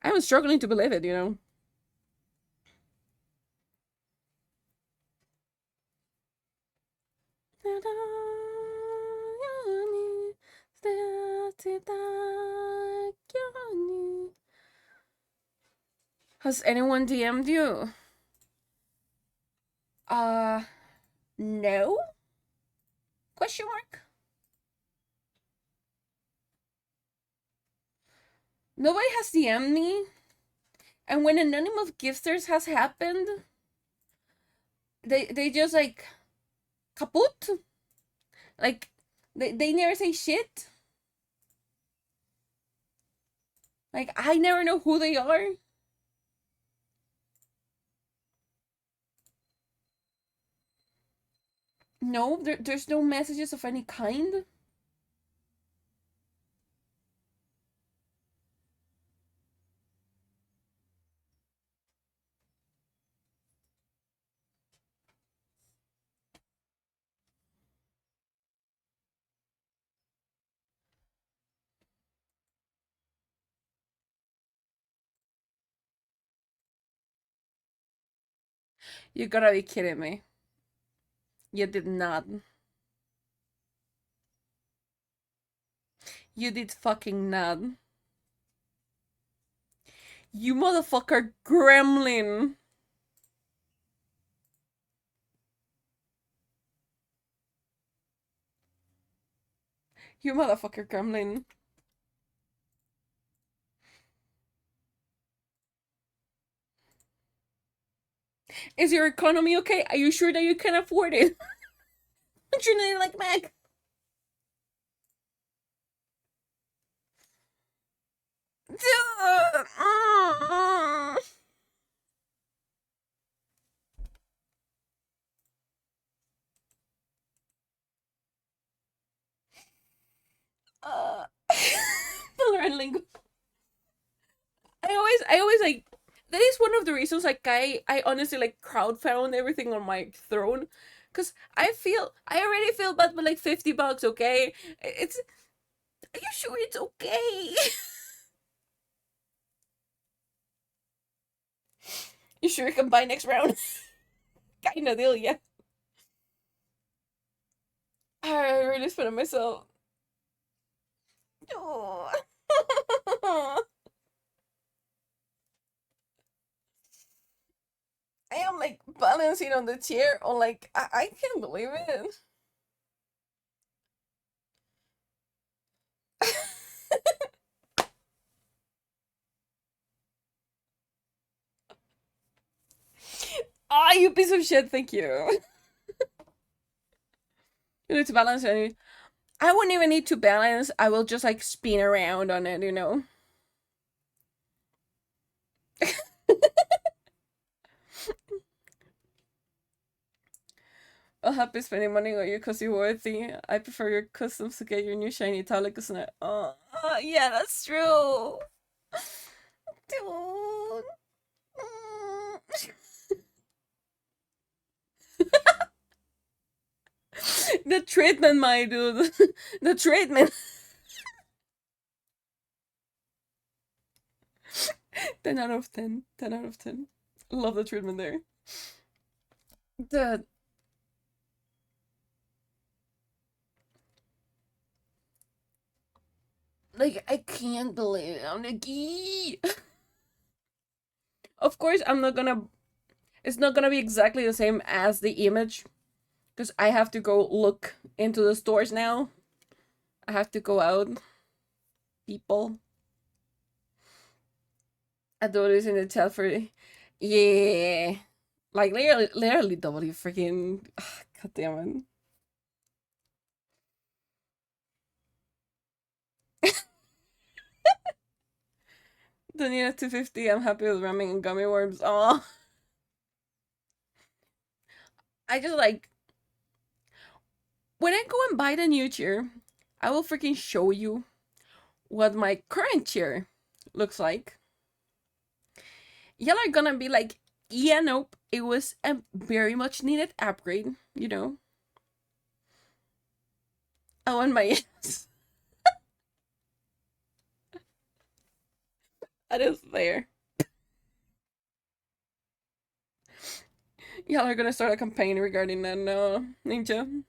I'm struggling to believe it, you know. Has anyone DM'd you? Uh, no? Question mark? Nobody has DM'd me. And when anonymous gifters has happened, they just like kaput. Like they never say shit. Like I never know who they are. No, there's no messages of any kind. You gotta be kidding me. You did not. You did fucking not. You motherfucker gremlin. You motherfucker gremlin. Is your economy okay? Are you sure that you can afford it? Don't you need like Mac? Uh, Valorant lingo. I always like that is one of the reasons like I honestly like crowd found everything on my throne, because I already feel bad with like $50. Okay, it's are you sure it's okay? You sure you can buy next round? Kind of deal, yeah. I really spent on myself. Oh. I am like balancing on the chair on like I can't believe it. Ah, you piece of shit, thank you. You need to balance it. I wouldn't even need to balance. I will just like spin around on it, you know. I'll happy spending money on you because you're worthy. I prefer your customs to get your new shiny tablet because yeah, that's true. Dude. The treatment, my dude. The treatment. 10 out of 10. 10 out of 10. Love the treatment there. The like I can't believe it. I'm like, of course I'm not gonna it's not gonna be exactly the same as the image because I have to go look into the stores now. I have to go out, people. I do this in the chat for, yeah, like literally W freaking, god damn it. Dania 250, I'm happy with ramen and gummy worms. Oh, I just like, when I go and buy the new chair, I will freaking show you what my current chair looks like. Y'all are gonna be like, yeah, nope, it was a very much needed upgrade, you know. I want my yes. That is there. Y'all are gonna start a campaign regarding that no ninja.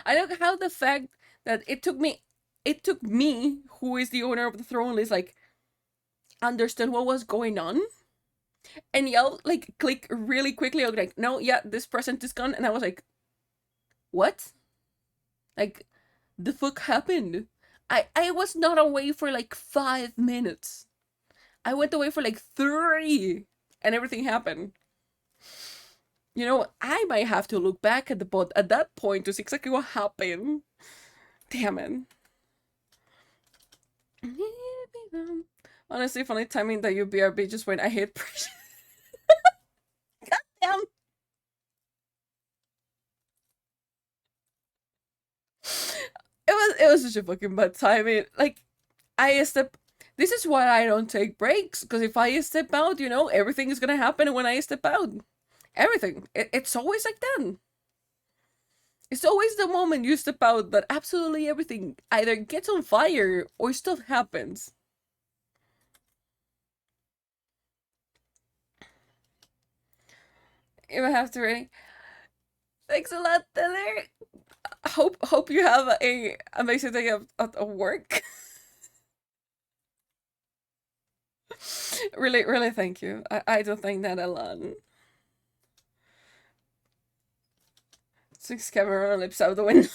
I like how the fact that it took me, who is the owner of the throne, is like understand what was going on, and y'all like click really quickly. I was like, no, yeah, this present is gone, and I was like, what? Like, the fuck happened? I was not away for like 5 minutes. I went away for like 3, and everything happened. You know, I might have to look back at the bot at that point to see exactly what happened. Damn it. Honestly, funny timing that you BRB just when I hit pressure. God damn. It was such a fucking bad timing. Like, I step. This is why I don't take breaks, because if I step out, everything is gonna happen when I step out. Everything. It's always like that. It's always the moment you step out that absolutely everything either gets on fire or stuff happens. If I have to ready. Thanks a lot, Taylor. Hope you have a amazing day at work. Really, really thank you. I don't think that a lot. 6 camera lips out the window.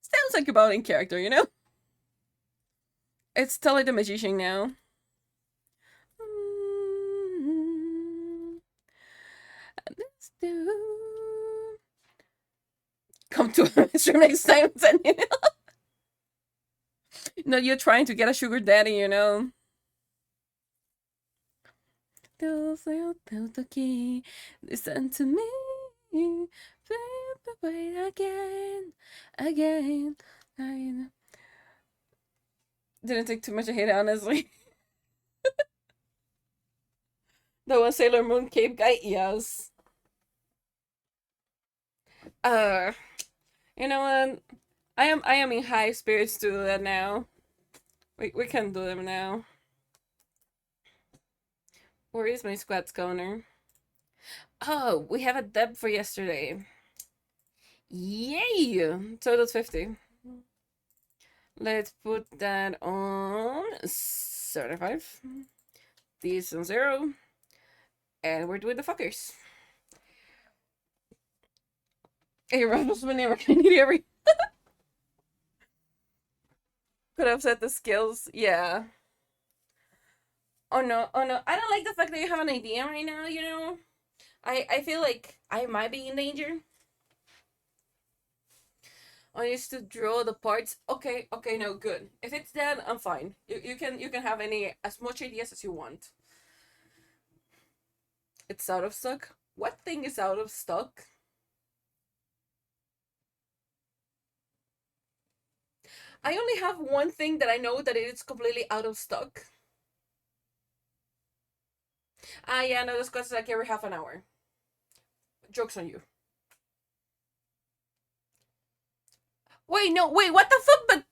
Sounds like about in character, you know? It's totally the magician now. Come to a stream next time. No, you're trying to get a sugar daddy, you know? Listen to me. Wait again. I didn't take too much to hate it, honestly. That was Sailor Moon Cape guy, yes. Uh, you know what? I am in high spirits to do that now. We can do them now. Where is my squat sconer? Oh, we have a deb for yesterday. Yay! So that's 50. Let's put that on 75. These on 0. And we're doing the fuckers. Hey, Ruffles, whenever I need every. Could have set the skills. Yeah. Oh no, oh no. I don't like the fact that you have an idea right now, you know? I feel like I might be in danger. I used to draw the parts. Okay, no, good. If it's that, I'm fine. You can have as much ideas as you want. It's out of stock. What thing is out of stock? I only have one thing that I know that it is completely out of stock. Ah, yeah, no, this cuts like every half an hour. Joke's on you. Wait, no, wait, what the fuck? But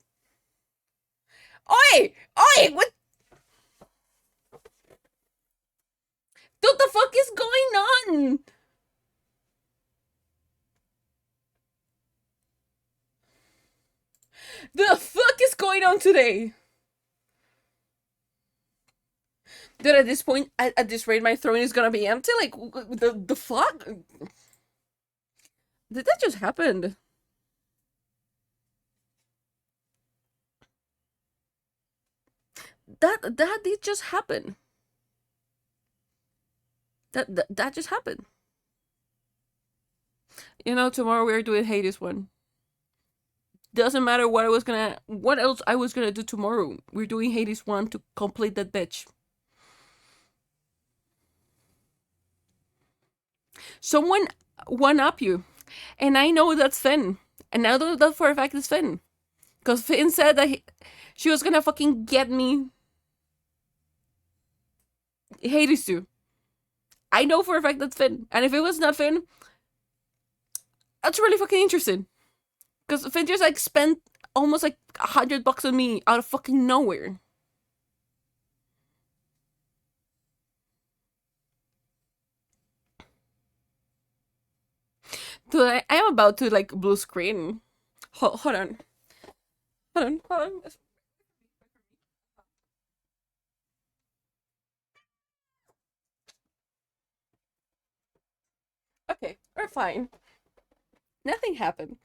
oi, what? What the fuck is going on? The fuck is going on today? Dude, at this point, at this rate, my throne is gonna be empty. Like, the fuck? Did that just happen? That did just happen. That just happened. You know, tomorrow we're doing Hades one. Doesn't matter what else I was gonna do tomorrow. We're doing Hades one to complete that bitch. Someone one up you, and I know that's Finn, and I know that for a fact it's Finn, because Finn said that she was gonna fucking get me Hades 2. I know for a fact that's Finn. And if it was not Finn, that's really fucking interesting. Because Finn just like spent almost like $100 on me out of fucking nowhere. Dude, I am about to like blue screen. Hold on. Hold on. Okay, we're fine. Nothing happened.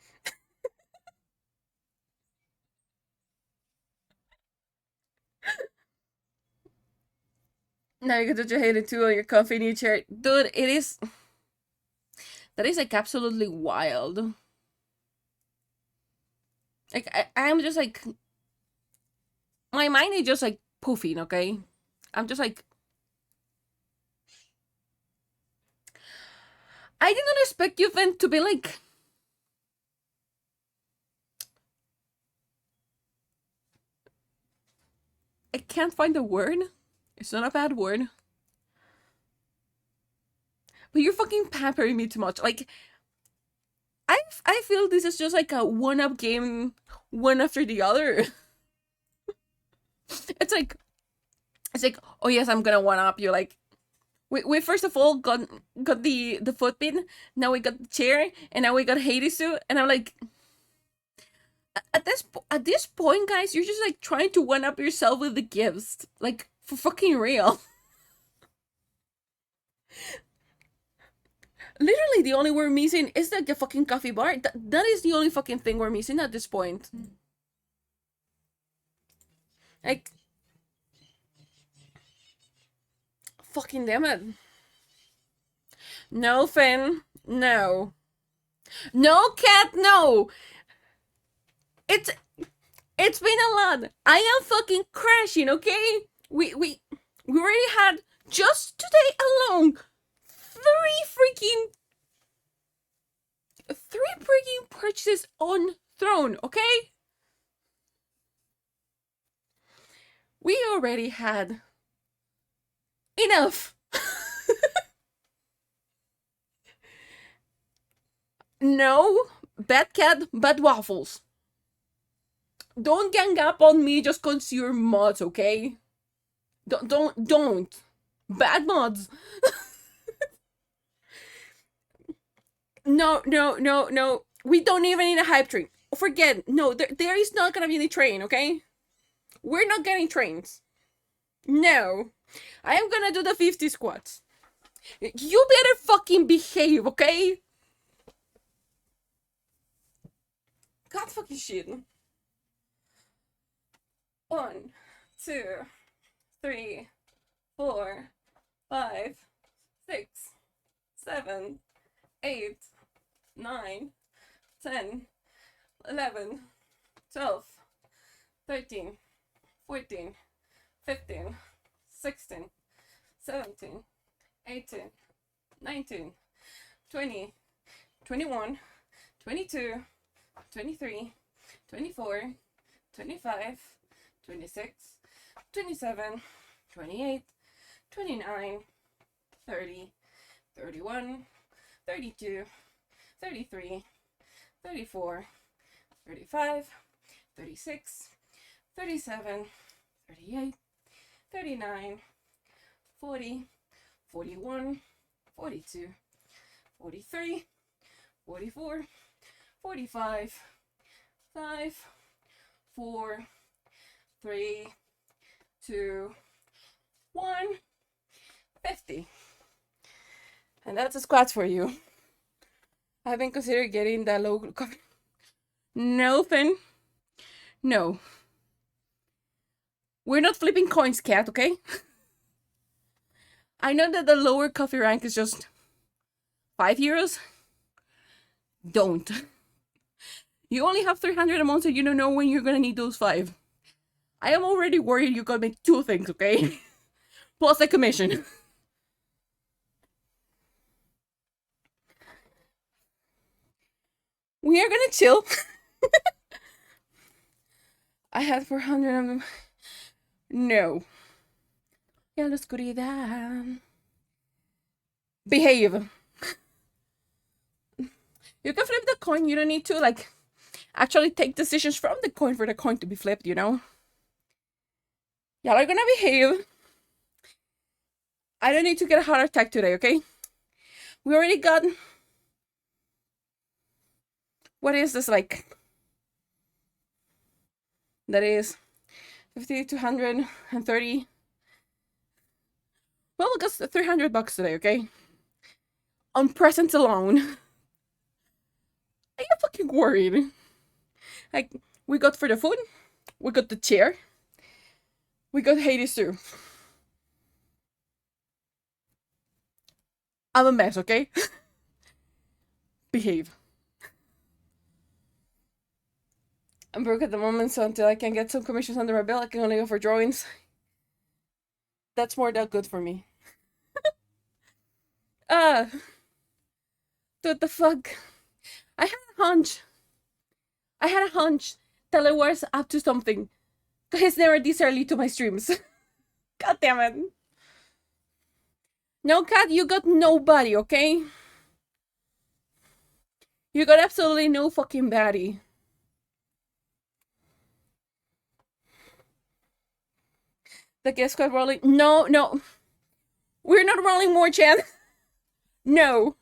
Now you get to hate it too on your coffee in your chair. Dude, it is. That is like absolutely wild. Like, I'm just like. My mind is just like poofing, okay? I'm just like. I did not expect you, Finn, to be like. I can't find the word. It's not a bad word. But you're fucking pampering me too much. Like, I feel this is just like a one-up game, one after the other. It's like, oh yes, I'm gonna one-up you. Like, we first of all got the foot pin, now we got the chair, and now we got Hades, and I'm like, at this point, guys, you're just like trying to one up yourself with the gifts, like for fucking real. Literally, the only we're missing is like the fucking coffee bar. That is the only fucking thing we're missing at this point. Like, fucking damn it. No, Finn. No. No, cat. No. It's it's been a lot. I am fucking crashing. Okay. We already had just today alone three freaking purchases on Throne. Okay. We already had enough. No, bad cat, bad waffles. Don't gang up on me just cause you're mods, okay? Don't. Bad mods. No. We don't even need a hype train. Forget. No, there is not gonna be any train, okay? We're not getting trains. No. I am gonna do the 50 squats. You better fucking behave, okay? God fucking shit. 1, 2, 3, 4, 5, 6, 7, 8, 9, 10, 11, 12, 13, 14, 15, 16, 17, 18, 19, 20, 21, 22, 23, 24, 25, 26, 27, 28, 29, 30, 31, 32, 33, 34, 35, 36, 37, 38, 39, 40, 41, 42, 43, 44, 45, 5, 4, 3, 2, 1. 50. And that's a squats for you. I've been considering getting that low coffee. No, Finn. No. We're not flipping coins, cat, okay? I know that the lower coffee rank is just €5. Don't. You only have 300 a month, so you don't know when you're gonna need those 5. I am already worried you're gonna make 2 things, okay? Plus the commission. We are gonna chill. I had 400 of them. No. Ya la oscuridad. Behave. You can flip the coin. You don't need to, like, actually take decisions from the coin for the coin to be flipped, you know? Y'all are gonna behave. I don't need to get a heart attack today, okay? We already got... What is this, like? That is 50, 230. Well, we got $300 today, okay? On presents alone. Are you fucking worried? Like, we got for the food, we got the chair, we got Hades too. I'm a mess, okay? Behave. I'm broke at the moment, so until I can get some commissions under my belt, I can only go for drawings. That's more than good for me. What the fuck? I had a hunch. That I was up to something. He's never this early to my streams. God damn it. No, Cat, you got nobody, okay? You got absolutely no fucking baddie. The guest squad rolling. No. We're not rolling more, Chan. No.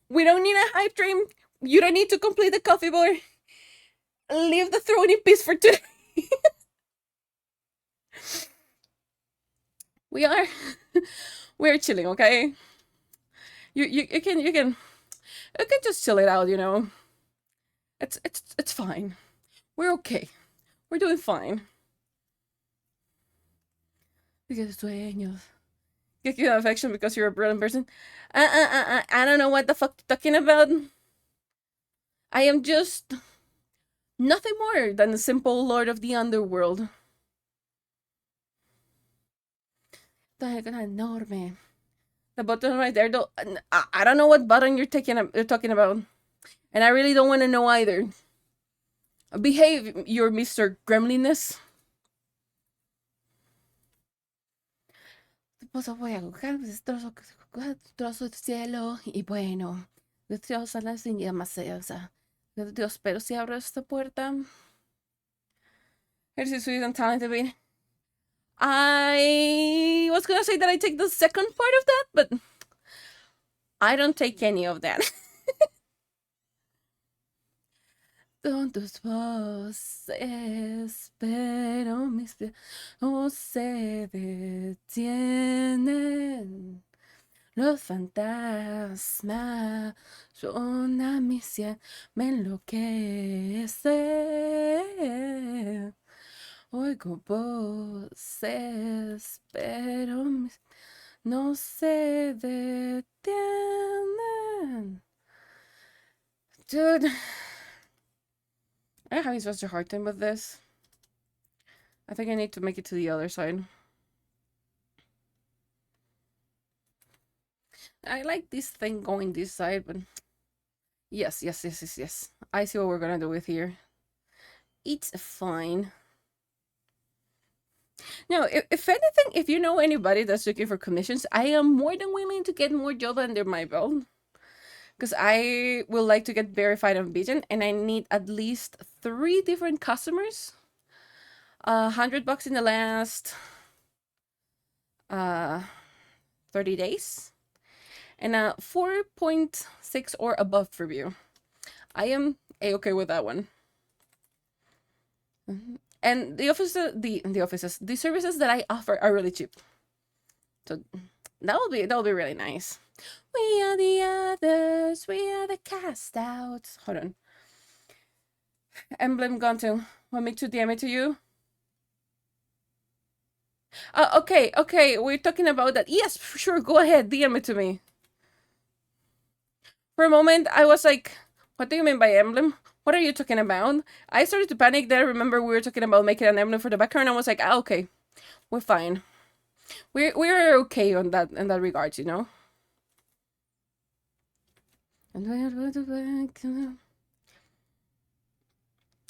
We don't need a hype dream. You don't need to complete the coffee board. Leave the throne in peace for today. We're chilling, okay? You can just chill it out, you know. It's fine. We're okay. We're doing fine. Because sueños. Give you affection because you're a brilliant person. I don't know what the fuck you're talking about. I am just nothing more than a simple lord of the underworld. Enorme. The button right there, though. I don't know what button you're talking about. And I really don't want to know either. Behave, your Mr. Gremlinness. Pues voy a coger trozo de cielo y bueno, de Dios a las llamas, o sea, de Dios, pero si abro esta puerta, eres so sweet and talented, baby. I was gonna say that I take the second part of that, but I don't take any of that. Con tus voces, pero mis pies no se detienen. Los fantasmas son a mi cien, me enloquecen. Oigo voces, pero mis no se detienen. Dude, I'm having such a hard time with this. I think I need to make it to the other side. I like this thing going this side, but yes. I see what we're gonna do with here. It's fine. Now, if anything, if you know anybody that's looking for commissions, I am more than willing to get more job under my belt. Because I will like to get verified on vgen, and I need at least 3 different customers. $100 in the last 30 days. And a 4.6 or above review. I am a-okay with that one. And the services that I offer are really cheap. So That will be really nice. We are the others. We are the cast outs. Hold on. Emblem gone to. Want me to DM it to you? Okay, okay. We're talking about that. Yes, sure. Go ahead. DM it to me. For a moment, I was like, "What do you mean by emblem? What are you talking about?" I started to panic. Then I remember we were talking about making an emblem for the background. I was like, "Ah, okay, we're fine. We're okay on that in that regards, you know."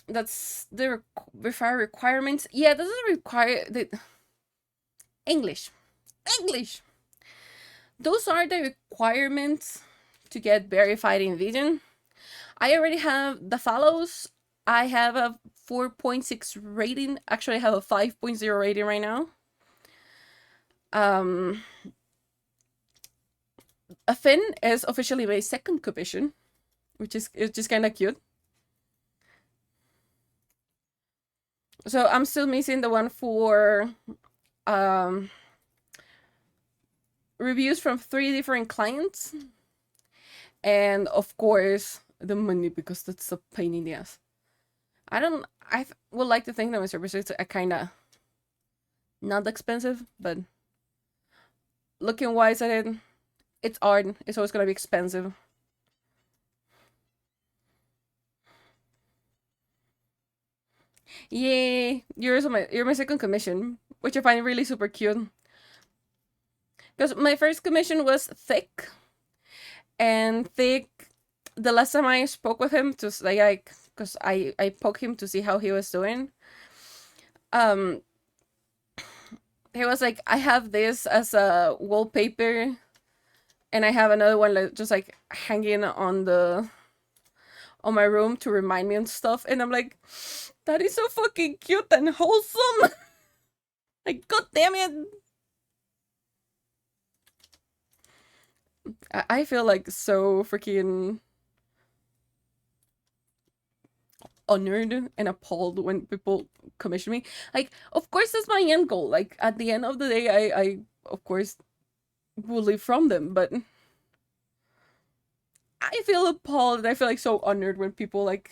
That's the requirements. Yeah, this is require the English. English. Those are the requirements to get verified in Vision. I already have the follows. I have a 4.6 rating. Actually, I have a 5.0 rating right now. Um, a fin is officially my second commission, which is kind of cute. So I'm still missing the one for um reviews from 3 different clients, and of course the money, because that's a pain in the ass. I would like to think that my services are kind of not expensive, but looking wise at it, it's art. It's always gonna be expensive. Yay! You're my second commission, which I find really super cute. Because my first commission was thick, and thick. The last time I spoke with him to like, because I poked him to see how he was doing. Um, he was like, I have this as a wallpaper, and I have another one like just like hanging on my room to remind me and stuff. And I'm like, that is so fucking cute and wholesome. Like, god damn it. I feel like so freaking honored and appalled when people commission me. Like, of course, that's my end goal. Like, at the end of the day, I of course will live from them, but I feel appalled and I feel like so honored when people like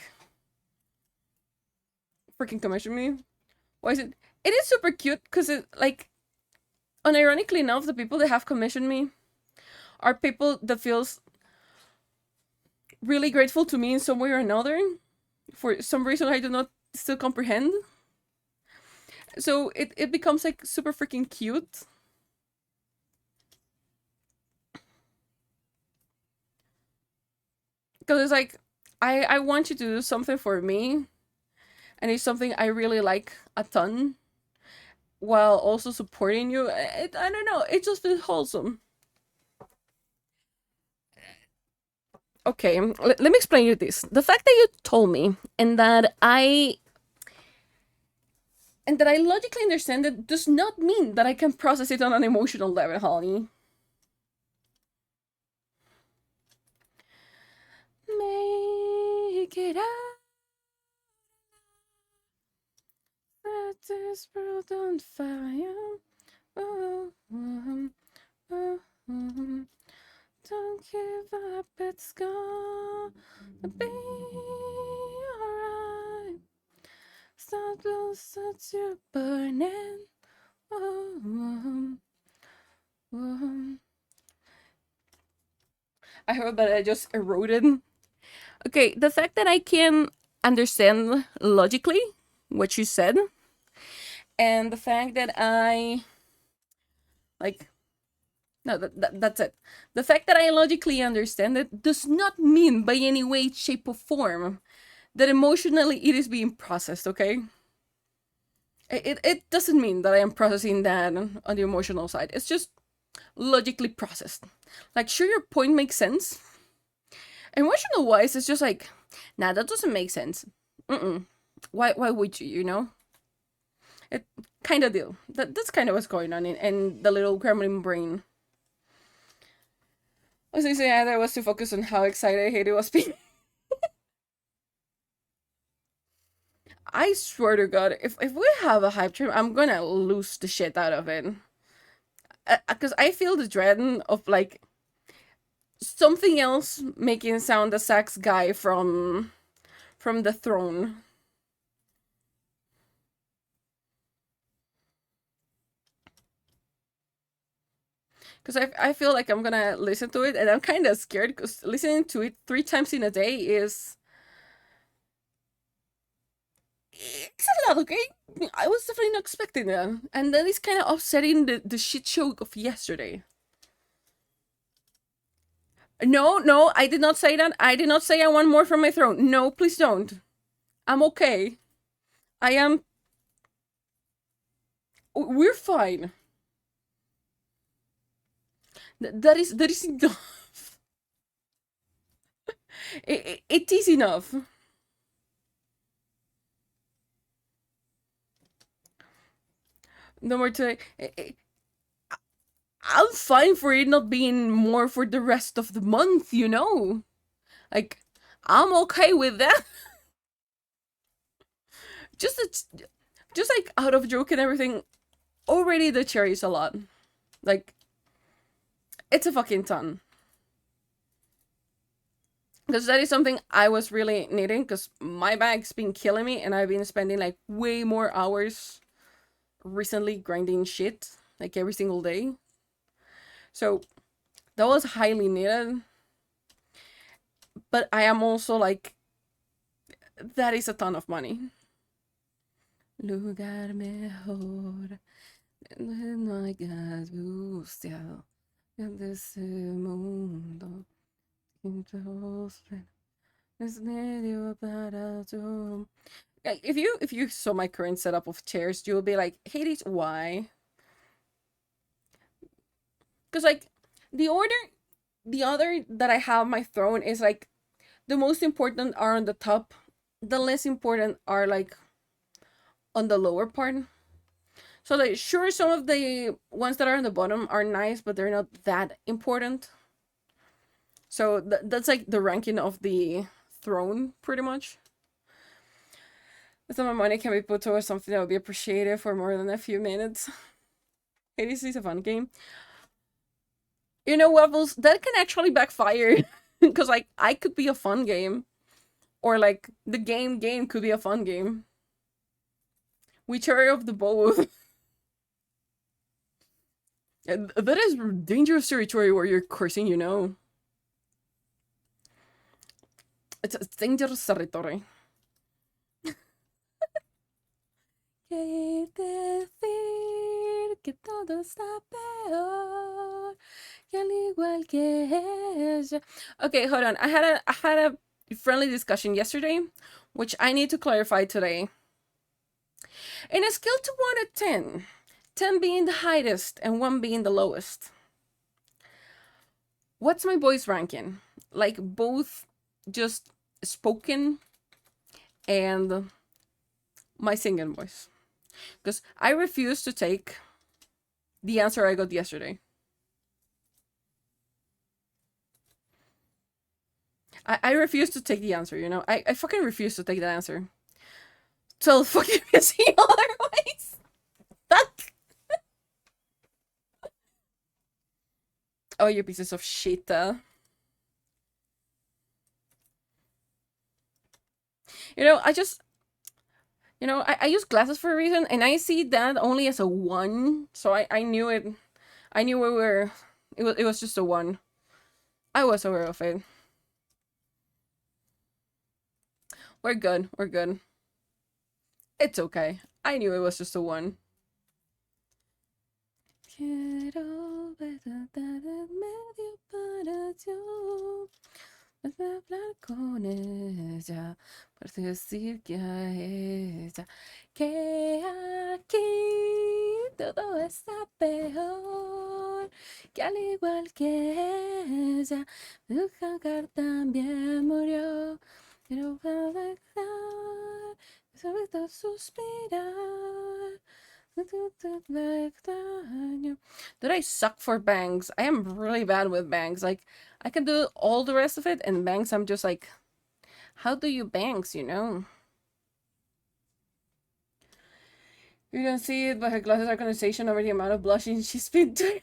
freaking commission me. Why is it? It is super cute because it like, unironically enough, the people that have commissioned me are people that feels really grateful to me in some way or another for some reason I do not still comprehend. So it becomes like super freaking cute. Because it's like, I want you to do something for me, and it's something I really like a ton, while also supporting you. I don't know, it just feels wholesome. Okay, let me explain you this. The fact that you told me and that I logically understand it does not mean that I can process it on an emotional level, honey. Make it out. Set this world on fire. Oh, oh, oh. Don't give up, it's gonna be alright. Stop those such you're burning. Oh, oh. I heard that I just eroded. Okay, the fact that I can understand logically what you said, and the fact that I like, no, that's it. The fact that I logically understand it does not mean by any way, shape, or form that emotionally it is being processed, okay? It doesn't mean that I am processing that on the emotional side. It's just logically processed. Like, sure, your point makes sense. Emotional wise, it's just like, nah, that doesn't make sense. Mm-mm. Why would you, you know? It kind of do. That's kind of what's going on in the little gremlin brain. I was saying, I was too focused on how excited Haiti was being. I swear to God, if we have a hype train, I'm gonna lose the shit out of it. because I feel the dread of like something else making sound the sax guy from the throne. Because I feel like I'm gonna listen to it and I'm kind of scared because listening to it 3 times in a day is it's a lot. Okay, I was definitely not expecting that, and that is kind of upsetting the shit show of yesterday. No, no, I did not say that. I did not say I want more from my throne. No, please don't. I'm okay. I am. We're fine. That is enough. It is enough. No more to. I'm fine for it not being more for the rest of the month. Like I'm okay with that. just just like out of joke and everything. Already the cherry's a lot. Like it's a fucking ton. Because that is something I was really needing because my bag's been killing me and I've been spending like way more hours recently grinding shit like every single day. So that was highly needed. But I am also like, that is a ton of money. Lugar mejor. No hay angustia en ese mundo. Es medio para tú. If you saw my current setup of chairs, you will be like, Hades, why? Because like the order, the other that I have my throne is like the most important are on the top, the less important are like on the lower part. So like sure, some of the ones that are on the bottom are nice, but they're not that important. So that's like the ranking of the throne, pretty much. So my money can be put towards something that would be appreciated for more than a few minutes. Hades is a fun game. Waffles, that can actually backfire. Because like I could be a fun game. Or like the game could be a fun game. Whichever of the both. And that is dangerous territory where you're cursing. It's dangerous territory. Decir que todo está peor que al igual que ella. Okay, hold on. I had a friendly discussion yesterday, which I need to clarify today. In a scale to 1 to 10, 10 being the highest and 1 being the lowest, what's my voice ranking? Like both just spoken and my singing voice. Because I refuse to take the answer I got yesterday. I refuse to take the answer. I fucking refuse to take that answer. So fucking busy otherwise. Fuck. Oh, you pieces of shit. I just I use glasses for a reason, and I see that only as a 1. So I knew it. I knew we were. It was just a 1. I was aware of it. We're good. We're good. It's okay. I knew it was just a 1. Quiero en medio para yo. Hablar con ella, por decir que a ella, que aquí todo está peor, que al igual que ella, Mujer también murió, pero va a dejar, sabes suspirar. Dude, I suck for bangs. I am really bad with bangs. Like, I can do all the rest of it, and bangs, I'm just like, how do you bangs? You don't see it, but her glasses are condensation over the amount of blushing she's been doing.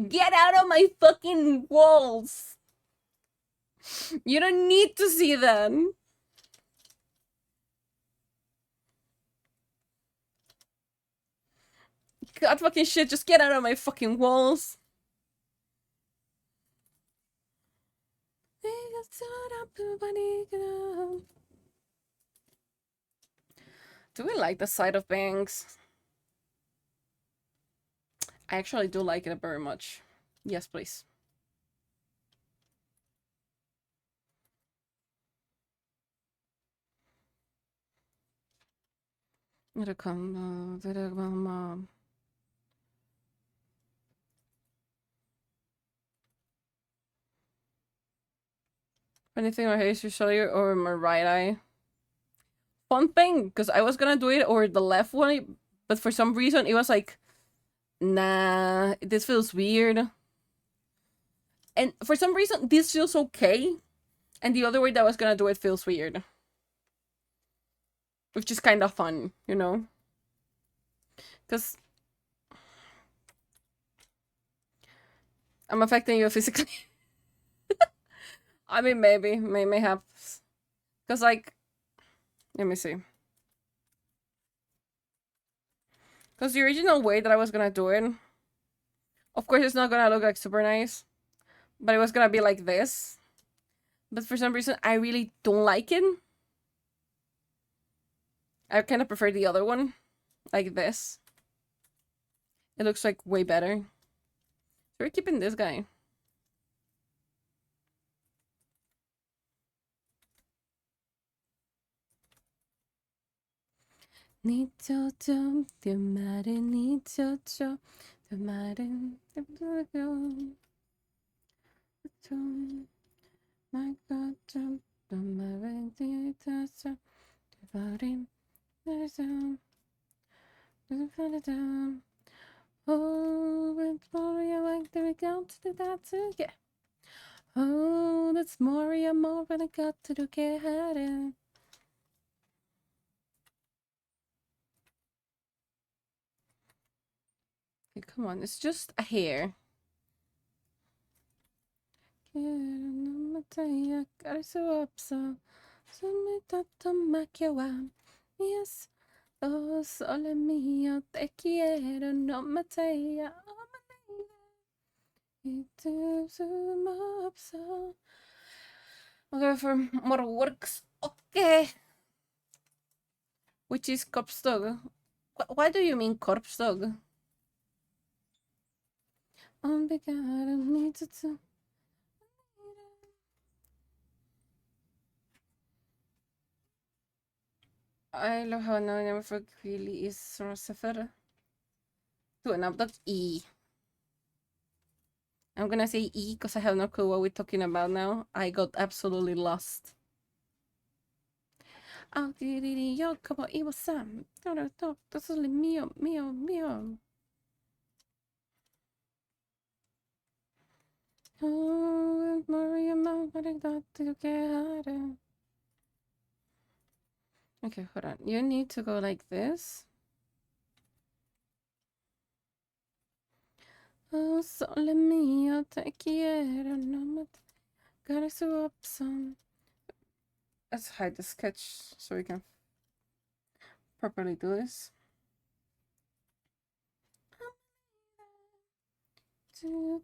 Get out of my fucking walls! You don't need to see that. God fucking shit, just get out of my fucking walls. Do we like the sight of bangs? I actually do like it very much. Yes, please. Anything on hair shoulder or my right eye? Fun thing, because I was gonna do it over the left one, but for some reason it was like, nah, this feels weird. And for some reason this feels okay, and the other way that I was gonna do it feels weird. Which is kind of fun, you know? Because I'm affecting you physically. I mean, maybe have. Because, like, let me see. Because the original way that I was gonna do it, of course, it's not gonna look like super nice, but it was gonna be like this. But for some reason, I really don't like it. I kind of prefer the other one, like this. It looks like way better. So we're keeping this guy. 니쳐져 내 말에 니쳐져 내 말은 좀 말과 좀 말에 니쳐져 내 말은 내서 Oh, it's Maria, like that we got to do that too, yeah. Oh, that's Maria, more than I got to do, get it. Okay, come on, it's just a hair. Yes, oh, sole mio, te quiero, no me tella, oh, my okay, for more works. Okay. Which is corpse dog. Why do you mean corpse dog? Oh my god, I need to. I love how now never for really is Rossefer. To an abduct E. I'm gonna say E because I have no clue what we're talking about now. I got absolutely lost. Ah, yo, como Iwo Sam. No, this is mío. Oh, Maria, what I got to get it. Okay, hold on. You need to go like this. Oh, sole mio, te quiero, no me gotta swap some. Let's hide the sketch so we can properly do this. Oh,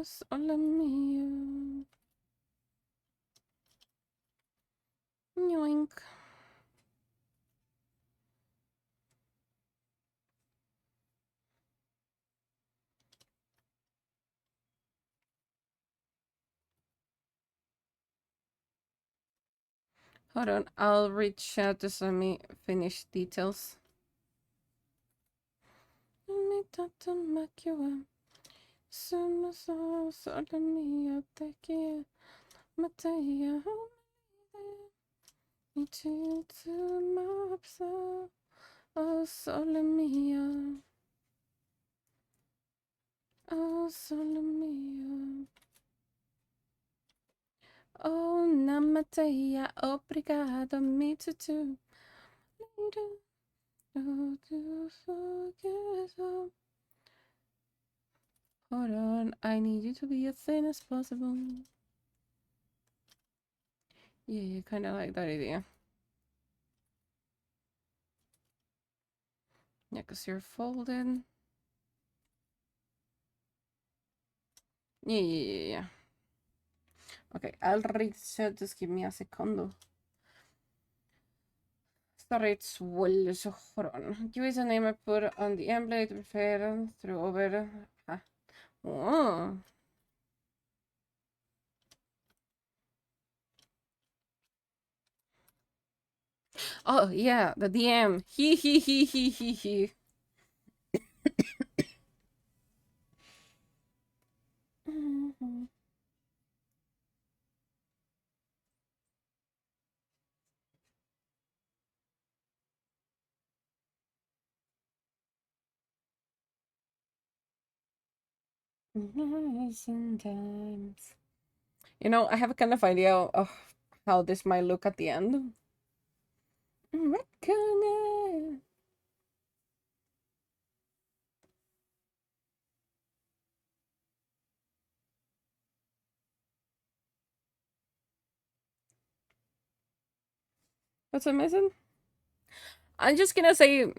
sole mio. Yoink. Hold on, I'll reach out to some finished details. Oh, sole mio. Oh, sole mio. Oh, namatea, obrigado, me too. Don't you forget how- Hold on, I need you to be as thin as possible. Yeah, kind of like that idea. Yeah, because you're folded. Yeah. Okay, I'll reset. Just give me a segundo. Sorry, it's swell, so hold on. Give us a name I put on the template, prepare, through over. Oh. Oh, yeah, the DM. He. Amazing times. You know, I have a kind of idea of how this might look at the end. Reckon it. What's amazing? I'm just gonna say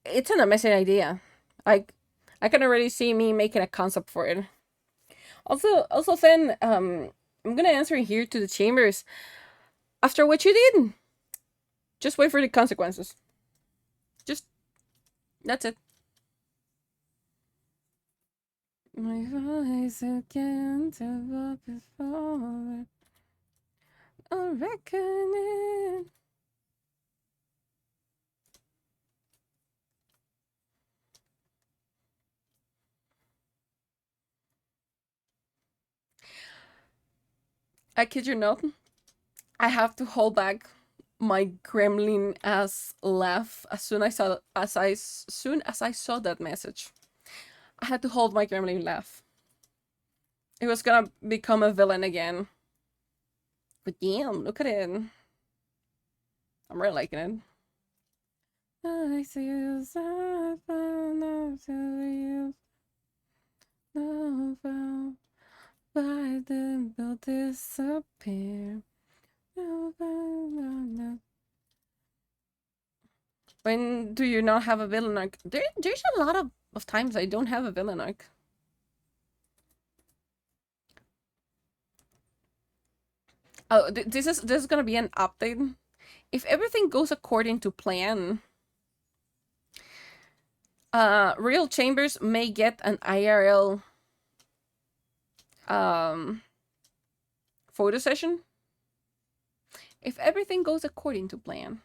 it's an amazing idea. Like I can already see me making a concept for it. Also, then I'm gonna answer here to the chambers. After what you did, just wait for the consequences. Just that's it. My voice again to what before. I reckon it. I kid you not. I have to hold back my gremlin ass laugh as soon as I saw that message. I had to hold my gremlin laugh. It was gonna become a villain again. But damn, look at it. I'm really liking it. I see you side to you. No, why then will disappear? When do you not have a villain arc? There's a lot of times I don't have a villain arc. Oh, this is gonna be an update. If everything goes according to plan, real chambers may get an IRL photo session. If everything goes according to plan.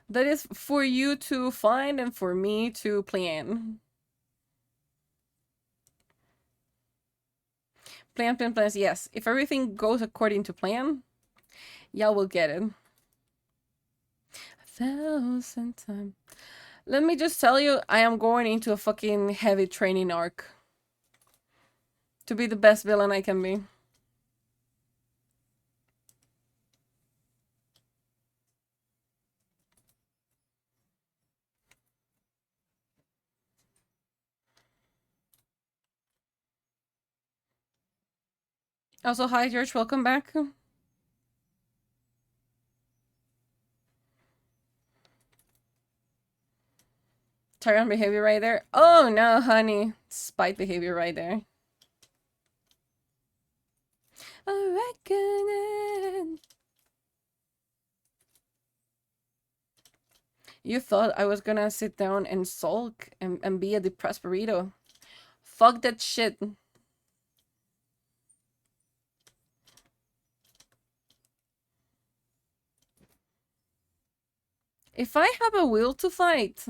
That is for you to find and for me to plan. Plans, yes. If everything goes according to plan, y'all will get it. 1,000 times. Let me just tell you, I am going into a fucking heavy training arc. To be the best villain I can be. Also, hi George, welcome back. Tyrant behavior right there. Oh no, honey. Spite behavior right there. I reckon it. You thought I was gonna sit down and sulk and be a depressed burrito. Fuck that shit. If I have a will to fight,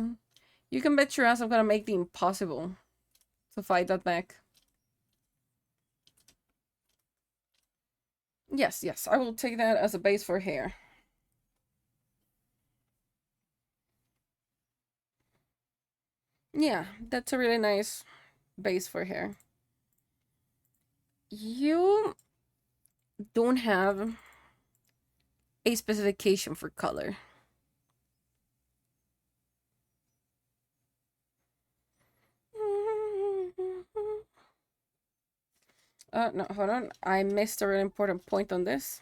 you can bet your ass I'm gonna make the impossible to fight that back. Yes, I will take that as a base for hair. Yeah, that's a really nice base for hair. You don't have a specification for color. No, hold on. I missed a really important point on this.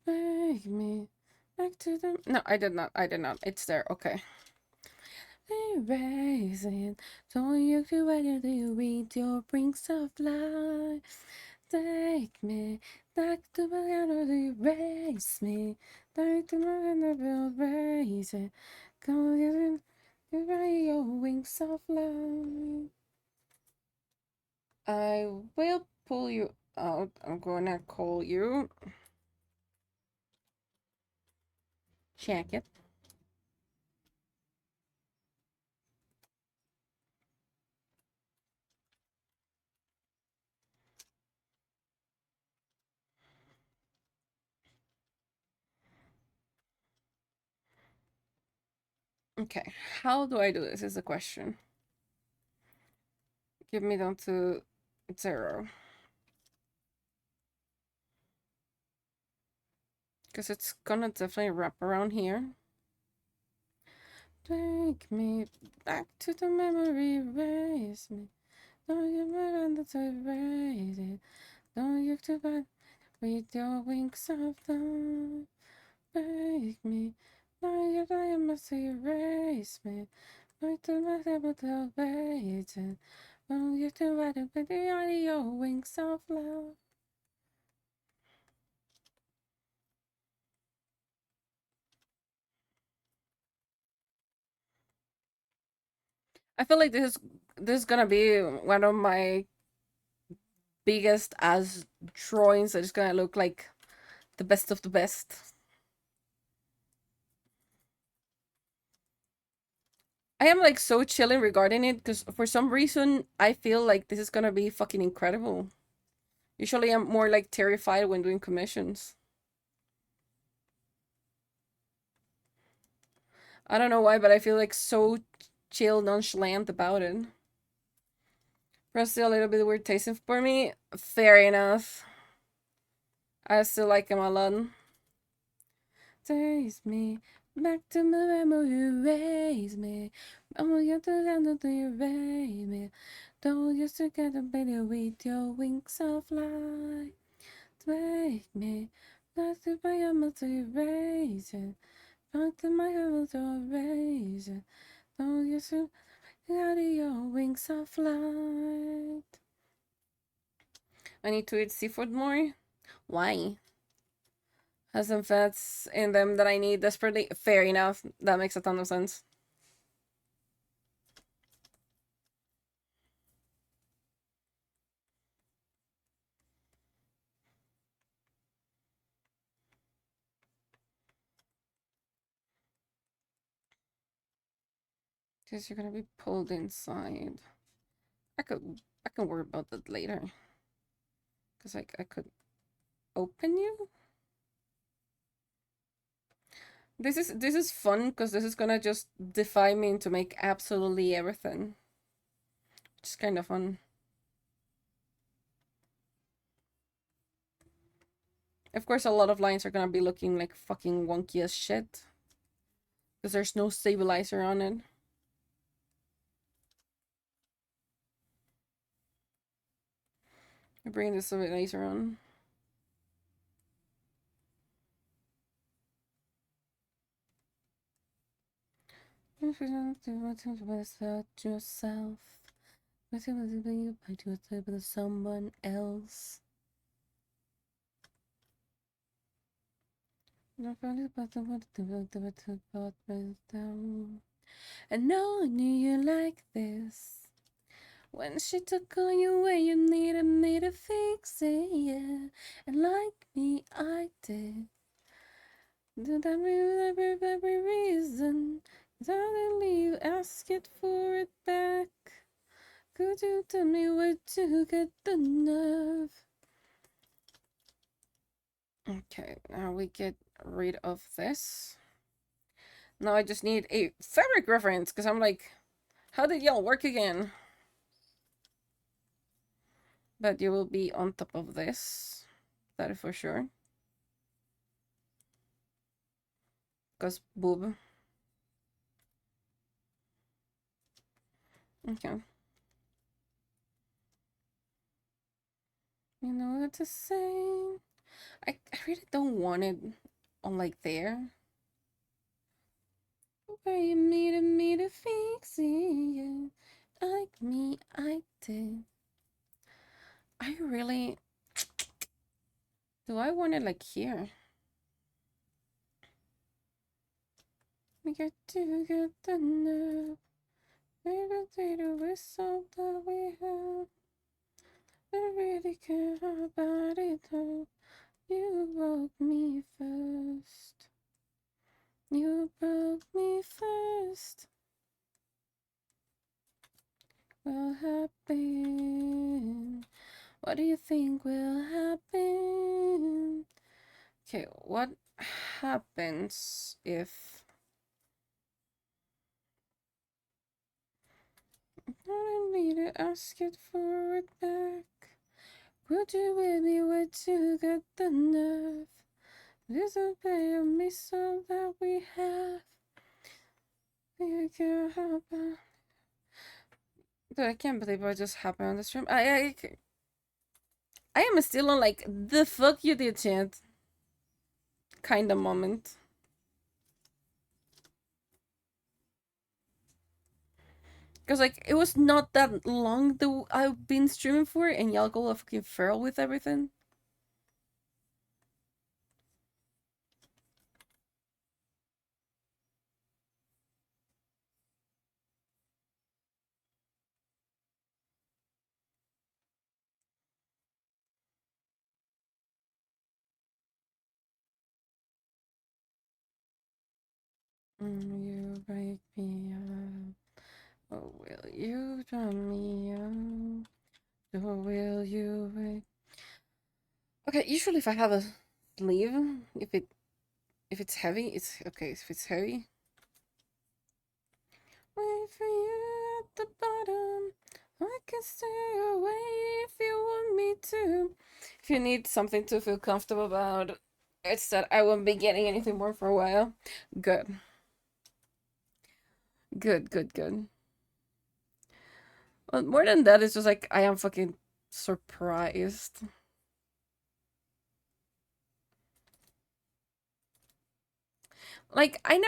Take me back to the. No, I did not. I did not. It's there. Okay. Raising, so you can whether you read your wings of life. Take me back to my energy, raise me. Back to my energy, raise it. Come on, you ride your wings of life. I will pull you out. I'm gonna call you. Check it. Okay, how do I do this? Is the question. Give me down to 0. Because it's gonna definitely wrap around here. Take me back to the memory, raise me. Don't you remember to raise it? Don't you to back with your wings of love. Take me. Now you I must say raise me. Back to my table to raise it. Don't you to ride it with your wings of love. I feel like this is gonna be one of my biggest as drawings that is gonna look like the best of the best. I am like so chilling regarding it because for some reason I feel like this is gonna be fucking incredible. Usually I'm more like terrified when doing commissions. I don't know why, but I feel like so chill, nonchalant about it. Probably a little bit weird tasting for me. Fair enough. I still like him a lot. Taste me back to my memory, raise me. I'm get to the to you, raise me. Don't used to get a better with your wings of light. Take me back to my hammer to erase it. Back to my hammer to erase it. Don't used to get your wings of light. I need to eat seafood more. Why? Has some fats in them that I need desperately. Fair enough. That makes a ton of sense. Because you're gonna be pulled inside. I can worry about that later. Because like I could open you. This is fun because this is gonna just defy me into make absolutely everything. Which is kind of fun. Of course, a lot of lines are gonna be looking like fucking wonky as shit. Because there's no stabilizer on it. I bring the stabilizer on. If you don't do what you best about yourself, what you want to be by to it with someone else. Not really about the what to about down. And no one knew you like this. When she took all you away, you needed me to fix it, yeah. And like me, I did. Did every reason? Suddenly you ask it for it back. Could you tell me where to get the nerve? Okay, now we get rid of this. Now I just need a fabric reference because I'm like, how did y'all work again? but you will be on top of this. That is for sure. Because boob. Okay. You know what to say. I really don't want it on like there. Where you needed me to fix it. Like me, I did. I really. Do I want it like here? We got to get the nerve. Maybe they do with all that we have. I really care about it though. You broke me first. You broke me first. What happen? What do you think will happen? Okay, what happens if I don't need to ask it for it back? Would you with me where to get the nerve? There's a way of me so that we have. We can happen. Dude, I can't believe what just happened on the stream. I am still on like the fuck you did, chant kind of moment. Because like it was not that long that I've been streaming for, and y'all go fucking feral with everything. You break me up. Oh, will you draw me up? Or will you break? Okay, usually if I have a sleeve, if it's heavy, it's okay. If it's heavy, wait for you at the bottom. I can stay away if you want me to. If you need something to feel comfortable about, it's that I won't be getting anything more for a while. Good. Good, good, good. Well, more than that, it's just like I am fucking surprised. Like I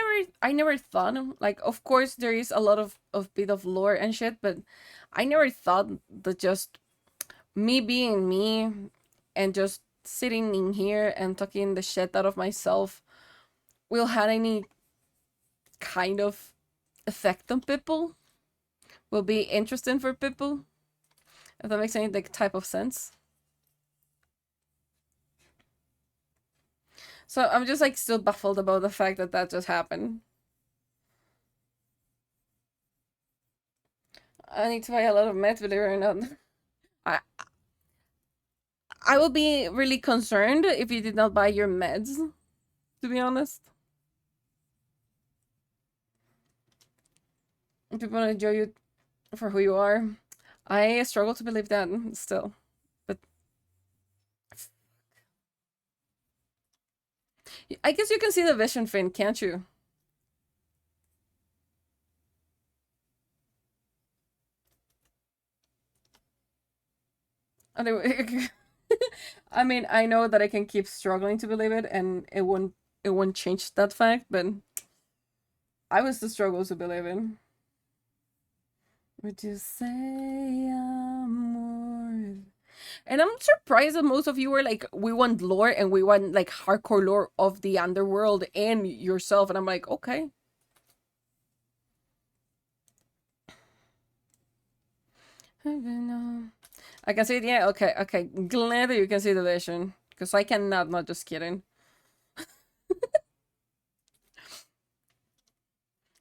never thought like of course there is a lot of bit of lore and shit, but I never thought that just me being me and just sitting in here and talking the shit out of myself will have any kind of effect on people, will be interesting for people, if that makes any like type of sense. So I'm just like still baffled about the fact that that just happened. I need to buy a lot of meds, believe it or not. I I will be really concerned if you did not buy your meds, to be honest. People enjoy you for who you are. I struggle to believe that still. But I guess you can see the vision, Finn, can't you? Anyway, I mean, I know that I can keep struggling to believe it, and it won't change that fact. But I was the struggle to believe it. Would you say I'm worth? And I'm surprised that most of you were like, we want lore and we want like hardcore lore of the underworld and yourself. And I'm like, okay. I can see it. Yeah, okay, okay. Glad that you can see the vision. Because I cannot, not just kidding.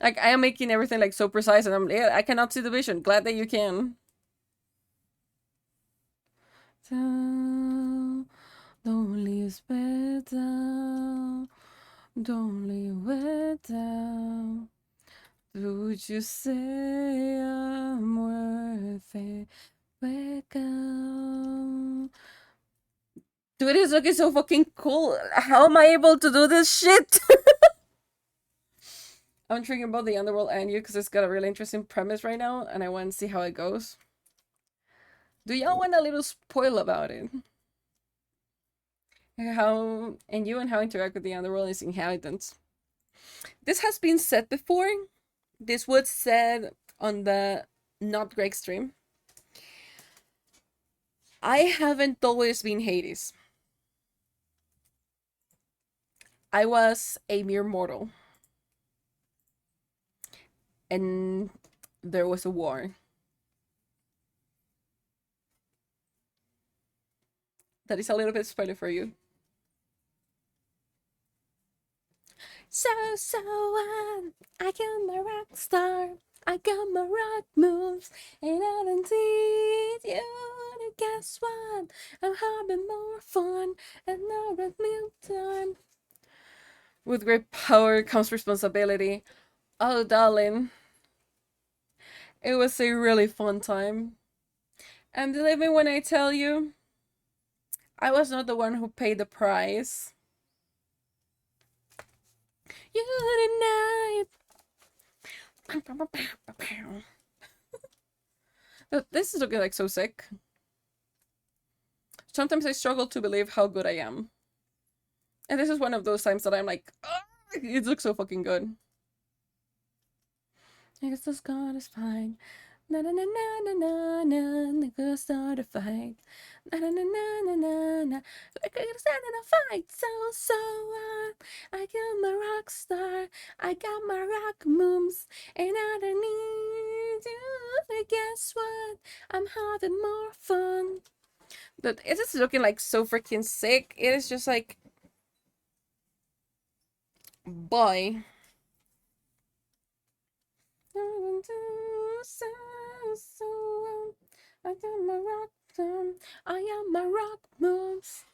Like, I am making everything like so precise and yeah, I cannot see the vision. Glad that you can. Down, don't leave bed down. Don't leave it down. Would you say I'm worth it? Wake up. Dude, it's looking so fucking cool. How am I able to do this shit? I'm thinking about the Underworld and you because it's got a really interesting premise right now, and I want to see how it goes. Do y'all want a little spoil about it? How and you and how interact with the Underworld and its inhabitants. This has been said before. This was said on the Not Greg stream. I haven't always been Hades. I was a mere mortal. And there was a war. That is a little bit spoiler for you. So, I got my rock star. I got my rock moves. And I don't need you to guess what? I'm having more fun and not at mealtime. With great power comes responsibility. Oh, darling. It was a really fun time. And believe me when I tell you, I was not the one who paid the price. You denied. This is looking like so sick. Sometimes I struggle to believe how good I am. And this is one of those times that I'm like, oh, it looks so fucking good. I guess this God is fine. Na na na na na na na. They could start a fight. Na na na na na na na. We're gonna stand in a fight. So I got my rock star. I got my rock moves, and I don't need you. Guess what? I'm having more fun. But it is looking like so freaking sick. It is just like, boy. I got my rock done. I am my rock moves.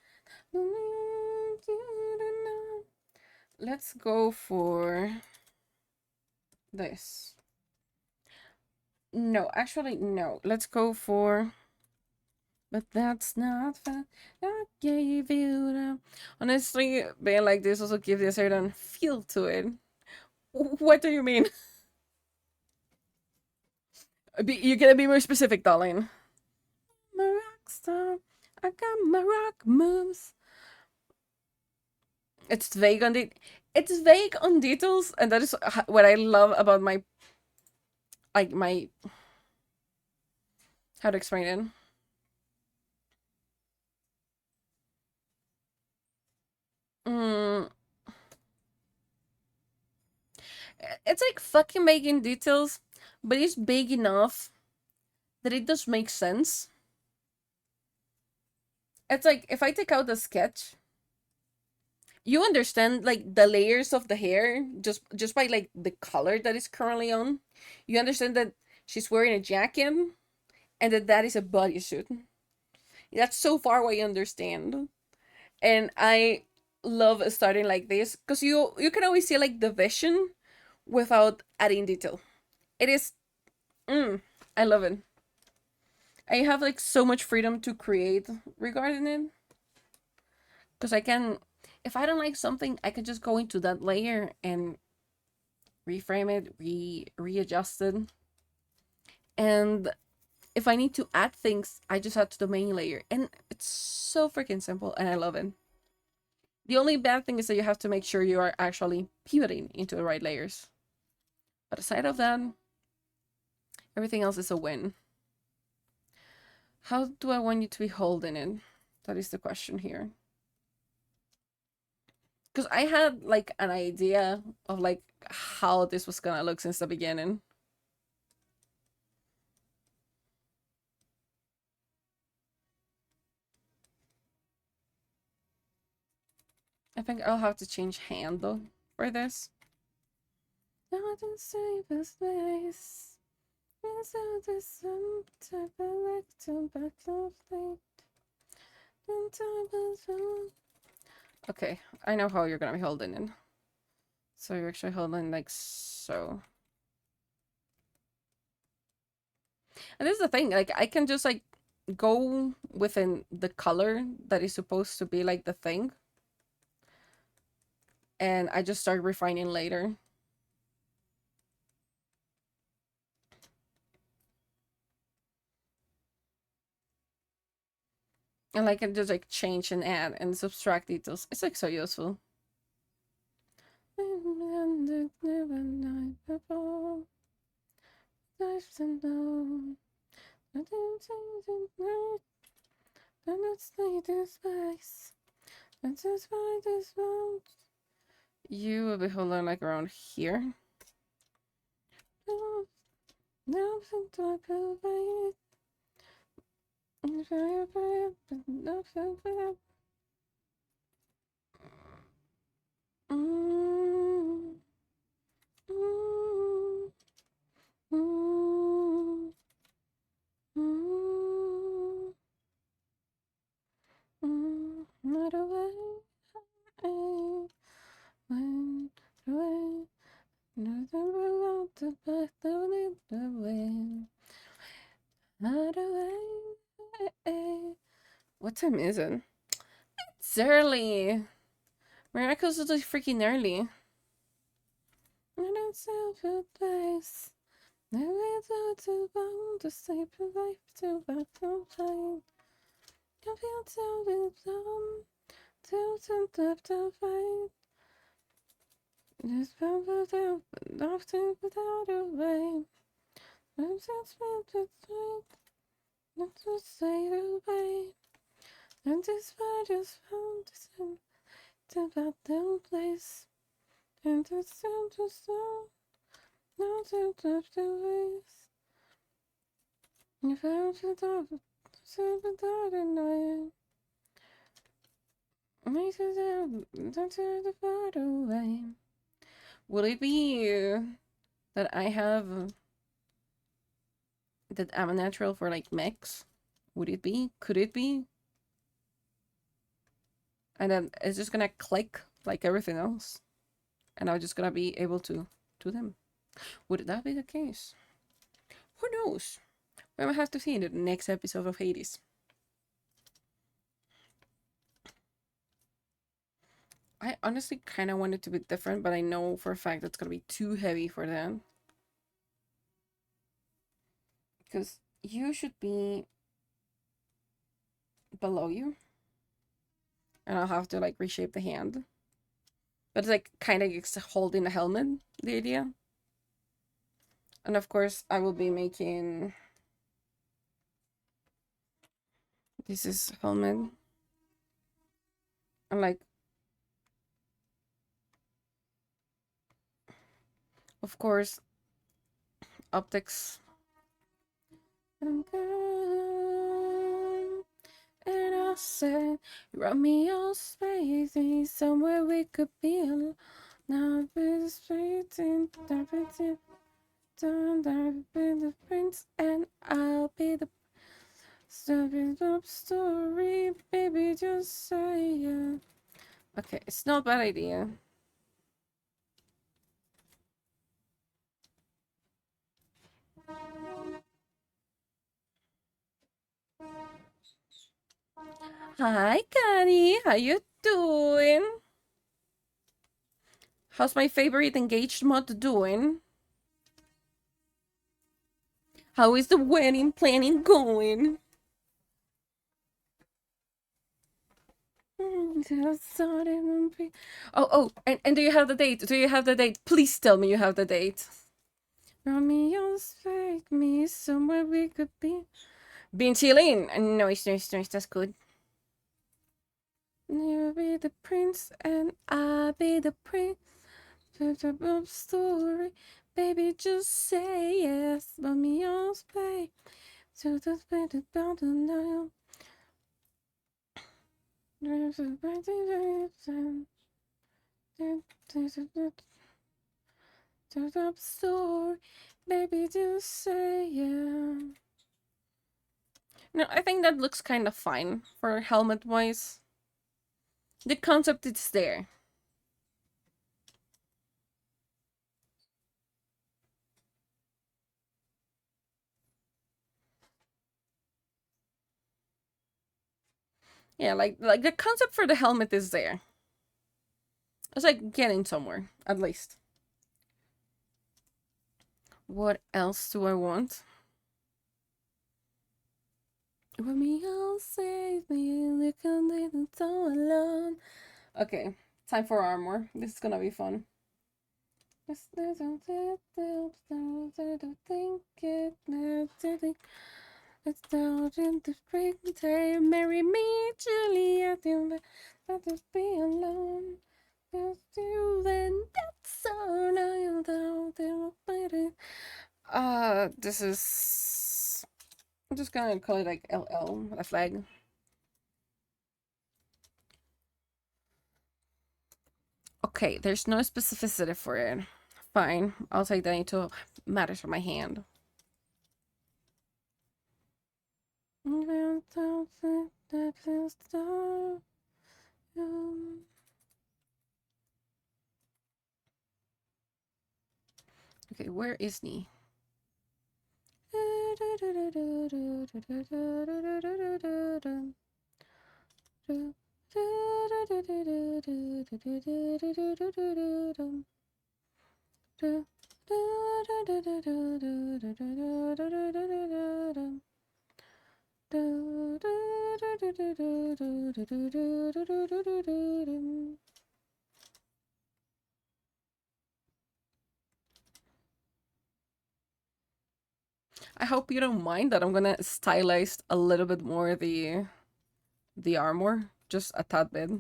Let's go for this. No, actually, no. Let's go for. But that's not fun. I gave you the. Honestly, being like this also gives a certain feel to it. What do you mean? You gotta be more specific, darling. My rock star. I got my rock moves. It's vague on it's vague on details, and that is what I love about my my how to explain it. Mm, it's like fucking making details, but it's big enough that it does make sense. It's like if I take out the sketch, you understand like the layers of the hair just by like the color that is currently on. You understand that she's wearing a jacket and that is a bodysuit. That's so far away. I understand, and I love starting like this because you can always see like the vision without adding detail. It is, I love it. I have like so much freedom to create regarding it because I can, if I don't like something, I can just go into that layer and reframe it, readjust it, and if I need to add things, I just add to the main layer, and it's so freaking simple, and I love it. The only bad thing is that you have to make sure you are actually pivoting into the right layers. But aside of that, everything else is a win. How do I want you to be holding it? That is the question here. Because I had like an idea of like how this was gonna look since the beginning. I think I'll have to change handle for this. Not in safest place. Some type of little back of late. Okay, I know how you're gonna be holding it. So you're actually holding like so. And this is the thing, like I can just like go within the color that is supposed to be like the thing, and I just start refining later. And I can just like change and add and subtract details. It's like so useful. You will be holding like around here. Not away, went away, nothing without the path that lead the way. Not away. What time is it? It's early. Miracles is like freaking early. And it's a place. Never thought about to save a life to back from pain. I feel so alone, too left to fight. Just found out, often without a way. I'm just meant to fight, not to stay away. And this I just found this about the place. And it's time to stop, not to left ways. You found it up, so without a night. Makes it down, don't turn the far away. Will it be that I have that I'm a natural for like mechs? Would it be? Could it be? And then it's just gonna click like everything else, and I'm just gonna be able to do them. Would that be the case? Who knows? We might have to see in the next episode of Hades. I honestly kind of want it to be different, but I know for a fact it's gonna be too heavy for them. Because you should be below you, and I'll have to like reshape the hand. But it's like kind of holding the helmet, the idea. And of course, I will be making this is helmet. And like, of course, optics. I'm gone, and I said, Romeo's space, somewhere we could be alone. Now be straight in, I've been the prince, and I'll be the story, baby, just say yeah. Okay, it's not a bad idea. Hi, Connie. How you doing? How's my favorite engaged mod doing? How is the wedding planning going? Oh, and do you have the date? Do you have the date? Please tell me you have the date. Romeo's fake me somewhere we could be. Been chilling. Nice, that's good. You'll be the prince and I'll be the prince. Story, baby, just say yes. Romeo's fake. So that's where the bound now. Story, baby, just say yeah. No, I think that looks kind of fine for helmet wise. The concept is there. Yeah, like the concept for the helmet is there. It's like getting somewhere, at least. What else do I want? When me all save me, look on it so alone. Okay, time for armor. This is gonna be fun. It's down in the springtime. Marry me, Juliet. Let us be alone. Just you and that's all I know. This is. I'm just gonna call it like LL, a flag. Okay, there's no specificity for it. Fine, I'll take that into matters of my hand. Okay, where is he? I hope you don't mind that I'm gonna stylize a little bit more the armor, just a tad bit.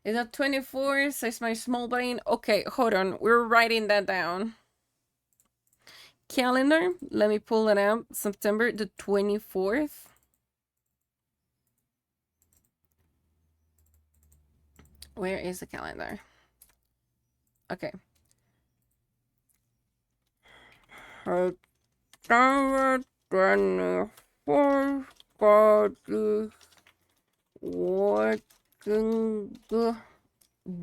Is that 24? Says my small brain. Okay, hold on. We're writing that down. Calendar. Let me pull it out. September the 24th. Where is the calendar? Okay. September 24th. Working.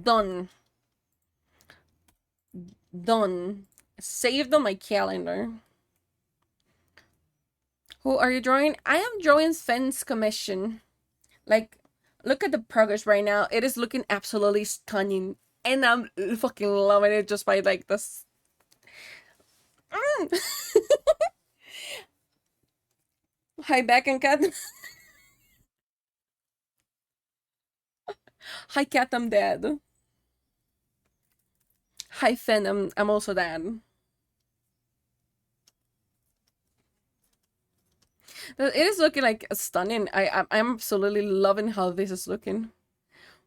Done. Done. Saved on my calendar. Who are you drawing? I am drawing Sven's commission. Like, look at the progress right now. It is looking absolutely stunning. And I'm fucking loving it just by like this. Hi, back and cat. Hi, cat, I'm dead. Hi, Fen, I'm also dead. It is looking like stunning. I'm absolutely loving how this is looking.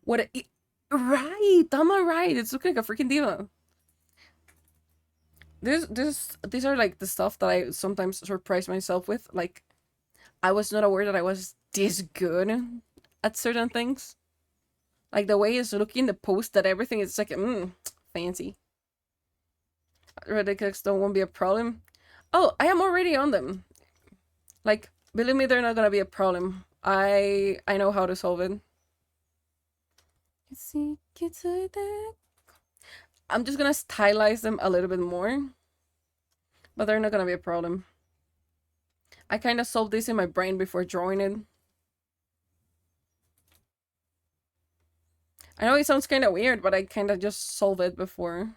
Right, am I right? It's looking like a freaking diva. These are like the stuff that I sometimes surprise myself with. Like, I was not aware that I was this good at certain things. Like the way it's looking, the post, that everything is like, fancy. Ridiculous, don't won't be a problem. Oh, I am already on them. Like, believe me, they're not gonna be a problem. I know how to solve it. I'm just gonna stylize them a little bit more, but they're not gonna be a problem. I kind of solved this in my brain before drawing it. I know it sounds kind of weird, but I kind of just solved it before.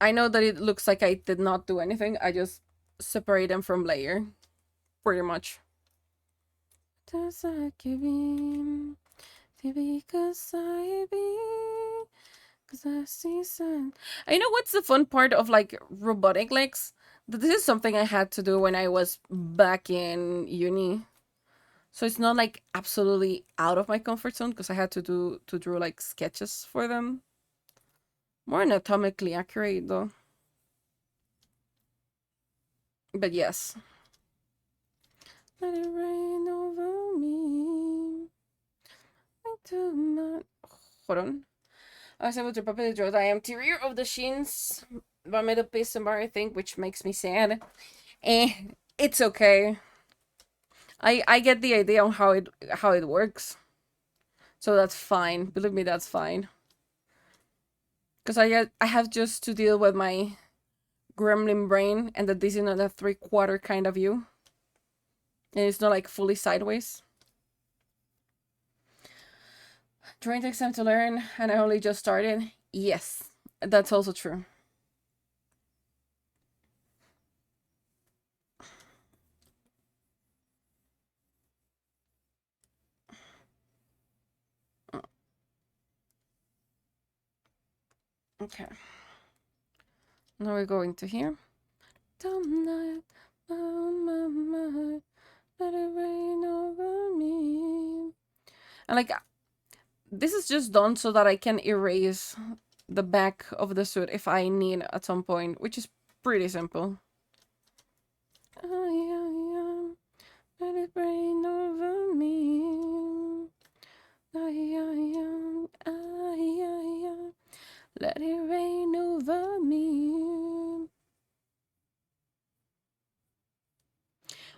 I know that it looks like I did not do anything. I just separate them from layer, pretty much. I know what's the fun part of like robotic legs? This is something I had to do when I was back in uni. So it's not like absolutely out of my comfort zone because I had to draw like sketches for them. More anatomically accurate though. But yes. Let it rain over me. Hold on. I was able to properly draw the interior of the shins, but I made a piston bar, I think, which makes me sad. Eh, it's okay. I get the idea on how it works, so that's fine. Believe me, that's fine. Because I have just to deal with my gremlin brain, and that this is not a 3/4 kind of view, and it's not like fully sideways. Drawing takes time to learn, and I only just started. Yes, that's also true. Okay. Now we're going to here. Dumb night, my mind, let it rain over me. And like, this is just done so that I can erase the back of the suit if I need at some point, which is pretty simple. Let it rain over me. Let it rain over me.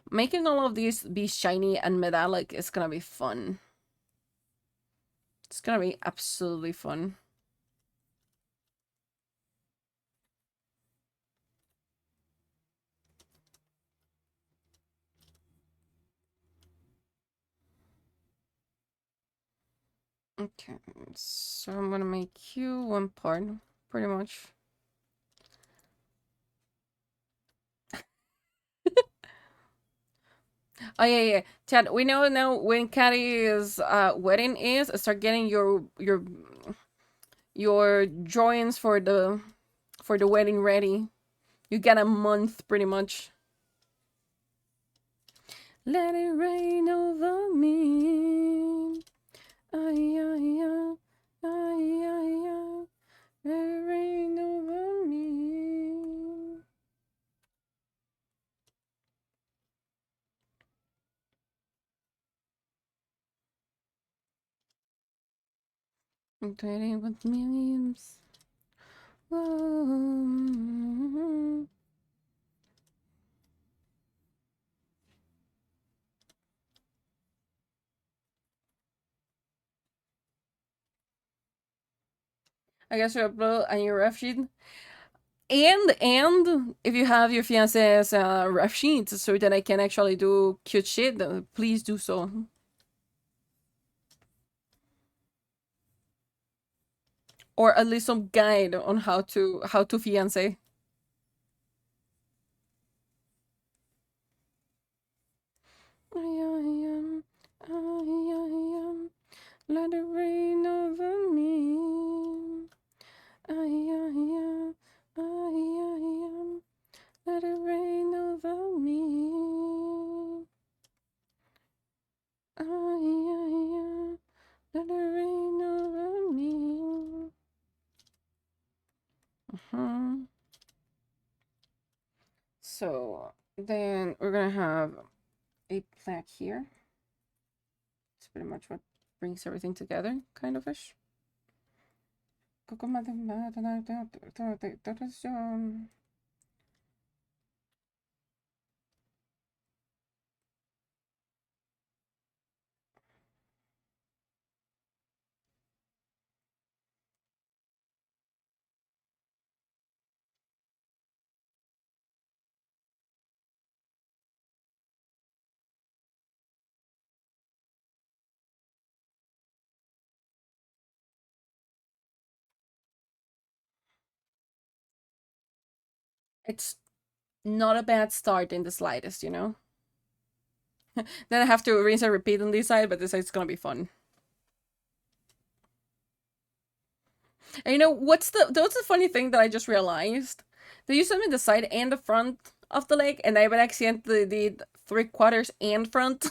Making all of these be shiny and metallic is gonna be fun. It's gonna be absolutely fun. Okay, so I'm gonna make you one part, pretty much. Oh yeah, Chad. We know now when Caddy's wedding is. Start getting your drawings for the wedding ready. You get a month, pretty much. Let it rain over me. Ay, ay, ay, ay, ay, ay. Let it rain over me. I'm trading with millions. Whoa. I guess you upload on your ref sheet. And if you have your fiance's ref sheets so that I can actually do cute shit, please do so. Or at least some guide on how to fiance. I am, I am, let it rain over me. I am, let it rain over me. I am, let it rain over me. So then we're gonna have a plaque here. It's pretty much what brings everything together, kind of ish. It's not a bad start in the slightest, you know? Then I have to rinse and repeat on this side, but this side's gonna be fun. And you know, what's the funny thing that I just realized? They used them in the side and the front of the leg, and I would accidentally did 3/4 and front.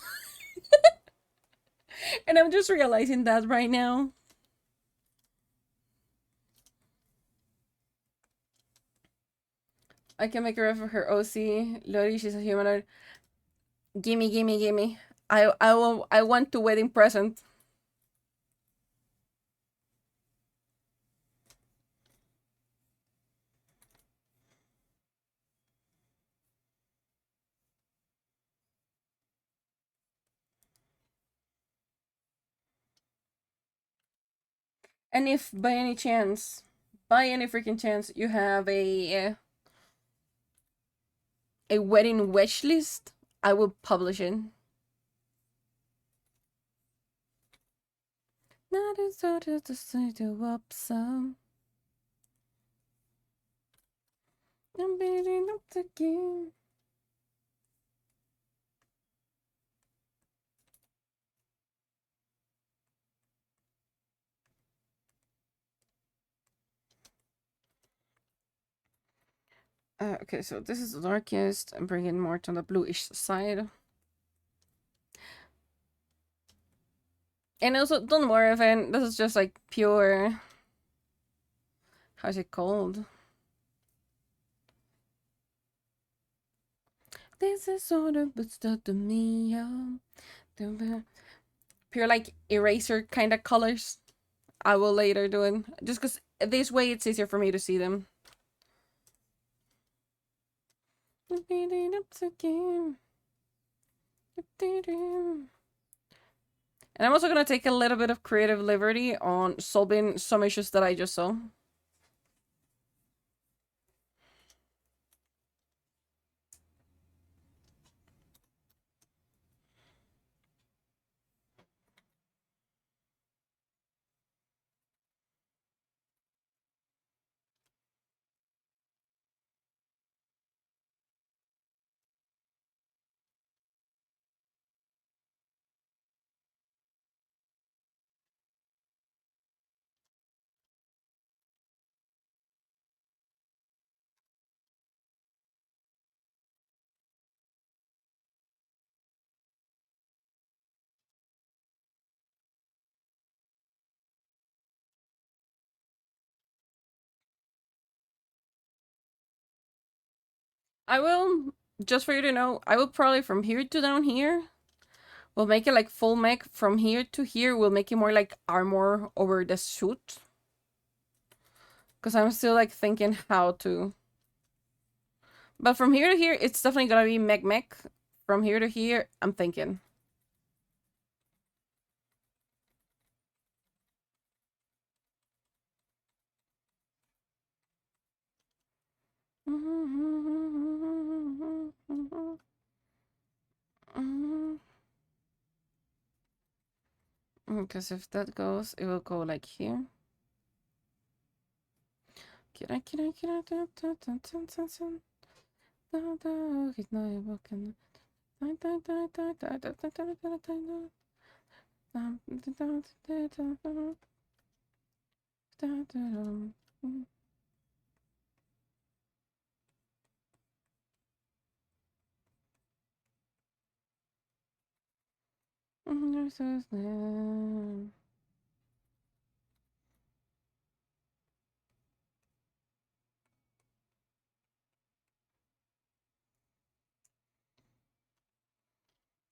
And I'm just realizing that right now. I can make her for her OC. Lori, she's a humanoid. Gimme, gimme, gimme. I want to wedding present. And if by any chance, by any freaking chance, you have a wedding wish list, I will publish it. Not as sort of to say to up some. I'm beating up the game. Okay, so this is the darkest. I'm bringing more to the bluish side. And also, don't worry, Evan. This is just like pure. How's it called? This is sort of but stuck to me. Pure like eraser kind of colors. I will later do it. Just because this way it's easier for me to see them. And I'm also going to take a little bit of creative liberty on solving some issues that I just saw. I will, just for you to know, I will probably from here to down here, we'll make it like full mech. From here to here, we'll make it more like armor over the suit. Because I'm still like thinking how to. But from here to here, it's definitely gonna be mech mech. From here to here, I'm thinking. Because if that goes, it will go like here.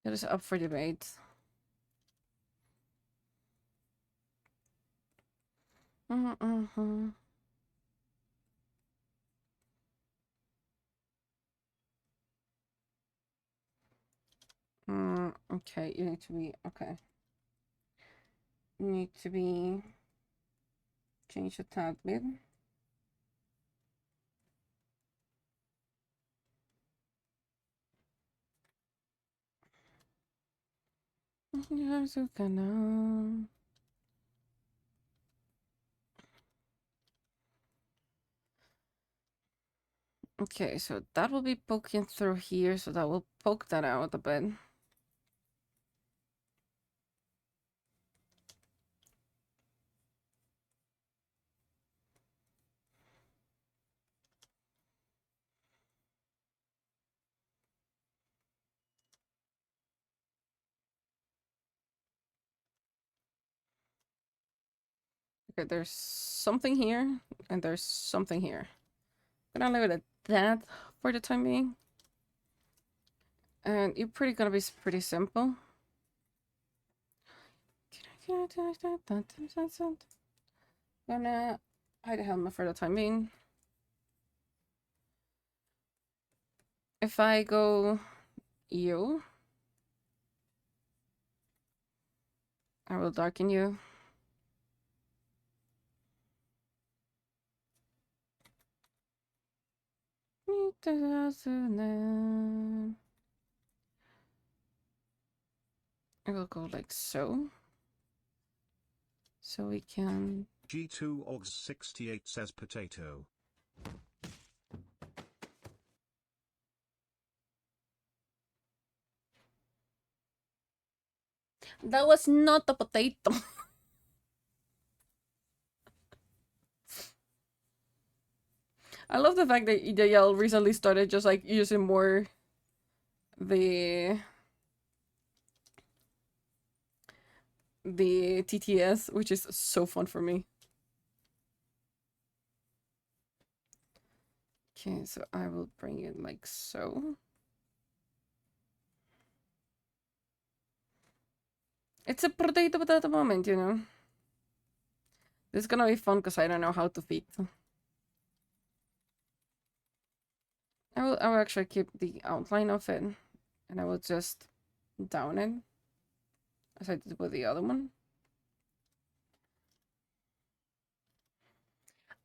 It is up for debate. Okay, you need to be okay. You need to be change the tab bit. Okay, so that will be poking through here, so that will poke that out a bit. Okay, there's something here, and there's something here. I'm gonna leave it at that for the time being. And you're pretty gonna be pretty simple. Gonna hide the helmet for the time being. If I go you, I will darken you. I will go like so. So we can... G2 Orgs 68 says potato. That was not a potato. I love the fact that y'all recently started just like using more the TTS, which is so fun for me. Okay, so I will bring it like so. It's a potato at the moment, you know. This is gonna be fun because I don't know how to feed. I will actually keep the outline of it, and I will just down it as I did with the other one.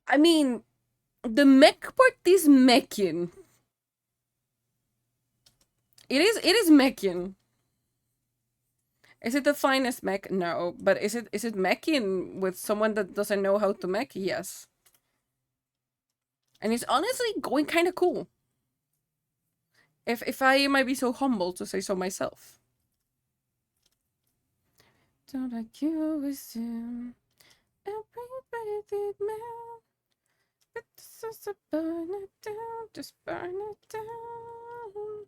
I mean, the mech part is mechin. It is mechin. Is it the finest mech? No, but is it mechin with someone that doesn't know how to mech? Yes. And it's honestly going kind of cool. If I might be so humble to say so myself. Don't like you wisdom. Everybody did man. But just burn it down. Just burn it down.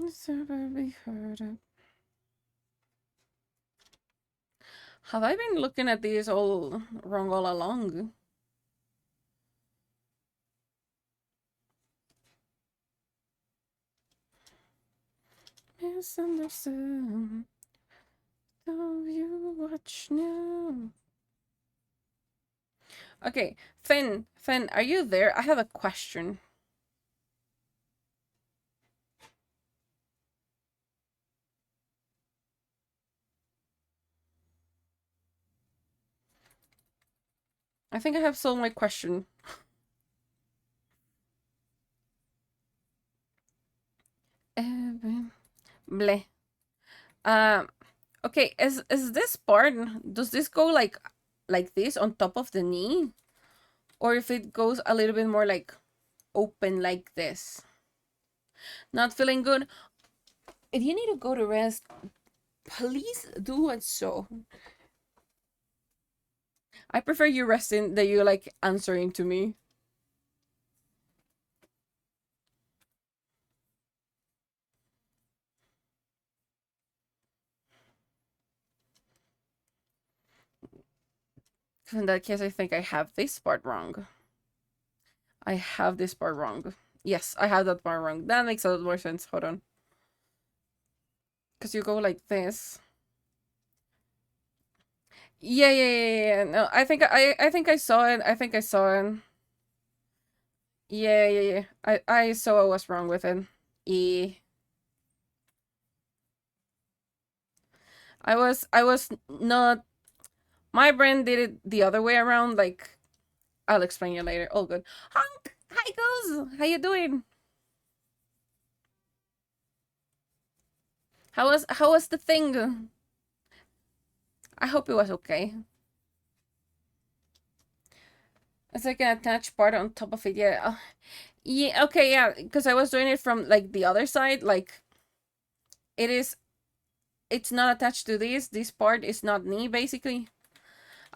It's never be heard of. Have I been looking at these all wrong all along? Misunderstood. Don't you watch now? Okay, Finn, are you there? I have a question. I think I have solved my question. Bleh. Okay, is this part, does this go like this on top of the knee? Or if it goes a little bit more like open like this? Not feeling good? If you need to go to rest, please do it so. I prefer you resting than you like answering to me. In that case, I think I have this part wrong. I have this part wrong. Yes, I have that part wrong. That makes a lot more sense. Hold on. Because you go like this. Yeah. No, I think I saw it. I think I saw it. Yeah. I saw I was wrong with it. Yeah. I was not, my brain did it the other way around, like I'll explain you later. All good. Honk! Hi Goose! How you doing? How was the thing? I hope it was okay. It's like an attached part on top of it, yeah. Yeah, okay, yeah, because I was doing it from like the other side, like it's not attached to this part is not knee, basically.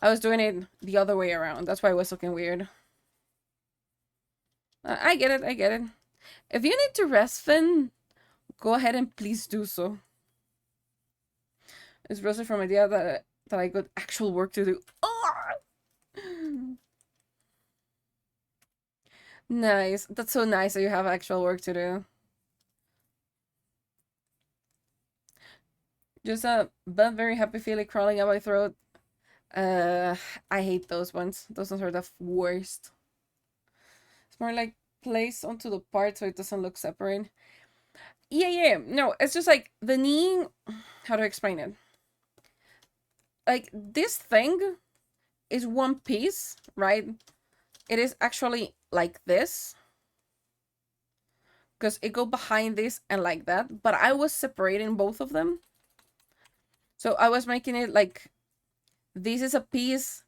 I was doing it the other way around. That's why it was looking weird. I get it. If you need to rest, Finn, go ahead and please do so. It's Rosie from idea that that I got actual work to do. Oh! Nice. That's so nice that you have actual work to do. Just a but very happy feeling crawling up my throat. Uh, I hate those ones. Those ones are the worst. It's more like place onto the part so it doesn't look separate. Yeah. No, it's just like the knee. How to explain it? Like this thing is one piece, right? It is actually like this because it go behind this and like that. But I was separating both of them, so I was making it like this is a piece,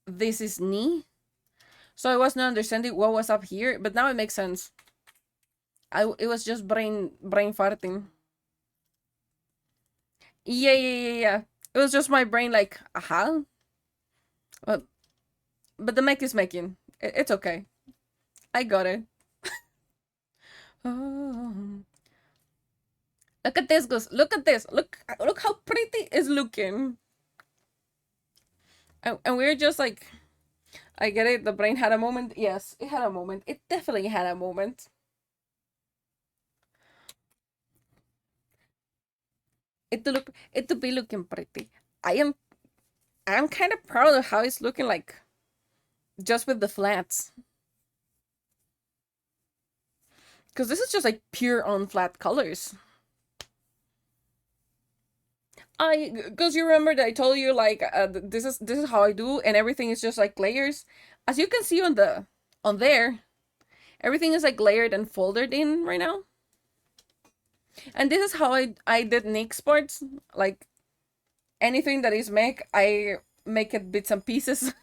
this is knee. So I was not understanding what was up here, but now it makes sense. It was just brain farting. Yeah. It was just my brain like, aha. But the mech is making. It's okay. I got it. Oh. Look at this, Gus. Look at this. Look how pretty it's looking. And we're just like, I get it. The brain had a moment. Yes, it had a moment. It definitely had a moment. It to be looking pretty. I am I'm kind of proud of how it's looking like, just with the flats. Because this is just like pure on flat colors. Because you remember that I told you like this is how I do, and everything is just like layers. As you can see on there, everything is like layered and folded in right now. And this is how I did Nick's parts. Like anything that is mech, I make it bits and pieces,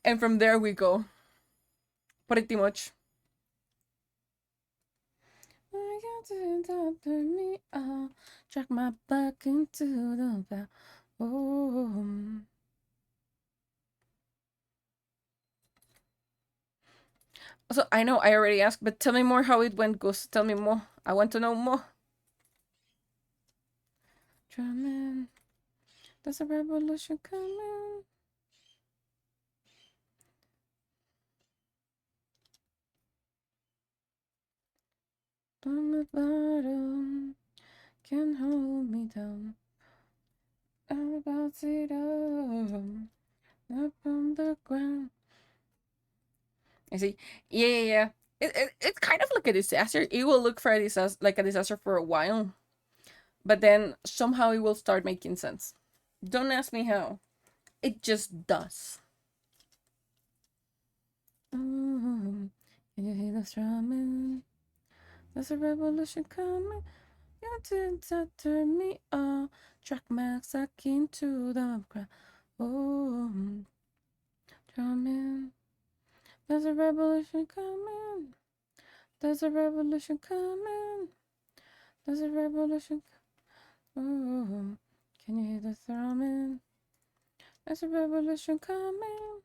and from there we go. Pretty much. I got to turn me on, track my back into the back. Oh. So I know I already asked, but tell me more how it went, Gus. Tell me more. I want to know more. Drumming, there's a revolution coming. On the bottom, can hold me down. I'm about to up on the ground. I see. Yeah. It's kind of like a disaster. It will look for a disaster, like a disaster for a while, but then somehow it will start making sense. Don't ask me how. It just does. Can you hear the strumming? There's a revolution coming. You didn't turn me on. Track max akin to the crowd. Oh, drumming. There's a revolution coming. There's a revolution coming. There's a revolution. Oh, can you hear the thrumming? There's a revolution coming.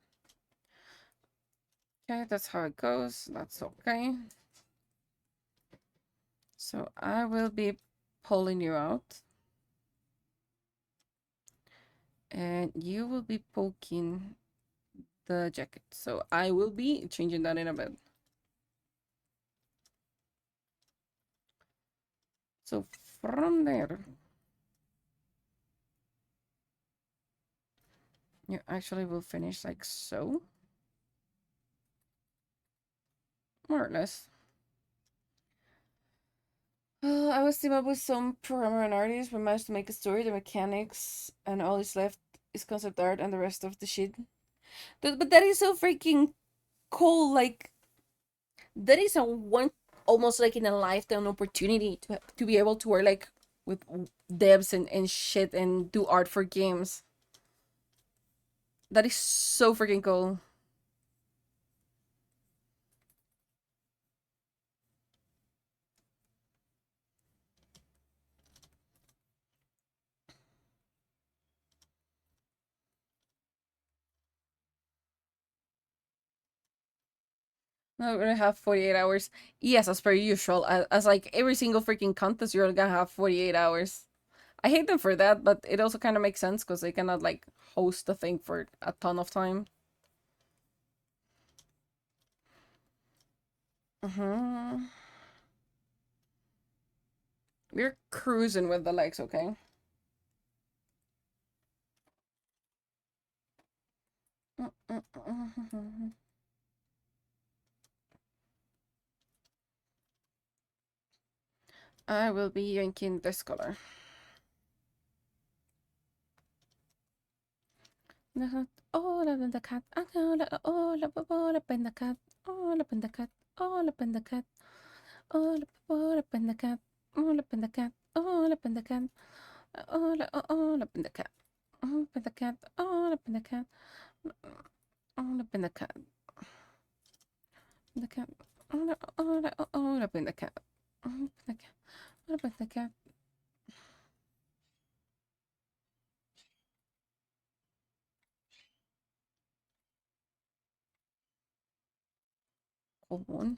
Okay, that's how it goes. That's okay. So I will be pulling you out. And you will be poking the jacket. So I will be changing that in a bit. So from there, you actually will finish like so. More or less. I was team up with some programmer and artist. We managed to make a story, the mechanics, and all is left is concept art and the rest of the shit. But that is so freaking cool. Like, that is a one, almost like in a lifetime opportunity to be able to work like with devs and shit and do art for games. That is so freaking cool. No, we're gonna have 48 hours. Yes, as per usual. As like every single freaking contest, you're gonna have 48 hours. I hate them for that, but it also kind of makes sense because they cannot like host the thing for a ton of time. We're cruising with the legs, okay? I will be drinking this color. All up in the cat, all up in the cat, all up in the cat, all up in the cat, all up in the cat, all up in the cat, all up in the cat, all up in the cat, all up in the cat, all up in the cat, all up in the cat, the cat, all up in the cat, all up in the cat, all up in the cat. Hold on.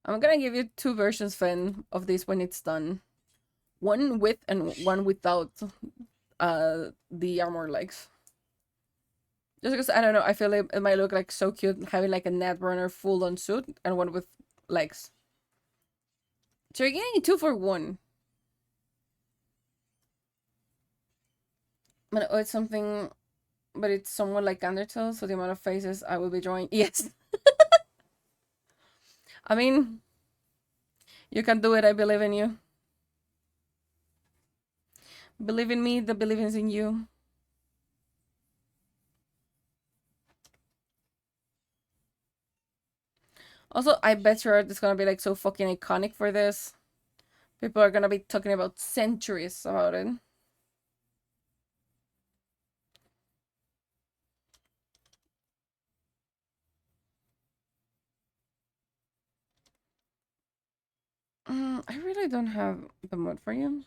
I'm gonna give you two versions, Finn, of this when it's done. One with and one without the armor legs. Just because I don't know, I feel like it might look like so cute having like a Netrunner full on suit and one with legs. So you're getting 2 for 1. But oh, it's something, but it's somewhat like Undertale, so the amount of faces I will be drawing. Yes. I mean, you can do it. I believe in you. Believe in me, the believings in you. Also, I bet your art is gonna be like so fucking iconic for this. People are gonna be talking about centuries about it. I really don't have the mood for you.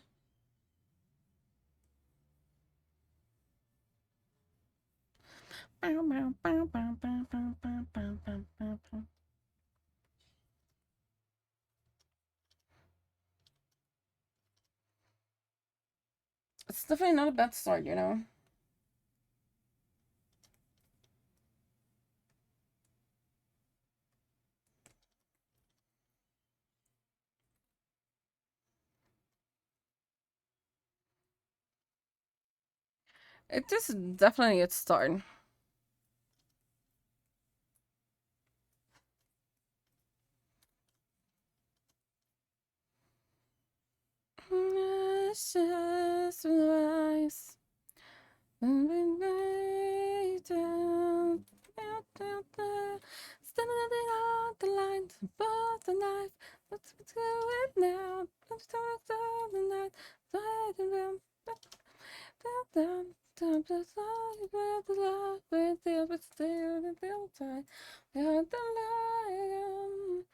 It's definitely not a bad start, you know? It is definitely a start. Just rise. Standing on the line, above the knife. Let's do it now. Let's talk to the night. Time to fly with the love, with the but still the build time. Behind the lion.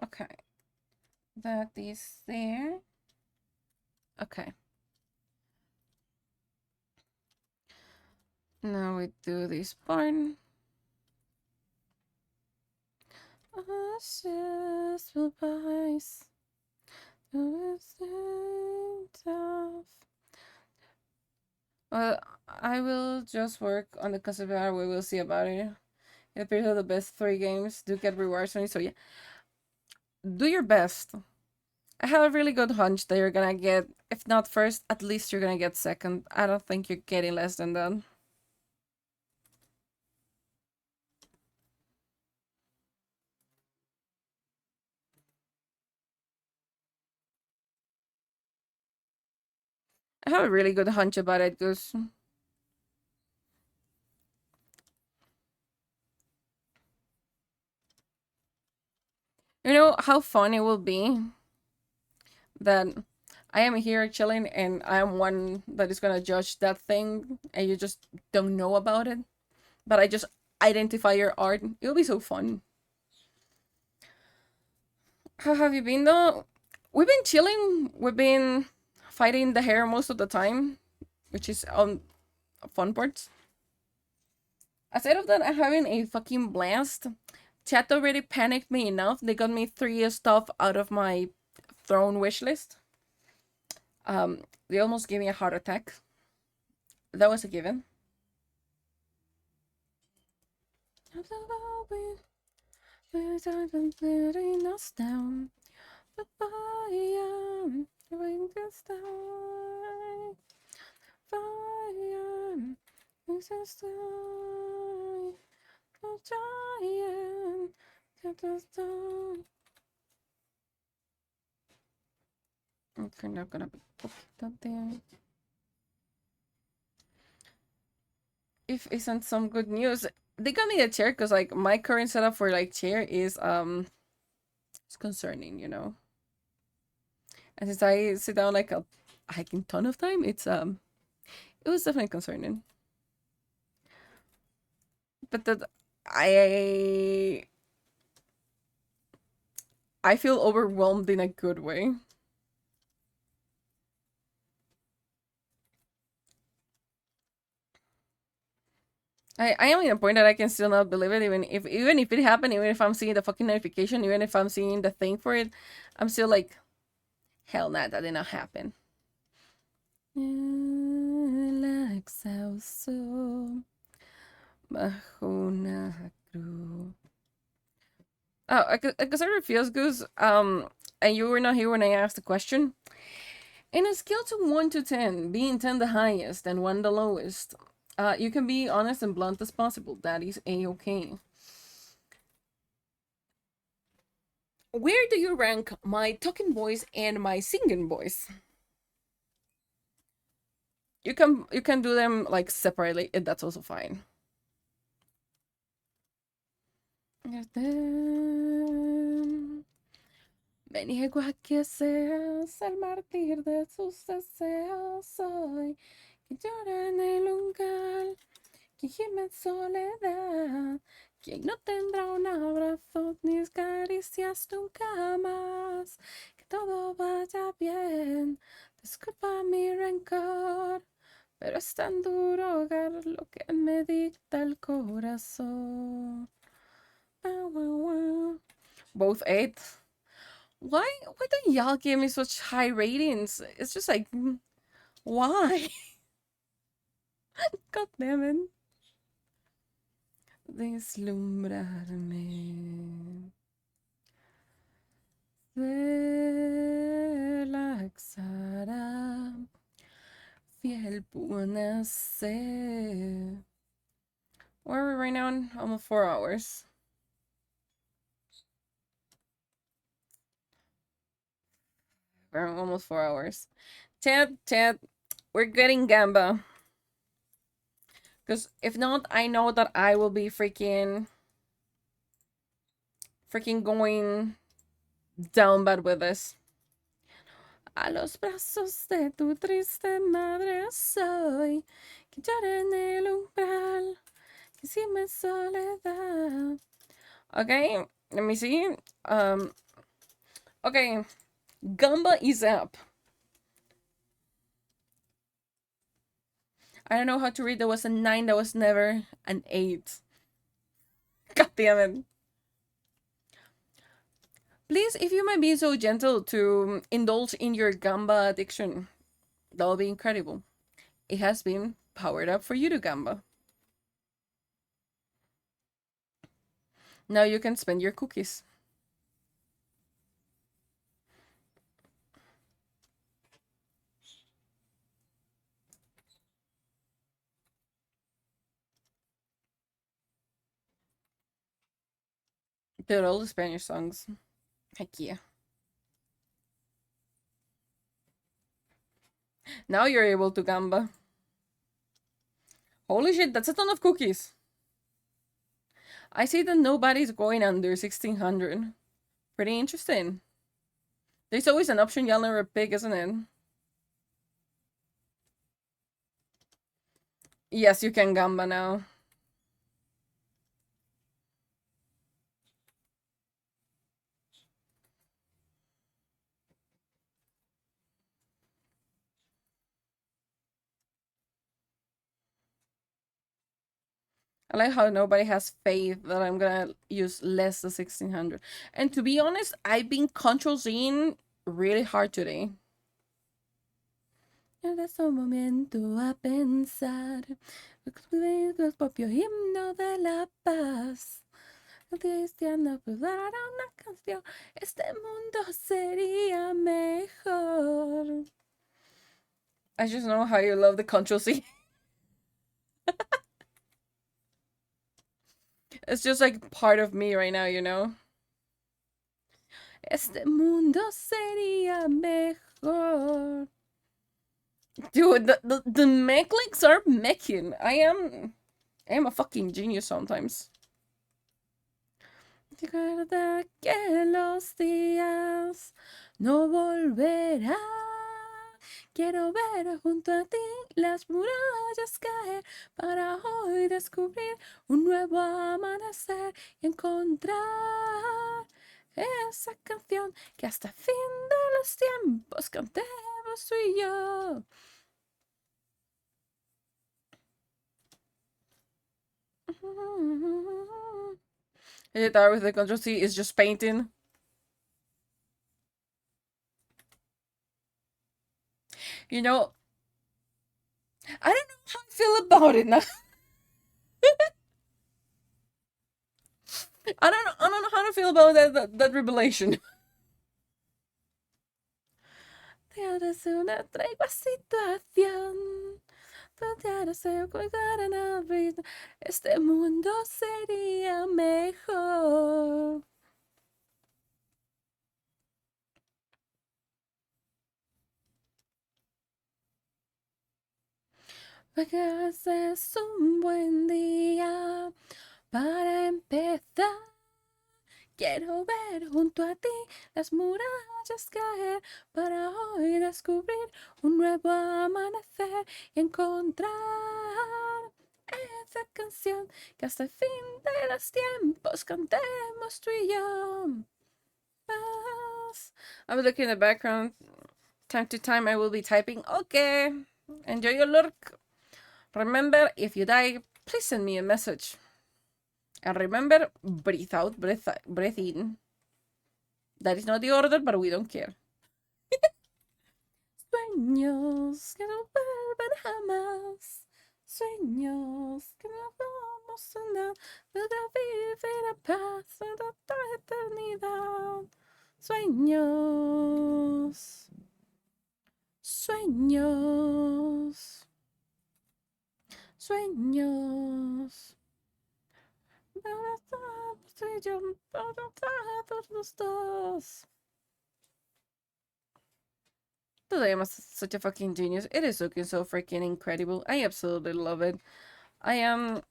Okay. That is there. Okay. Now we do this part. Ashes will rise. Well, I will just work on the concept art. We will see about it. It appears that the best 3 games do get rewards on it. So yeah, do your best. I have a really good hunch that you're gonna get, if not first, at least you're gonna get second. I don't think you're getting less than that. I have a really good hunch about it, Goose. You know how fun it will be that I am here chilling and I am one that is gonna judge that thing and you just don't know about it. But I just identify your art. It'll be so fun. How have you been though? We've been chilling. We've been fighting the hair most of the time, which is on fun parts. Aside of that, I'm having a fucking blast. chat already panicked me enough. They got me 3 stuff out of my throne wish list. They almost gave me a heart attack. That was a given. Letting us down. Fire, bring us down. Fire, brings us down. Oh, giant, get us down. Okay, not gonna put that there. If isn't some good news, they got me a chair because like my current setup for like chair is it's concerning, you know. And since I sit down like a hiking ton of time, it was definitely concerning. But that I I feel overwhelmed in a good way. I am in a point that I can still not believe it, even if it happened, even if I'm seeing the fucking notification, even if I'm seeing the thing for it, I'm still like, hell nah, that did not happen. Like so bajo una cruz. Oh, I guess it feels good. And you were not here when I asked the question. In a scale to 1 to 10, being 10 the highest and 1 the lowest, you can be honest and blunt as possible. That is a-okay. Where do you rank my talking voice and my singing voice? You can do them like separately, and that's also fine. Me niego a que seas el mártir de sus deseos. Soy quien llora en el umbral, quien gime en soledad, quien no tendrá un abrazo ni caricias nunca más. Que todo vaya bien, disculpa mi rencor, pero es tan duro ahogar lo que me dicta el corazón. Both 8. Why don't y'all give me such high ratings? It's just like, why? God damn it. Deslumbrarme. Relaxará. Fiel puede ser. Where are we right now? Almost 4 hours. We're almost 4 hours. Ted, we're getting Gamba. Because if not, I know that I will be freaking going down bad with this. A los brazos de tu triste madre soy, que llora en el umbral, que siempre soledad. Okay, let me see. Okay, Gamba is up. I don't know how to read. There was a 9, there was never an 8. God damn it. Please, if you might be so gentle to indulge in your Gamba addiction, that would be incredible. It has been powered up for you to Gamba. Now you can spend your cookies. They're all the Spanish songs. Heck yeah. Now you're able to Gamba. Holy shit, that's a ton of cookies. I see that nobody's going under 1600. Pretty interesting. There's always an option y'all never pick, isn't it? Yes, you can Gamba now. I like how nobody has faith that I'm gonna use less than 1600. And to be honest, I've been Control Zing really hard today. Es un momento a pensar. El propio himno de la paz. Cristiano, pues dará una canción. Este mundo sería mejor. I just know how you love the Control C. It's just like part of me right now, you know? Este mundo sería mejor. Dude, the mech links are meching. I am a fucking genius sometimes. Recuerda que los días no volverán. Quiero ver junto a ti las murallas caer para hoy descubrir un nuevo amanecer y encontrar esa canción que hasta el fin de los tiempos cantemos tú y yo. The guitar with the Control C is just painting. You know, I don't know how I feel about it now. I don't know how to feel about that revelation. Te harás una tregua situación. Te harás colgar en la vida. Este mundo sería mejor. Porque es un buen día para empezar. Quiero ver junto a ti las murallas caer para hoy descubrir un nuevo amanecer y encontrar esa canción que hasta el fin de los tiempos cantemos tú y yo. I was looking in the background. Time to time I will be typing. Okay, enjoy your lurk. Remember, if you die, please send me a message. And remember, breathe out, breathe in. That is not the order, but we don't care. Sueños que no vuelven jamás. Sueños que no vamos a dar. Para vivir en paz en toda eternidad. Sueños. Sueños. Sueños. Los dos. Dude, I am such a fucking genius. It is looking so freaking incredible. I absolutely love it. I am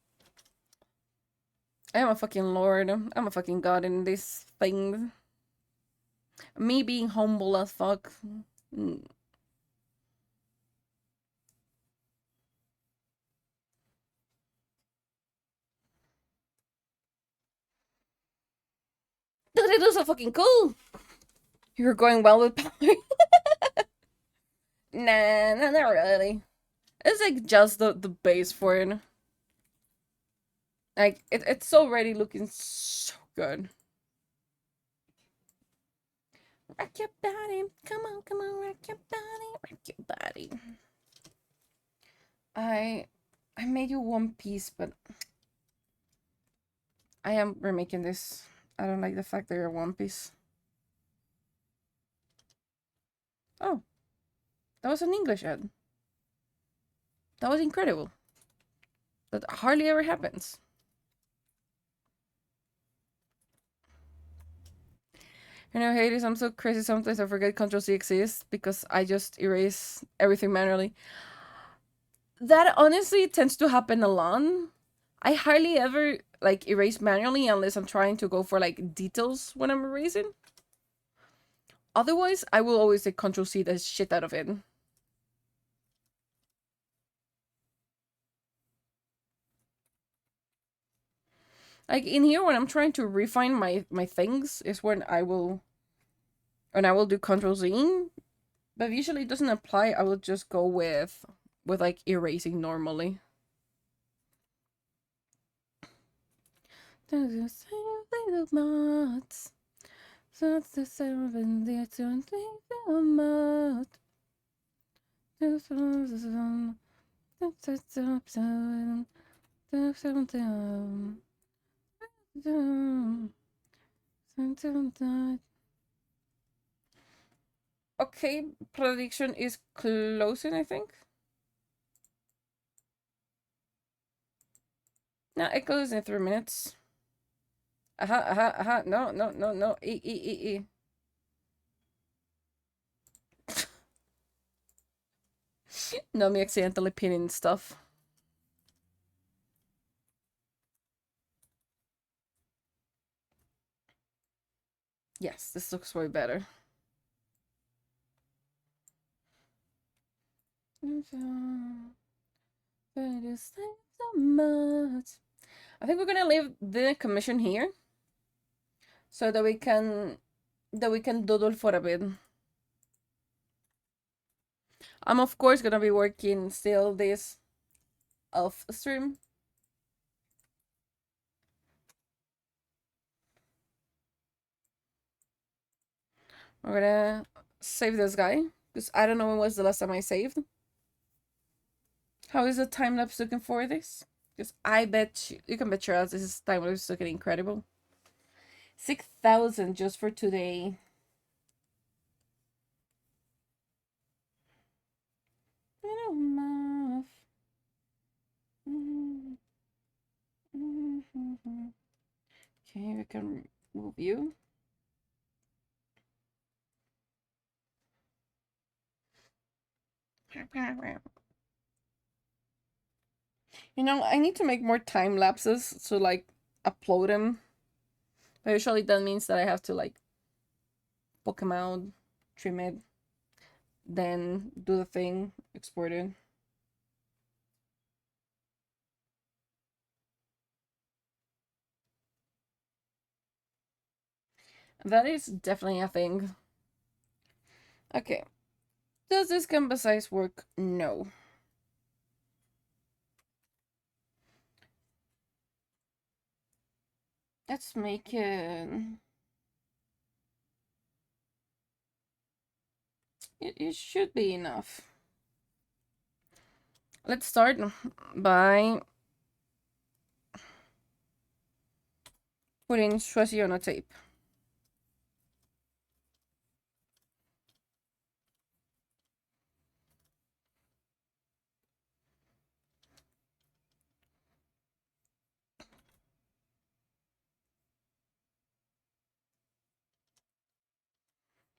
a fucking lord. I'm a fucking god in this thing. Me being humble as fuck. Dude, it is so fucking cool. You're going well with power. Nah, not really. It's like just the base for it. Like it's already looking so good. Rock your body, come on, rock your body. I made you one piece, but I am remaking this. I don't like the fact that you're one piece. Oh, that was an English ad. That was incredible. That hardly ever happens. You know, Hades, I'm so crazy sometimes I forget Control C exists because I just erase everything manually. That honestly tends to happen a lot. I hardly ever like erase manually unless I'm trying to go for like details when I'm erasing. Otherwise, I will always say Control C the shit out of it. Like in here, when I'm trying to refine my things, is when I will do Control Z. But usually it doesn't apply. I will just go with like erasing normally. There's the same little moths. So it's the same in the two and three little moths. There's some. Okay, prediction is closing, I think. No, it goes in 3 minutes. Aha. No. E. No, me accidentally pinning stuff. Yes, this looks way better. But it's so much. I think we're gonna leave the commission here so that we can doodle for a bit. I'm of course gonna be working still this off stream. We're gonna save this guy because I don't know when was the last time I saved. How is the time lapse looking for this? Because I bet you can bet your ass this is time lapse looking incredible. 6,000 just for today. Math. Okay, we can move you. You know, I need to make more time lapses to like upload them. But usually that means that I have to like poke them out, trim it, then do the thing, export it. That is definitely a thing. Okay. Does this canvas size work? No. Let's make it... It should be enough. Let's start by putting Swazi on a tape.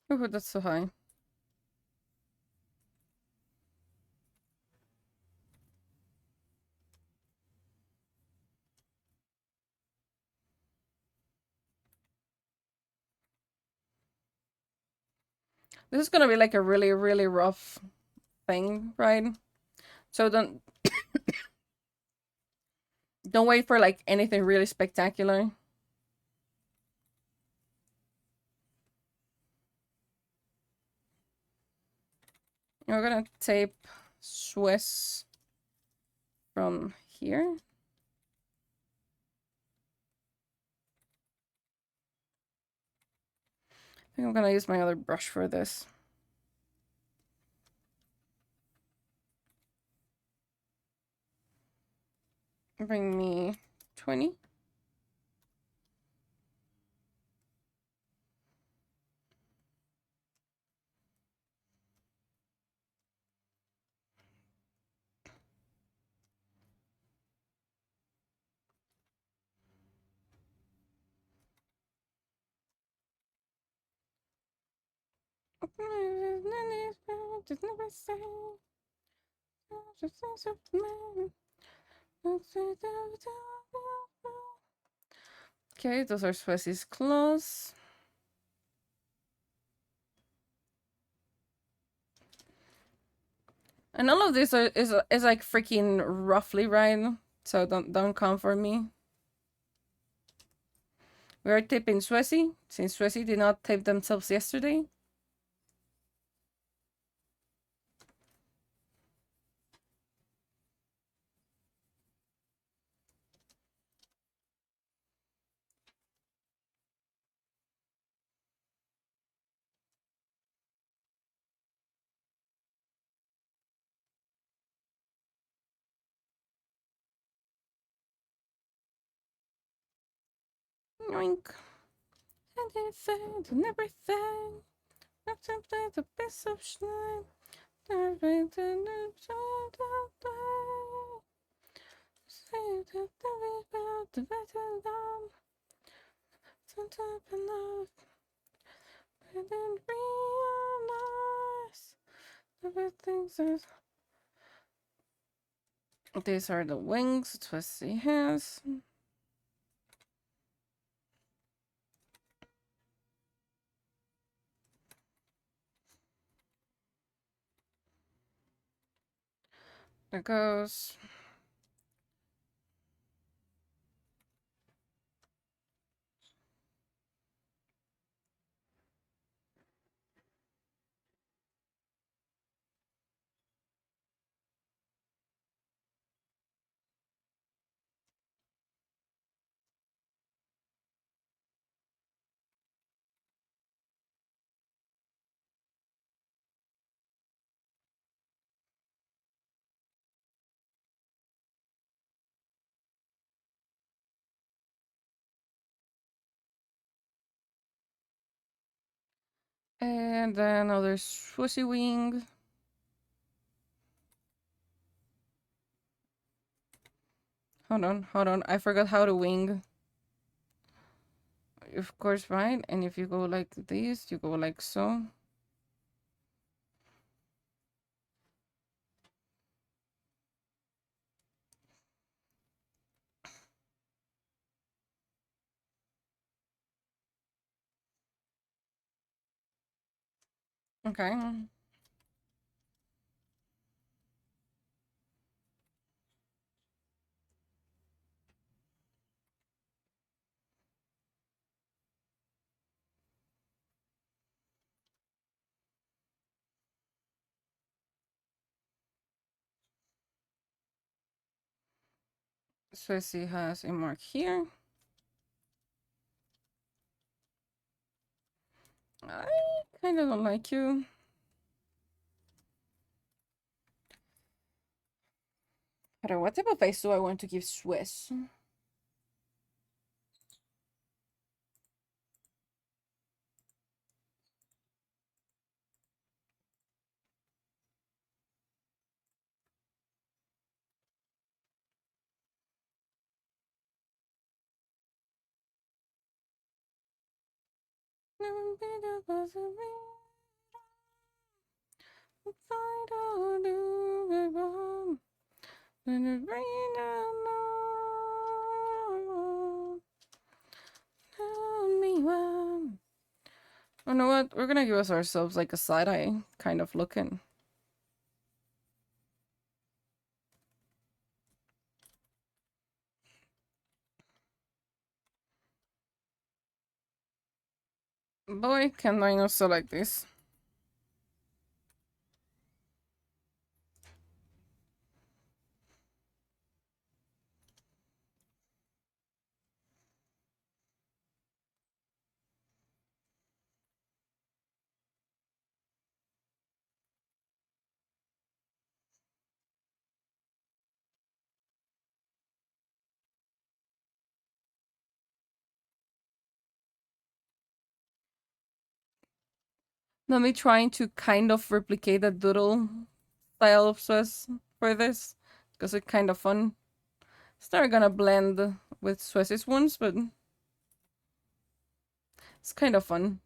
Oh, that's so high. This is gonna be like a really, really rough thing, right? So don't wait for like anything really spectacular. We're gonna tape Swiss from here. I think I'm gonna use my other brush for this. Bring me 20. Okay, those are Swiss's claws. And all of this is like freaking roughly right, so don't come for me. We are taping Swissy, since Swissy did not tape themselves yesterday. Yoink. And anything and everything. That's the best of shine. Everything that's out there. Say that the about the better down. Sometimes enough. And then realize the things that. These are the wings Twisty has. There goes. And then another swooshy wing. Hold on. I forgot how to wing. Of course, right? And if you go like this, you go like so. Okay. Swissy has a mark here. I kind of don't like you. But what type of face do I want to give Swiss? You know what? We're gonna give us ourselves like a side eye kind of looking. Boy, can I not select this? Let me trying to kind of replicate the doodle style of Swiss for this, because it's kind of fun. It's not gonna blend with Swiss's ones, but it's kind of fun.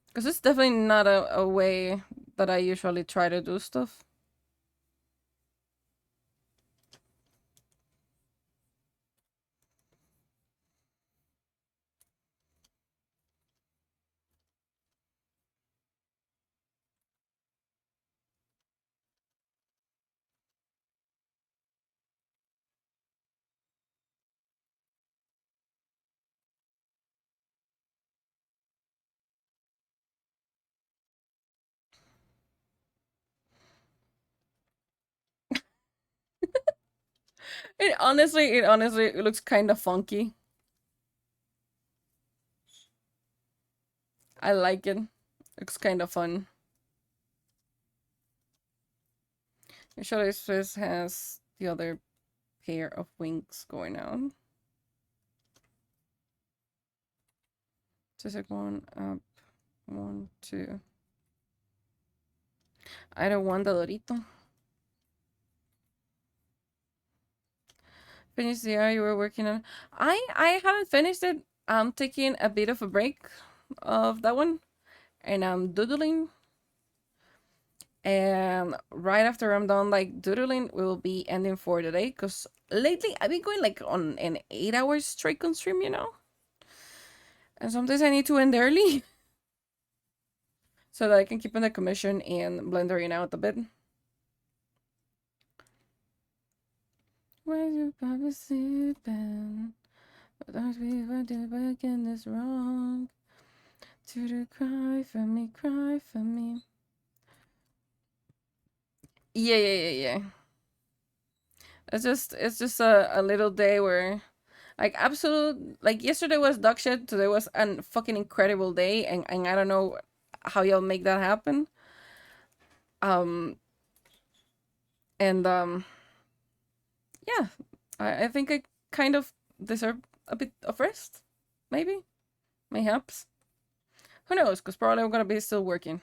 Because it's definitely not a way that I usually try to do stuff. It looks kind of funky. I like it. Looks kind of fun. Usually Swiss has the other pair of wings going on. Just like 1 up, 1, 2. I don't want the Dorito. Finish the art you were working on. I haven't finished it. I'm taking a bit of a break of that one, and I'm doodling. And right after I'm done like doodling, we will be ending for the day. Cause lately I've been going like on an 8 hour straight on stream, you know. And sometimes I need to end early so that I can keep in the commission and blendering out a bit. Why you probably sleeping? But don't we want to begin this wrong? To cry for me, cry for me. Yeah. It's just a little day where like absolute like yesterday was dog shit, today was an fucking incredible day, and I don't know how y'all make that happen. Um and yeah, I think I kind of deserve a bit of rest. Maybe. Mayhaps. Who knows? Because probably I'm gonna be still working.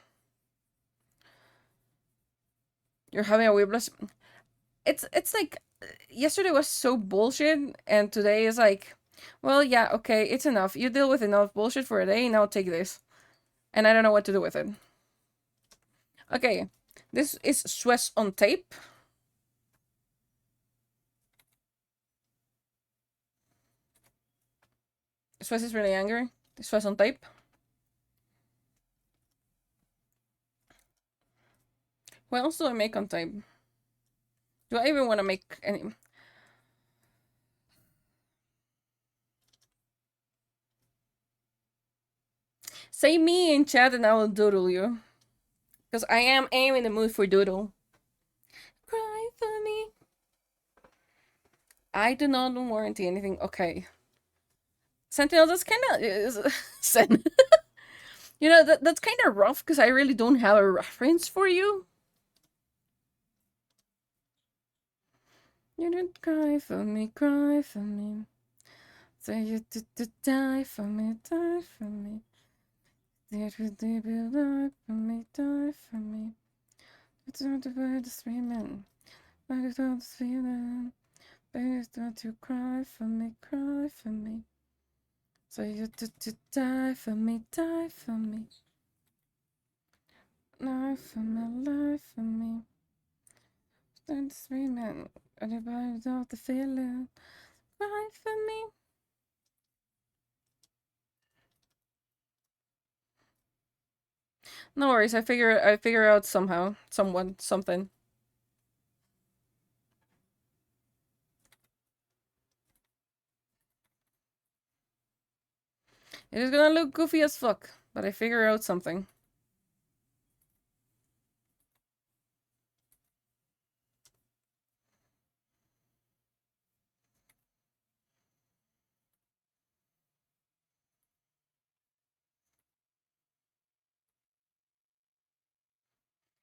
You're having a whiplash. It's like yesterday was so bullshit, and today is like, well, yeah, okay, it's enough. You deal with enough bullshit for a day. Now take this, and I don't know what to do with it. Okay, this is Swiss on tape. Swiss is really angry. Swiss on tape. What else do I make on tape? Do I even want to make any? Say me in chat and I will doodle you. Because I am in the mood for doodle. Cry for me. I do not warranty anything. Okay. Sentinel, that's kind of... Sen. You know, that's kind of rough because I really don't have a reference for you. You didn't cry for me, cry for me. Say you did die for me, die for me. Did you die for me, die for me. It's not the word to screaming. I just want this feeling. Baby, don't you cry for me, cry for me. So you did die for me, die for me. Life for me, life for me. Don't screaming. Anybody without the feeling. Cry for me. No worries, I figure out somehow. Someone, something. It is gonna look goofy as fuck, but I figure out something.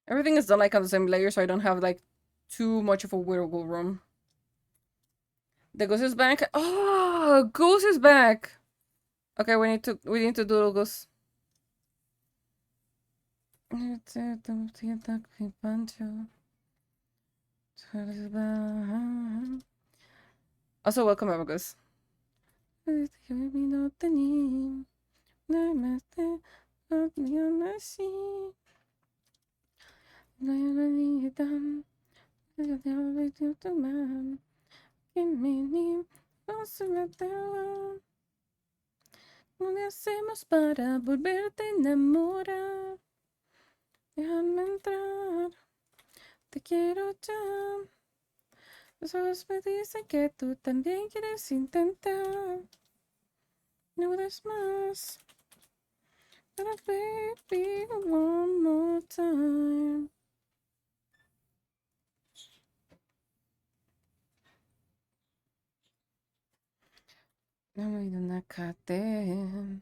Everything is done like on the same layer, so I don't have like too much of a wiggle room. The goose is back. Oh, goose is back. Okay, we need to do the goose. Also, welcome, Amagos. ¿Cómo hacemos para volverte a enamorar? Déjame entrar, te quiero ya. Los ojos me dicen que tú también quieres intentar. No des más. But baby, one more time. No me dio una cadena.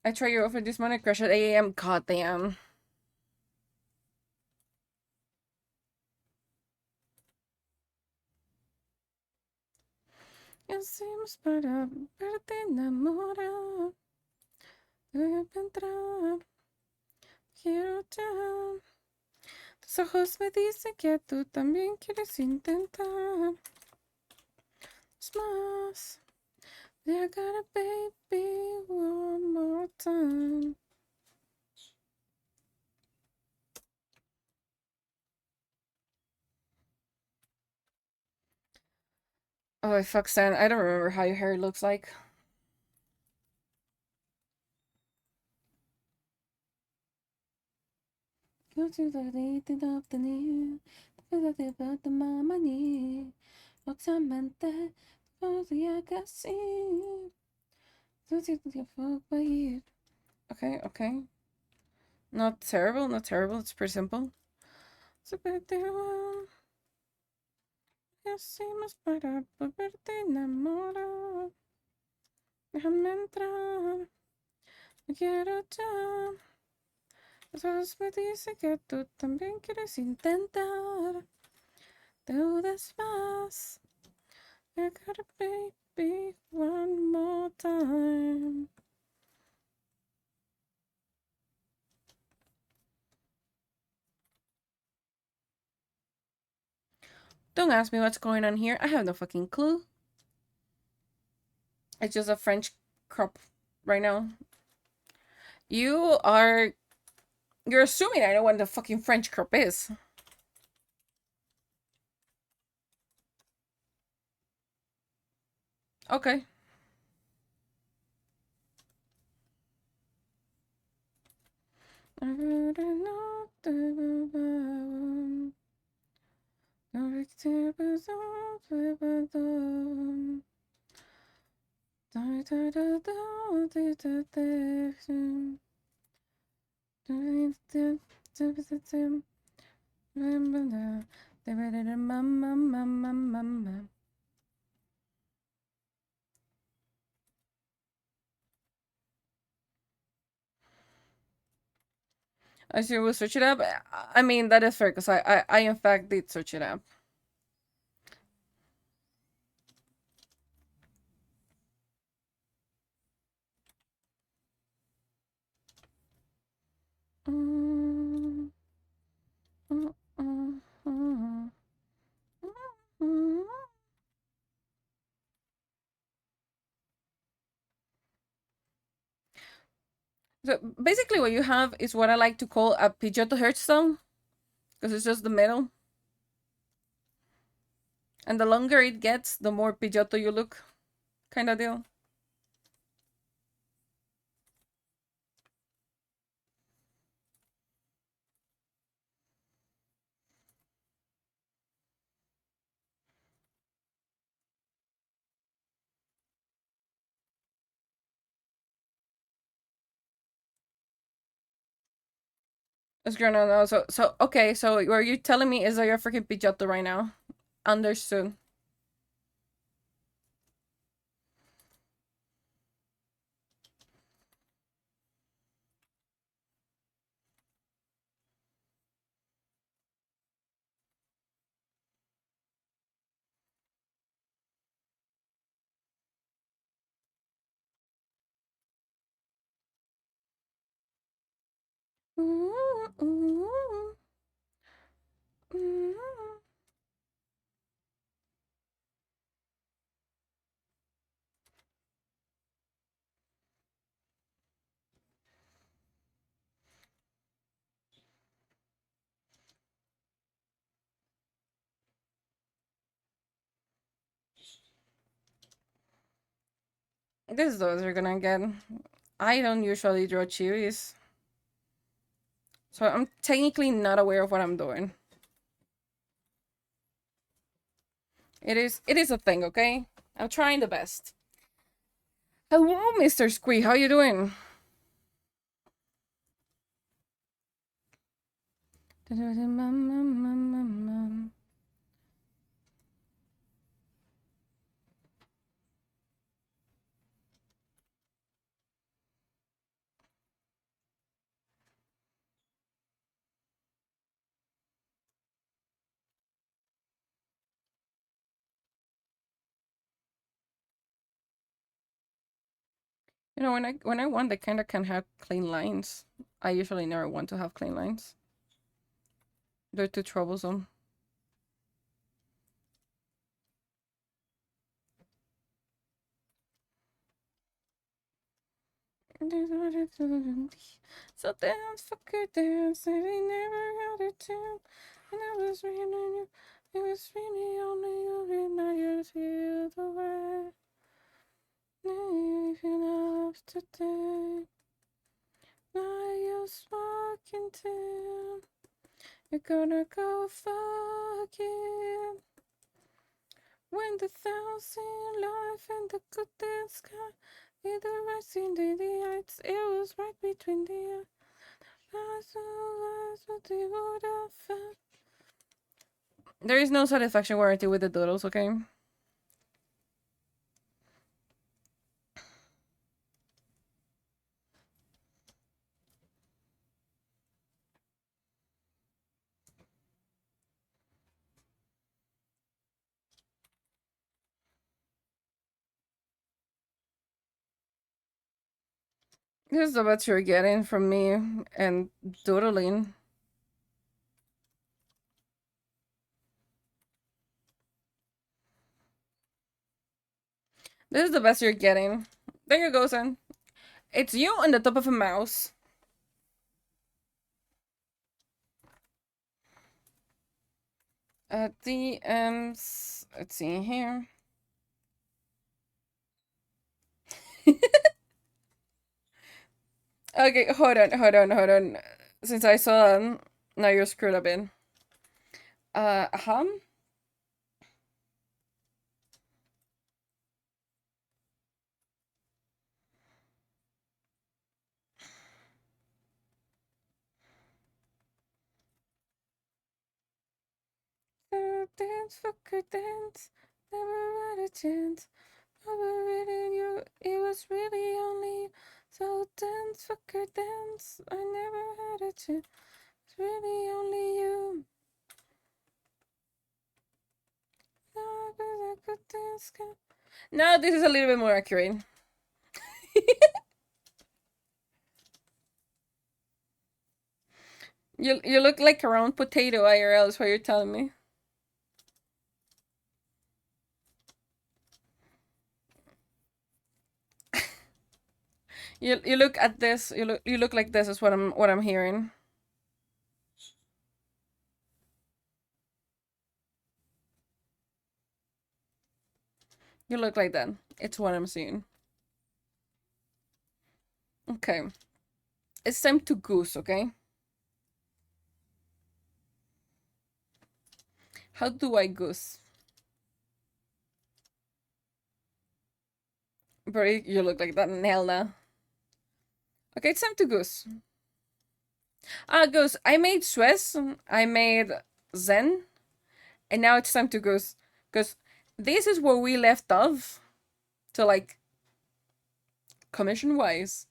I try your offer this morning, crush at 8 a.m. God damn. hacemos para verte enamorar? Debe entrar, quiero ya. Tus ojos me dicen que tú también quieres intentar. Es más, I got a baby one more time. Oh, fuck, Stan. I don't remember how your hair looks like. Go to the date of the new. About the mama need. Oxamante. Podría casi. Okay, okay. Not terrible, not terrible. It's pretty simple. It's a bit hacemos para volverte enamorar. Déjame entrar. No quiero ya. Los me dice que tú también quieres intentar. Deudas más. I got a baby one more time. Don't ask me what's going on here. I have no fucking clue. It's just a French crop right now. You're assuming I know what the fucking French crop is. Okay. I sure will search it up. I mean, that is fair because I in fact did search it up. So basically, what you have is what I like to call a Pidgeotto Hearthstone, because it's just the middle. And the longer it gets, the more Pidgeotto you look, kind of deal. It's going on now. So okay. So what you telling me is that you're freaking Pidgeotto right now? Understood. This is those are gonna get. I don't usually draw chivis, so I'm technically not aware of what I'm doing. It is a thing, okay? I'm trying the best. Hello, Mr. Squee. How you doing? You know, when I want, they kind of can have clean lines. I usually never want to have clean lines. They're too troublesome. So dance, fucker, dance, and he never had a chance. And I was really you, it was really only you, and now you feel the way. If you love today, now you're smoking too. You're gonna go fuck you. When the thousand life and the good dance come, with the rising to the heights, it was right between the eyes of what they would have felt. There is no satisfaction warranty with the doodles, okay? This is what you're getting from me and doodling. This is the best you're getting. There you go, son. It's you on the top of a mouse. DMs. Let's see here. Okay, hold on. Since I saw now you're screwed up in. Hum? Dance, fucker, dance. Never had a chance. Never really you. It was really only you. So dance, fucker, dance. I never had a chance. It's really only you. No, this is a little bit more accurate. You look like a round potato IRL is what you're telling me. You look at this. You look like this is what I'm hearing. You look like that. It's what I'm seeing. Okay. It's time to goose, okay? How do I goose? Bro, you look like that in hell now. Okay, it's time to goose. Goose. I made Swiss. I made Zen. And now it's time to goose. Because this is where we left off. So, like, commission-wise,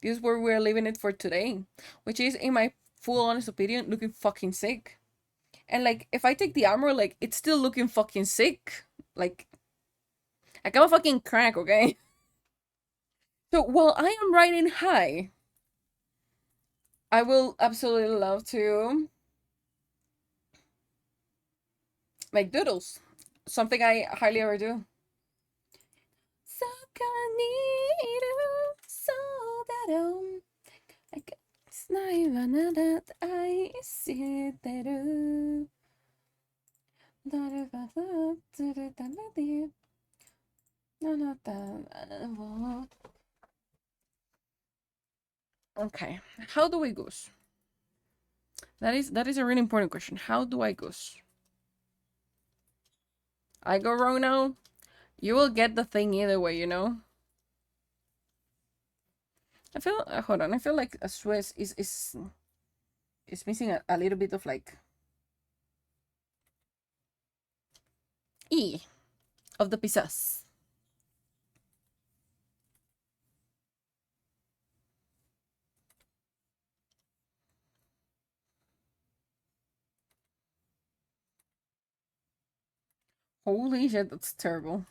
this is where we're leaving it for today. Which is, in my full honest opinion, looking fucking sick. And, like, if I take the armor, like, it's still looking fucking sick. Like I'm a fucking crack, okay? So while I am riding high, I will absolutely love to make doodles. Something I hardly ever do. Okay, how do we goose? That is a really important question. How do I goose? I go wrong now. You will get the thing either way, you know. I feel hold on. I feel like a Swiss is missing a little bit of like E of the pizzas. Holy shit, that's terrible.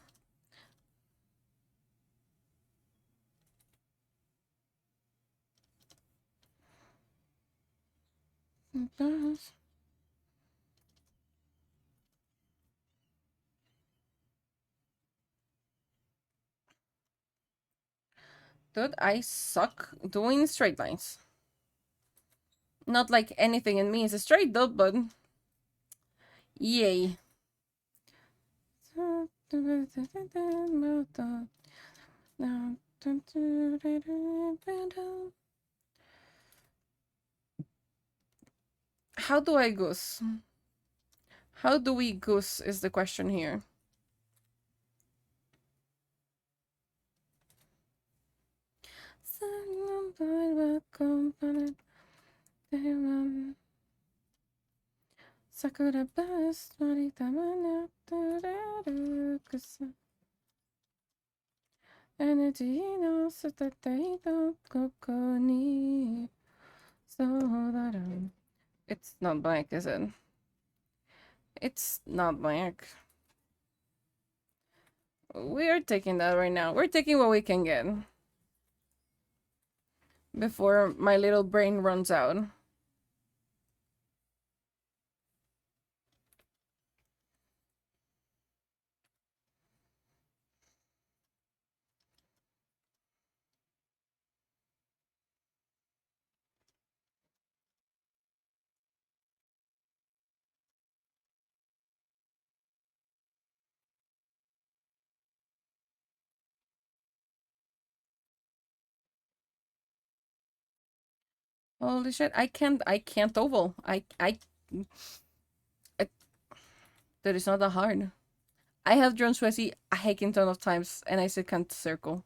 Dude, I suck doing straight lines. Not like anything in me is a straight dude, but yay. How do I goose? How do we goose is the question here. Sakura best energy no satate no koko ni sodaru. It's not blank, is it? It's not blank. We're taking that right now. We're taking what we can get. Before my little brain runs out. Holy shit, I can't oval. That is not that hard. I have drawn Swayze a heckin' ton of times, and I still can't circle.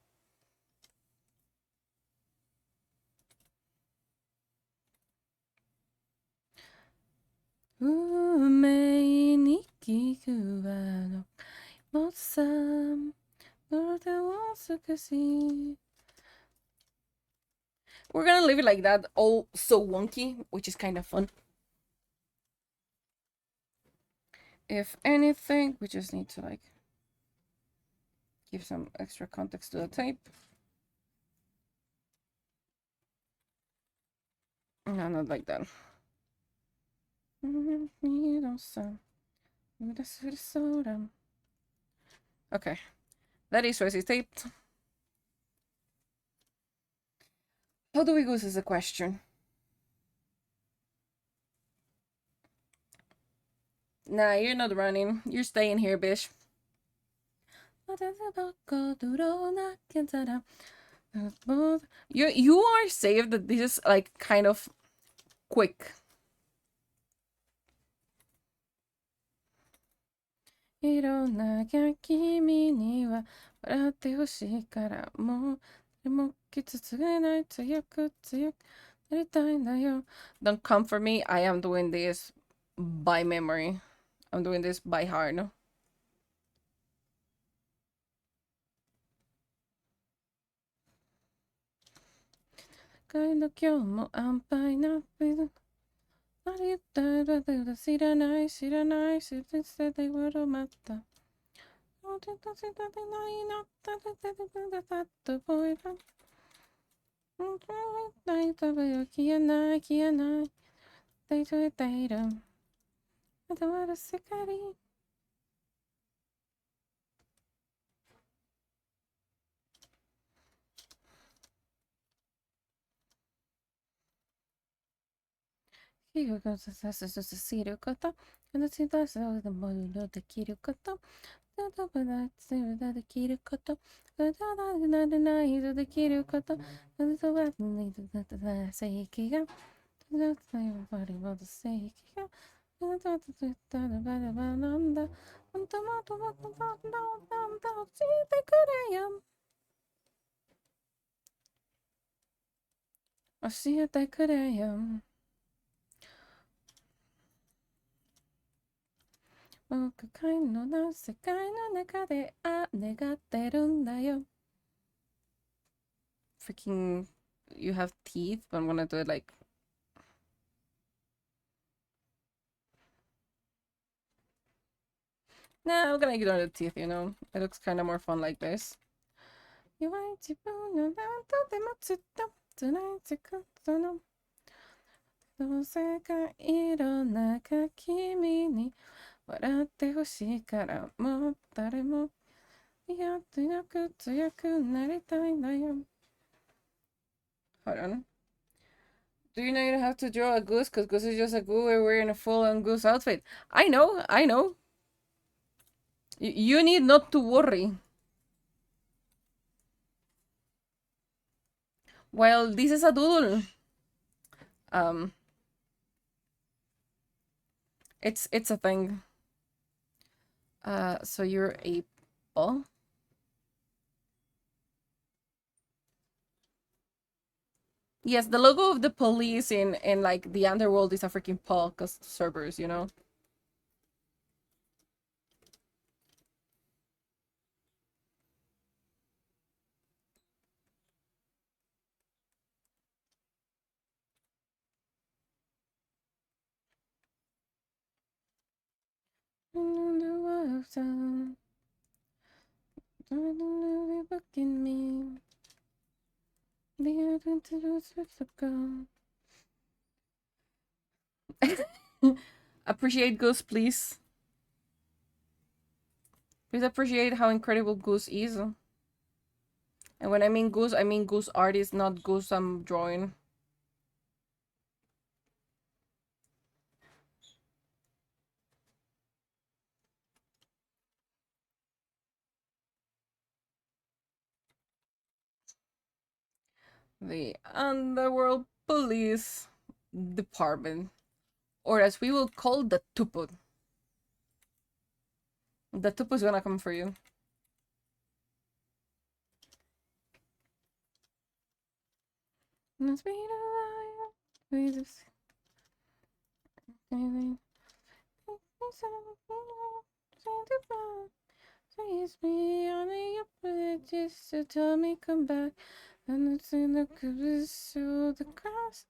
We're gonna leave it like that, all so wonky, which is kind of fun. If anything, we just need to like give some extra context to the tape. No, not like that. Okay, that is Swayze taped. How do we goose is the question. Nah, you're not running. You're staying here, bitch. You are saved that this is like kind of quick. いろんな君には笑ってほしいからもうでも傷つけない強く強くなりたいんだよ Don't come for me, I am doing this by memory. I'm doing this by heart. 帰の今日も安牌なありったら知らない知らない知っててでわろまったおてとせたでないなったでてでたっとぼいばないとべよ消えない消えない大丈夫大丈夫またわる世界火がさすとすること話だそうでものできることただばだ強だできることただなるないとできることただはないとだったら正義がたださよばりも正義がただと言ったらばらばなんだ本当はとばとばなんだ教えてくれよ教えてくれよ僕界の世界の中で願ってるんだよ Freaking you have teeth but I'm gonna do it like Nah, I'm gonna ignore the teeth, you know. It looks kind of more fun like this. 弱い自分のなんとでもずっとつないつくそのどうせか色なんか君に笑ってほしいからもう誰もいや強く強くなりたいんだよ。Hold on. Do you know you don't have to draw a goose because goose is just a goo we're wearing a full on goose outfit? I know, I know. You need not to worry. Well, this is a doodle. Um, it's a thing. So you're a ball. Yes, the logo of the police in like the underworld is a freaking paw because servers, you know. Looking me. Appreciate Goose, please. Please appreciate how incredible Goose is. And when I mean Goose artist, not Goose I'm drawing. The Underworld Police Department. Or as we will call the Tupu. The Tupu's gonna come for you. Must be the liar. Please me on your bridges to tell me come back. And it's in the cubes so the grass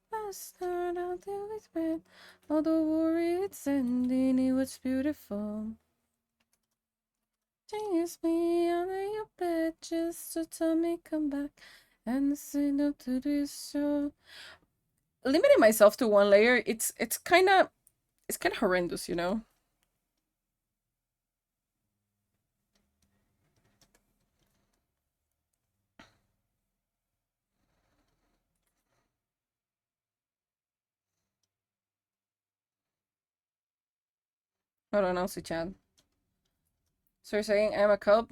last night out there with red. All the worry it's ending, it was beautiful. Chase me under your bed just to tell me come back. And sing up to this show. Limiting myself to one layer, it's kind of horrendous, you know. Hold on, I'll see Chad. So you're saying I'm a cub?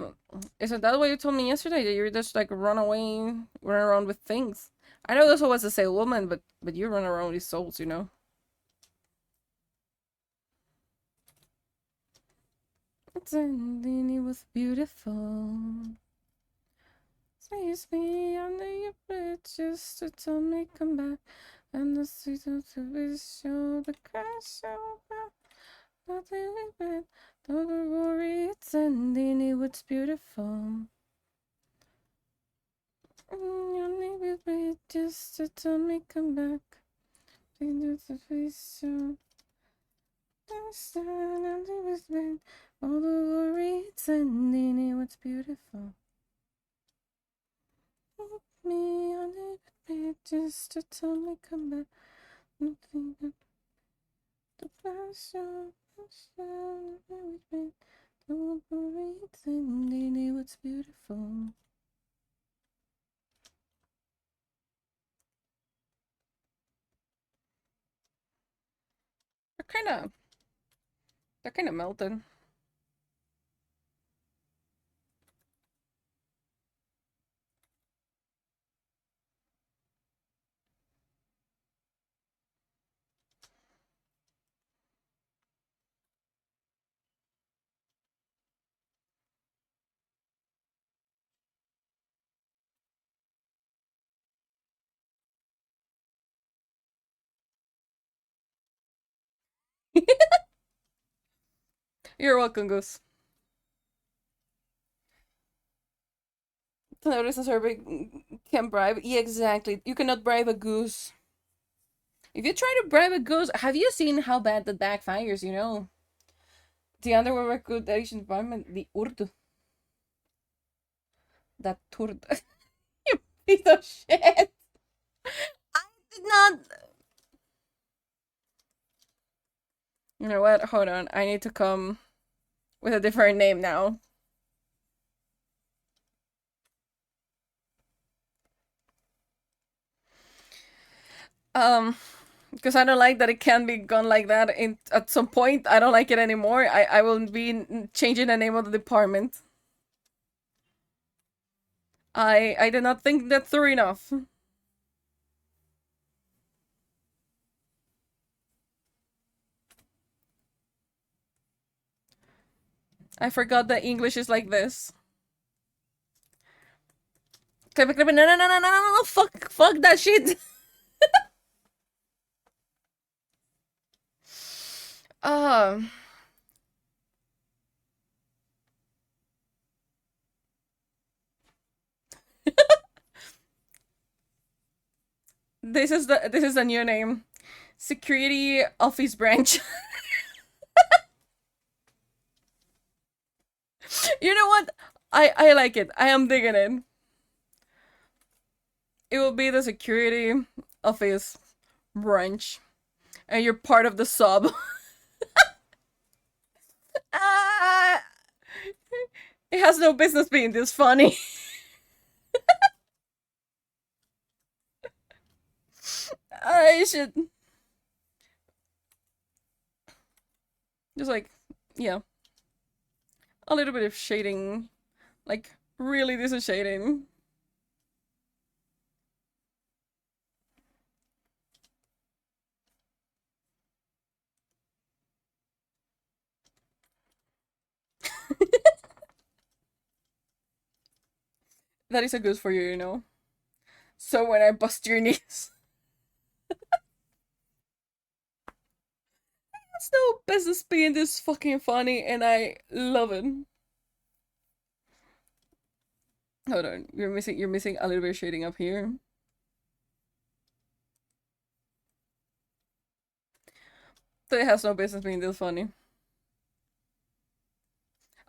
Isn't that what you told me yesterday? That you're just like run away, run around with things? I know this was a sale woman, but you run around with souls, you know. It's ending, it was beautiful. Squeeze me under your bed just to tell me come back. And the season to be show the crash over. Nothing we bed. Don't worry, it's ending, it was beautiful. Your name will be just to tell me come back. Change the face show. Nothing was bad. All the worry, it's ending, it was beautiful. Me on it bed just to tell me come back. Nothing but the flash of the sun. Don't worry, it's ending, it was beautiful. They're kind of melted. You're welcome, Goose. To notice a survey can bribe. Yeah, exactly. You cannot bribe a goose. If you try to bribe a goose, have you seen how bad that backfires, you know? The Underworld Recruitation Department, the Urdu. That turd. You piece of shit. I did not. You know what? Hold on. I need to come with a different name now. Um, because I don't like that it can be gone like that. At some point, I don't like it anymore. I will be changing the name of the department. I did not think that through enough. I forgot that English is like this. Clip, clip, no, no, no, no, no, no, no, fuck that shit. Um, this is the new name. Security Office Branch. You know what? I like it. I am digging it. It will be the security office branch, and you're part of the sub. Ah, it has no business being this funny. I should just like, yeah, a little bit of shading, like really this is shading. That is a good for you, you know. So when I bust your knees, it's no business being this fucking funny, and I love it. Hold on, you're missing a little bit of shading up here. But it has no business being this funny.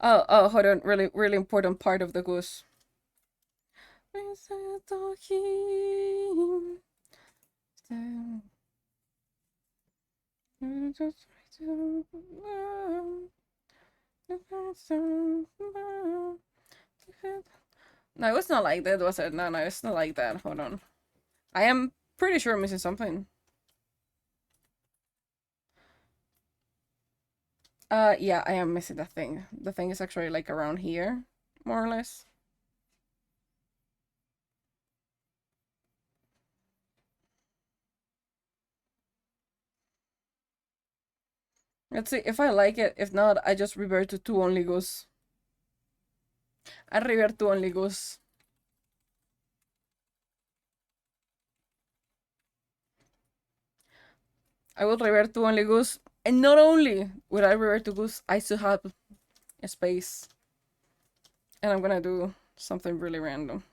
Oh, hold on, really important part of the goose. No, it's not like that, was it? No, it's not like that. Hold on. I am pretty sure I'm missing something. Yeah, I am missing that thing. The thing is actually like around here, more or less. Let's see if I like it. If not, I just revert to two only goose. I revert to only goose. I will revert to only goose. And not only will I revert to goose, I still have a space. And I'm gonna do something really random.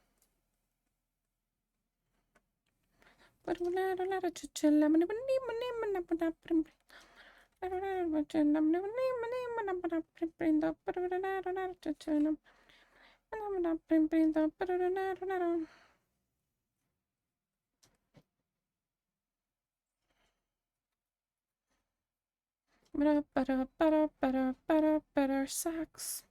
Sax.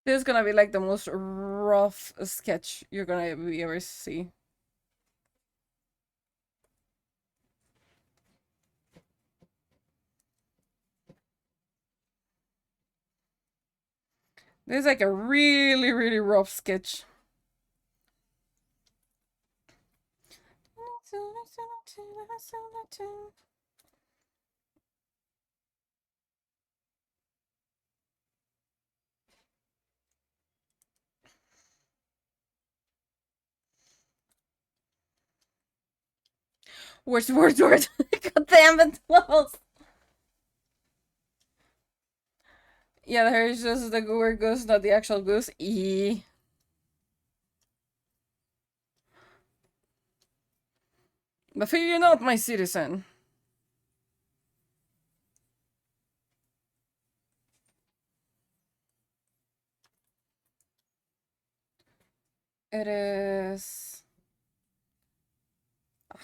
This is gonna be like the most rough sketch you're gonna ever see. This is like a really rough sketch. Words, words, words. God damn it, levels. Yeah, there's just the word goose, not the actual goose. E. But fear you not, my citizen. It is.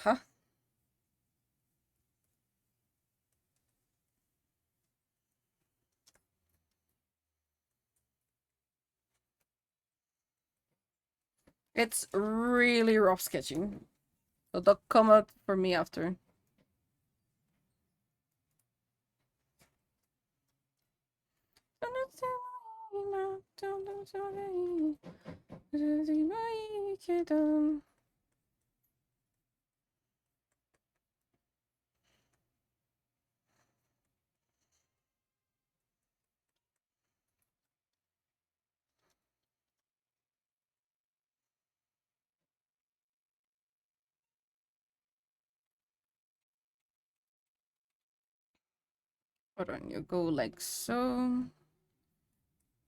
Huh? It's really rough sketching. So they'll come out for me after. Hold on, you go like so.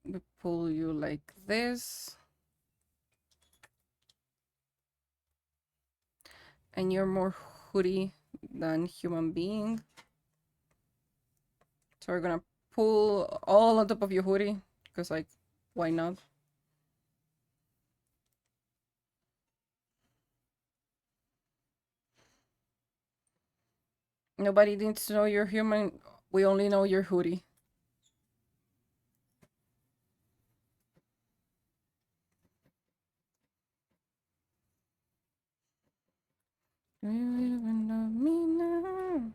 We pull you like this. And you're more hoodie than human being. So we're gonna pull all on top of your hoodie. Because, like, why not? Nobody needs to know you're human. We only know you're hoodie. Do you even love me now?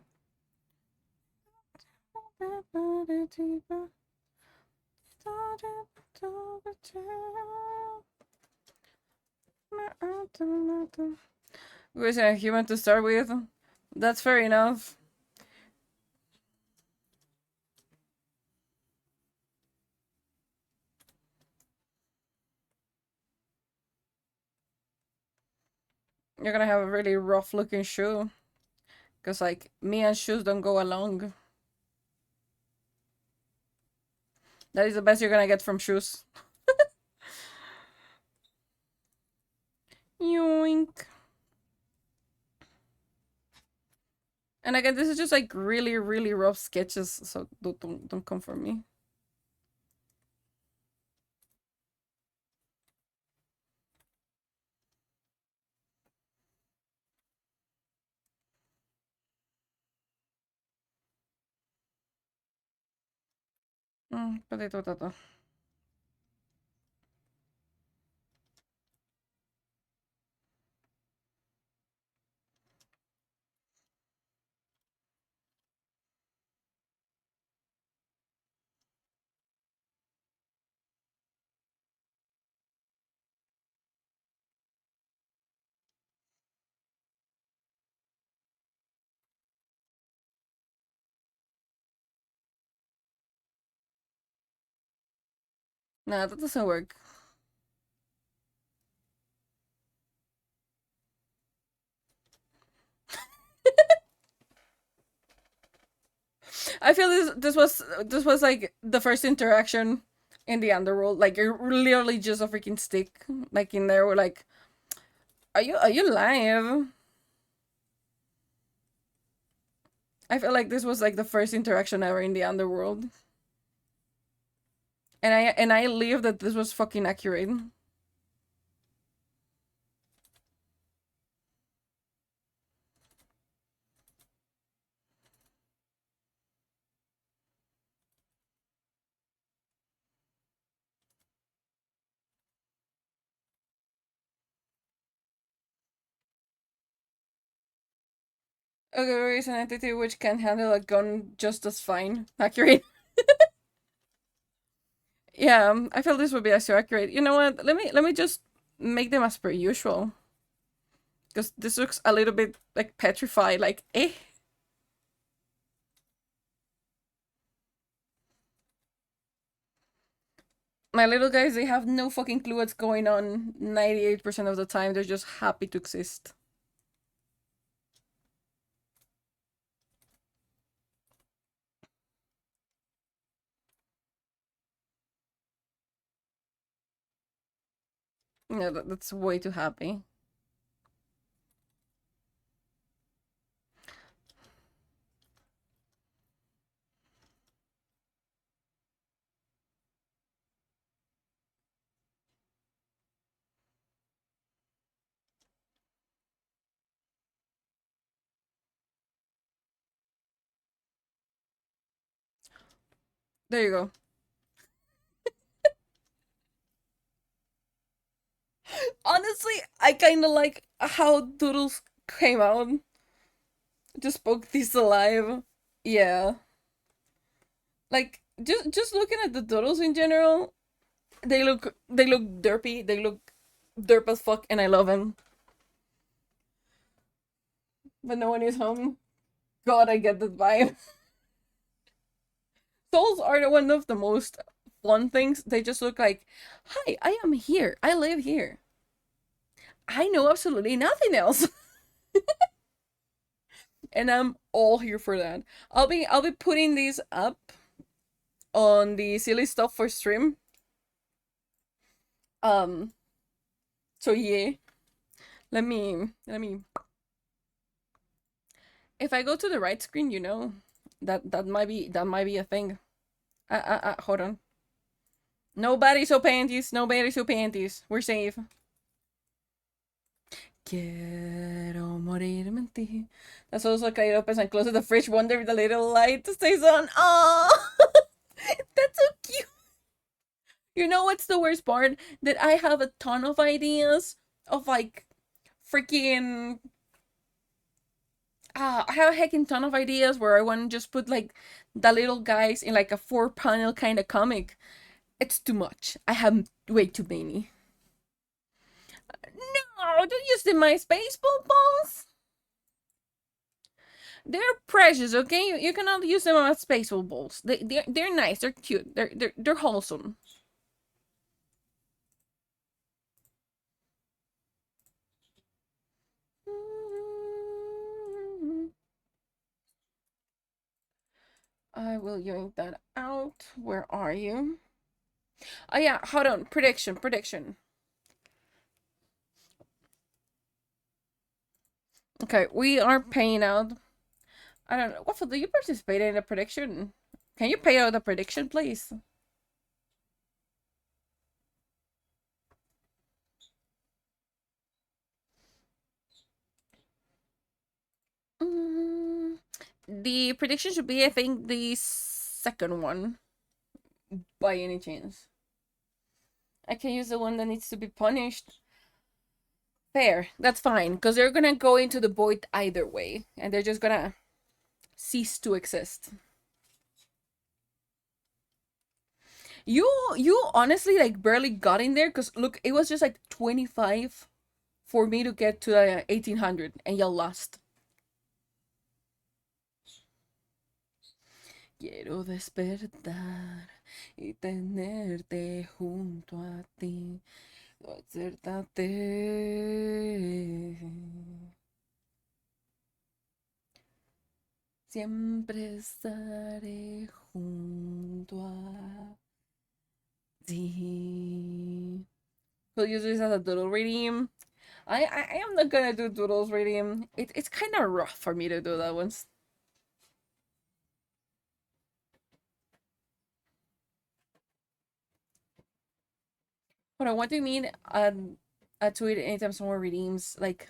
Who's a human to start with? That's fair enough. You're gonna have a really rough looking shoe. Because, like, me and shoes don't go along. That is the best you're gonna get from shoes. Yoink. And again, this is just like really, really rough sketches, so don't come for me. Potato. Nah, that doesn't work. I feel this was like the first interaction in the underworld. Like you're literally just a freaking stick. Like in there, we're like, are you live? I feel like this was like the first interaction ever in the underworld. And I believe that this was fucking accurate. Okay, there is an entity which can handle a gun just as fine. Accurate. Yeah, I feel this would be actually accurate. You know what? Let me just make them as per usual. Because this looks a little bit like petrified, like eh. My little guys, they have no fucking clue what's going on 98% of the time. They're just happy to exist. Yeah, that's way too happy. There you go. Honestly, I kind of like how Doodles came out. Just spoke this alive. Yeah. Like just looking at the Doodles in general, they look derpy. They look derp as fuck, and I love them. But no one is home. God, I get that vibe. Souls are one of the most fun things. They just look like, hi, I am here. I live here. I know absolutely nothing else. And I'm all here for that. I'll be putting these up on the silly stuff for stream. Um so yeah. Let me if I go to the right screen, that might be a thing. Hold on. Nobody show panties. Nobody show panties. We're safe. Quiero morirme en ti. That's also Caído up as I close the fridge, wonder if the little light stays on. Oh, that's so cute. You know what's the worst part? That I have a ton of ideas of like freaking. I have a heckin' ton of ideas where I want to just put like the little guys in like a 4-panel kind of comic. It's too much. I have way too many. No, don't use the my space balls. They're precious, okay? You cannot use them as spaceball balls. They're nice. They're cute. They're wholesome. I will yank that out. Where are you? Oh yeah, hold on. Prediction. Okay, we are paying out. I don't know. Waffle, do you participate in a prediction? Can you pay out a prediction, please? The prediction should be, I think, the second one. By any chance. I can use the one that needs to be punished. Fair. That's fine. Because they're gonna go into the void either way. And they're just gonna cease to exist. You honestly like barely got in there because look, it was just like 25 for me to get to 1800 and y'all lost. Quiero despertar y tenerte junto a ti. Acértate. Siempre estaré junto a ti. We'll use this as a doodle redeem. I am not gonna do doodles redeem. It's kind of rough for me to do that once. Hold on, what do you mean? A tweet anytime someone redeems like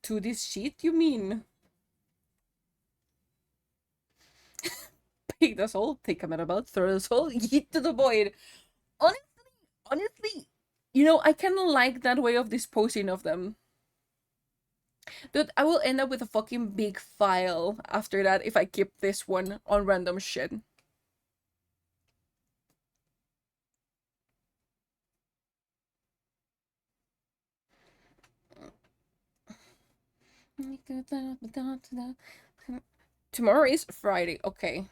to this sheet? You mean? Pick the soul, take a metal belt, throw the soul, yeet to the void. Honestly, I kind of like that way of disposing of them. Dude, I will end up with a fucking big file after that if I keep this one on random shit. Tomorrow is Friday, okay.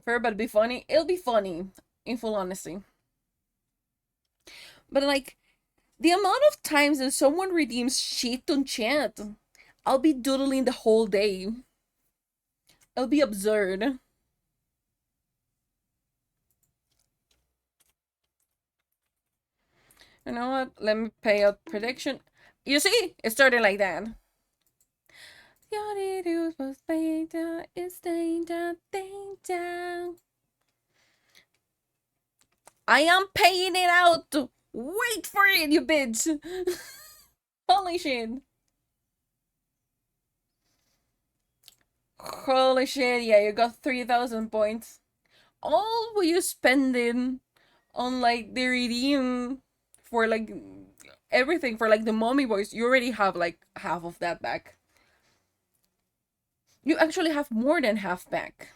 Fair, but be funny. It'll be funny, in full honesty. But like, the amount of times that someone redeems shit on chat, I'll be doodling the whole day. It'll be absurd. 'Cause, You know what? Let me pay out prediction. You see? It started like that. Your news was danger, it's danger, danger. I am paying it out. Wait for it, you bitch. Holy shit. Holy shit, yeah, you got 3,000 points. All will you spending on like the redeem for like everything for like the mommy boys? You already have like half of that back. You actually have more than half back.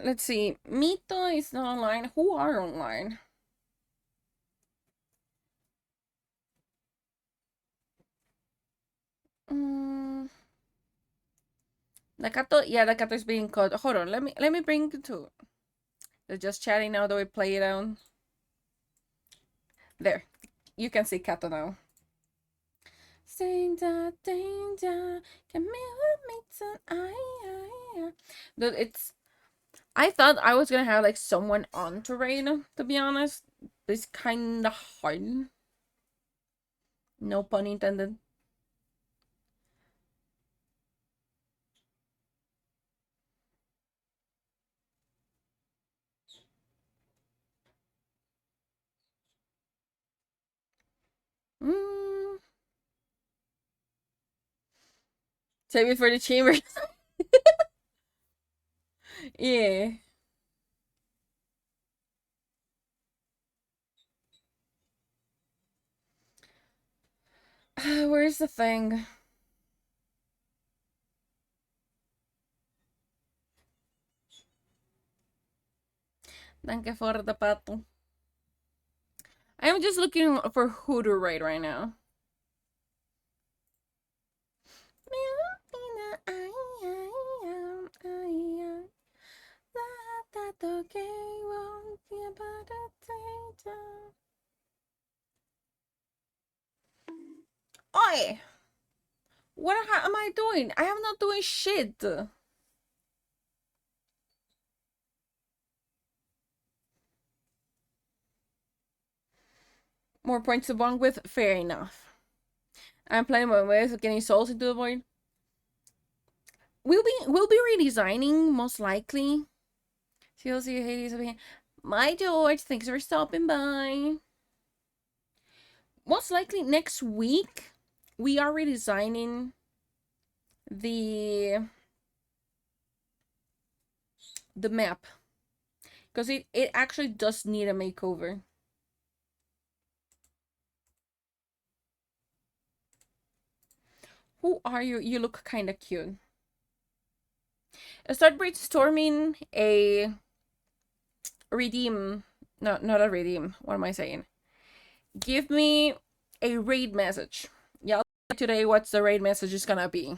Let's see. Mito is not online. Who are online? Nakato, yeah, Nakato is being called. Hold on, let me bring it to. They're just chatting now that we play it down. There, you can see Kato now. Danger, danger, dude, it's. I thought I was gonna have like someone on to raid. To be honest, it's kind of hard. No pun intended. Save it for the chambers. Yeah. Where's the thing? Danke for the pato. I am just looking for who to raid right now. Oi! What am I doing? I am not doing shit. More points to bond with? Fair enough. I'm playing my ways of getting souls into the void. We'll be redesigning most likely. TLC Hades over here. My George, thanks for stopping by. Most likely next week we are redesigning the map. Because it actually does need a makeover. Who are you? You look kind of cute. I start brainstorming a redeem. No, not a redeem. What am I saying? Give me a raid message. Yeah, today what's the raid message is gonna be.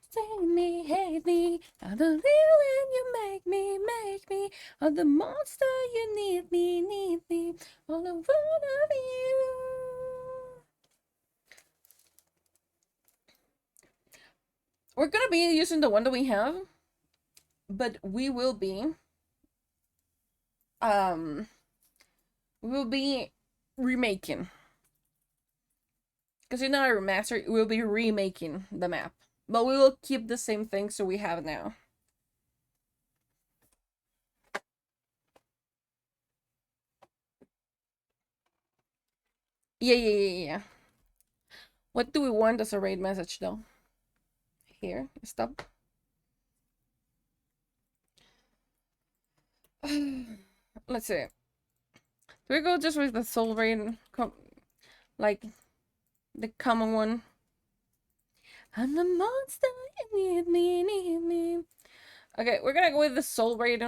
Save me, hate me, I believe when you make me, all the monster you need me, all I want of you. We're gonna be using the one that we have, but we will be remaking. Because it's not a remaster, we'll be remaking the map. But we will keep the same things so we have now. Yeah. What do we want as a raid message though? Here, stop. Let's see. Do we go just with the soul raid? Like the common one? I'm the monster, you need me. Okay, we're gonna go with the soul raid,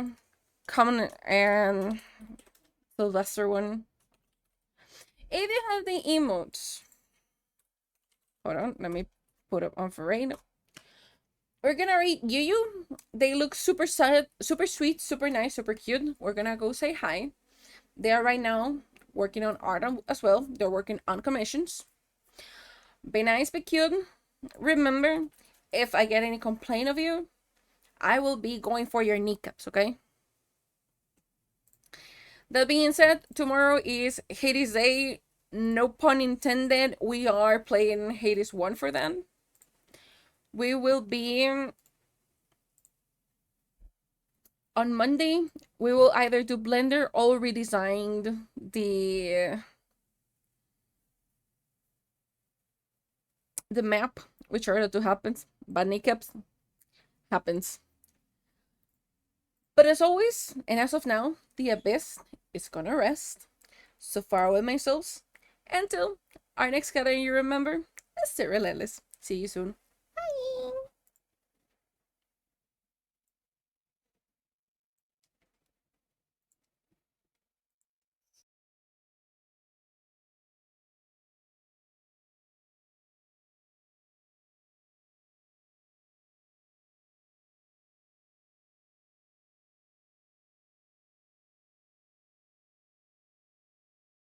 common, and the lesser one. If you have the emotes, hold on, let me put up on for raid. We're gonna read you. They look super sad, super sweet, super nice, super cute. We're gonna go say hi. They are right now working on art as well. They're working on commissions. Be nice, be cute. Remember, if I get any complaint of you, I will be going for your kneecaps, okay? That being said, tomorrow is Hades Day. No pun intended. We are playing Hades 1 for them. We will be on Monday. We will either do Blender or redesigned the map, which are the two happens, but kneecaps happens. But as always, and as of now, the abyss is gonna rest. So far away, my souls. Until our next gathering, you remember, stay relentless. See you soon.